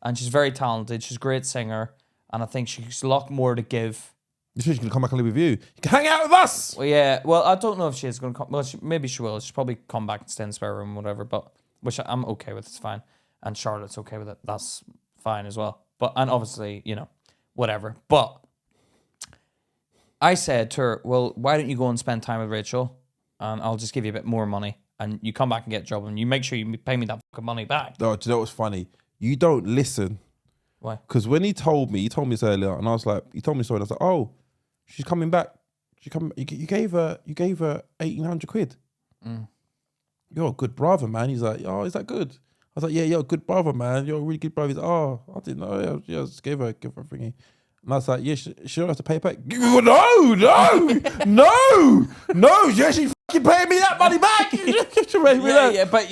and she's very talented. She's a great singer, and I think she's a lot more to give. She's going to come back and live with you. You can hang out with us. Well, yeah. Well, I don't know if she's going to come. Well, maybe she will. She'll probably come back and stay in the spare room or whatever. But which I'm okay with. It's fine, and Charlotte's okay with it. That's fine as well. But and obviously, whatever. But I said to her, well, why don't you go and spend time with Rachel, and I'll just give you a bit more money, and you come back and get a job, and you make sure you pay me that fucking money back. No, do you know what's funny? You don't listen. Why? Because when he told me this earlier, and I was like, he told me so, and I was like, oh, she's coming back. You gave her 1,800 quid. You're a good brother, man. He's like, oh, is that good? I was like, yeah, you're a good brother, man. You're a really good brother. He's like, oh, I didn't know. Yeah, I just gave her thingy. And I was like, yeah, she don't have to pay back. No. Yeah, she fucking paid me that money back. But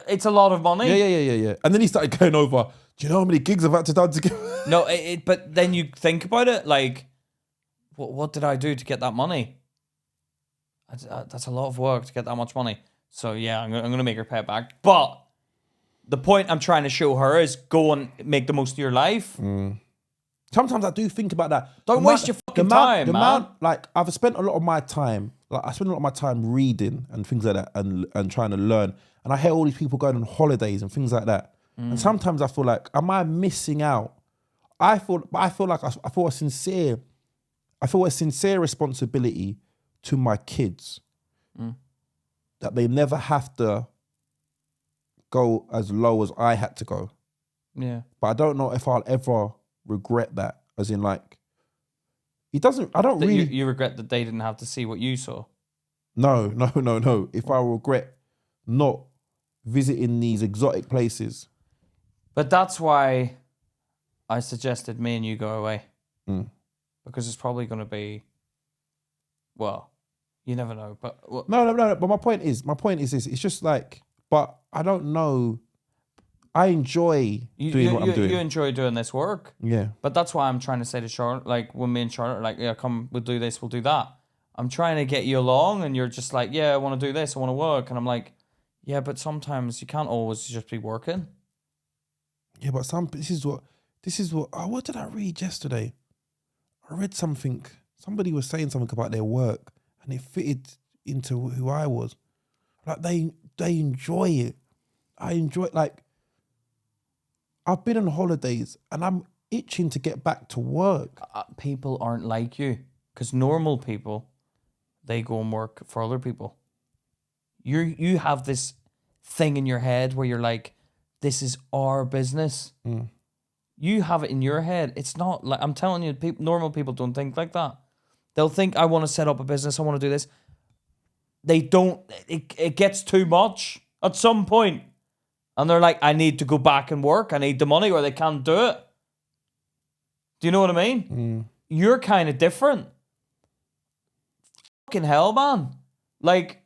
it's a lot of money. Yeah. And then he started going over, do you know how many gigs I've had to do to get... No, but then you think about it, like, what did I do to get that money? That's a lot of work to get that much money. So yeah, I'm gonna make her pay it back. But the point I'm trying to show her is go and make the most of your life. Sometimes I do think about that. Don't waste your fucking time, man. Like, I've spent a lot of my time, reading and things like that, and trying to learn. And I hear all these people going on holidays and things like that. And sometimes I feel like, am I missing out? I feel a sincere responsibility to my kids that they never have to go as low as I had to go. Yeah. But I don't know if I'll ever regret that. As in, like, I don't really... You regret that they didn't have to see what you saw? No. If I regret not visiting these exotic places. But that's why I suggested me and you go away. Because it's probably going to be, well, you never know. But No. But my point is this. It's just like, but I don't know. I enjoy doing what I'm doing. You enjoy doing this work. Yeah. But that's why I'm trying to say to Charlotte, like, when me and Charlotte are like, yeah, come, we'll do this, we'll do that. I'm trying to get you along, and you're just like, yeah, I want to do this, I want to work. And I'm like, yeah, but sometimes you can't always just be working. Yeah, but this is what, what did I read yesterday? I read something, somebody was saying something about their work, and it fitted into who I was. Like, they enjoy it. I enjoy it. Like, I've been on holidays, and I'm itching to get back to work. People aren't like you, because normal people, they go and work for other people. You have this thing in your head where you're like, this is our business. You have it in your head. It's not like, I'm telling you, normal people don't think like that. They'll think, I want to set up a business, I want to do this. They don't, it gets too much at some point. And they're like, I need to go back and work. I need the money, or they can't do it. Do you know what I mean? You're kind of different. Fucking hell, man. Like,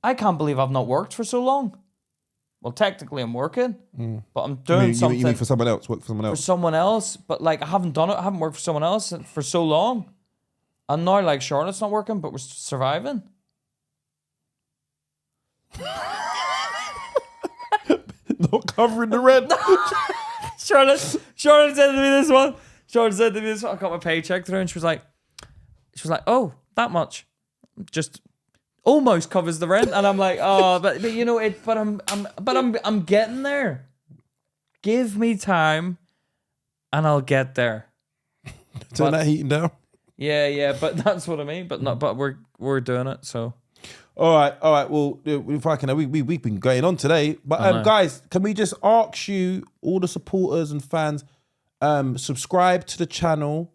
I can't believe I've not worked for so long. Well, technically I'm working, but I'm doing something. You mean for someone else? Work for someone else? For someone else, but like, I haven't done it. I haven't worked for someone else for so long. And now, like, Charlotte's not working, but we're surviving. Not covering the rent. Charlotte said to me this one. I got my paycheck through, and she was like, oh, that much, just almost covers the rent. And I'm like, oh, but you know it. But I'm getting there. Give me time, and I'll get there. Turn that heating down. Yeah, but that's what I mean. But we're doing it. So. All right. Well, if I can, we've been going on today, but guys, can we just ask you, all the supporters and fans, subscribe to the channel,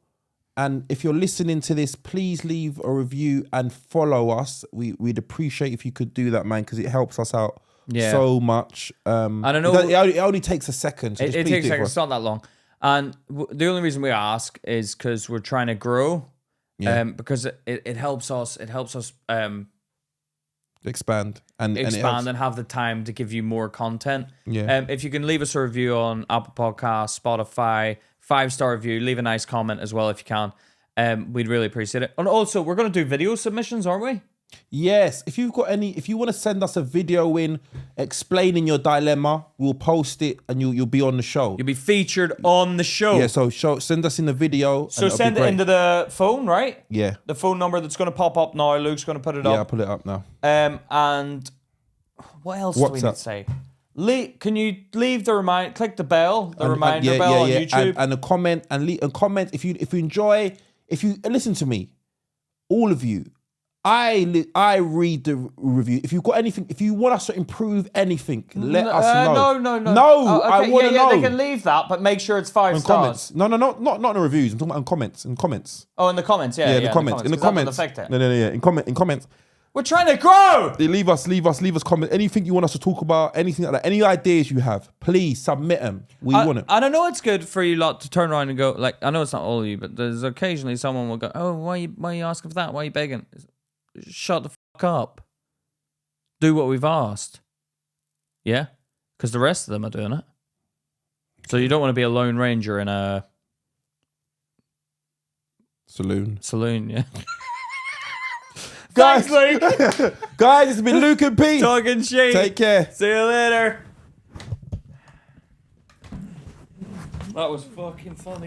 and if you're listening to this, please leave a review and follow us. We'd appreciate if you could do that, man, because it helps us out so much. I don't know. It only takes a second. So it takes a second. It's not that long. And the only reason we ask is because we're trying to grow. Because it helps us. It helps us. Expand and have the time to give you more content. If you can leave us a review on Apple Podcasts, Spotify, 5-star review, leave a nice comment as well if you can. We'd really appreciate it. And also, we're going to do video submissions, aren't we? Yes. If you want to send us a video in explaining your dilemma, we'll post it and you'll be on the show. You'll be featured on the show. Yeah, so send us in the video. So send it into the phone, right? Yeah. The phone number that's going to pop up now. Luke's going to put it up. Yeah, I'll put it up now. And what else do we need to say? Can you leave the remind? Click the bell, reminder bell on YouTube, and a comment and comment if you enjoy. If you listen to me, all of you, I read the review. If you've got anything, if you want us to improve anything, let us know. No. No, okay, I want to know. They can leave that, but make sure it's 5 stars. Comments. No, not in the reviews. I'm talking about in comments. In comments. Oh, in the comments, yeah. In the comments. In the comments. No, yeah. In comments. We're trying to grow. They leave us comments. Anything you want us to talk about, anything like that, any ideas you have, please submit them. We want it. And I know it's good for you lot to turn around and go, like, I know it's not all of you, but there's occasionally someone will go, oh, why are you asking for that? Why are you begging? Shut the fuck up. Do what we've asked. Yeah? Because the rest of them are doing it. So you don't want to be a lone ranger in a... Saloon, yeah. Guys, Thanks, Luke. Guys, it's been Luke and Pete. Talking shit. Take care. See you later. That was fucking funny.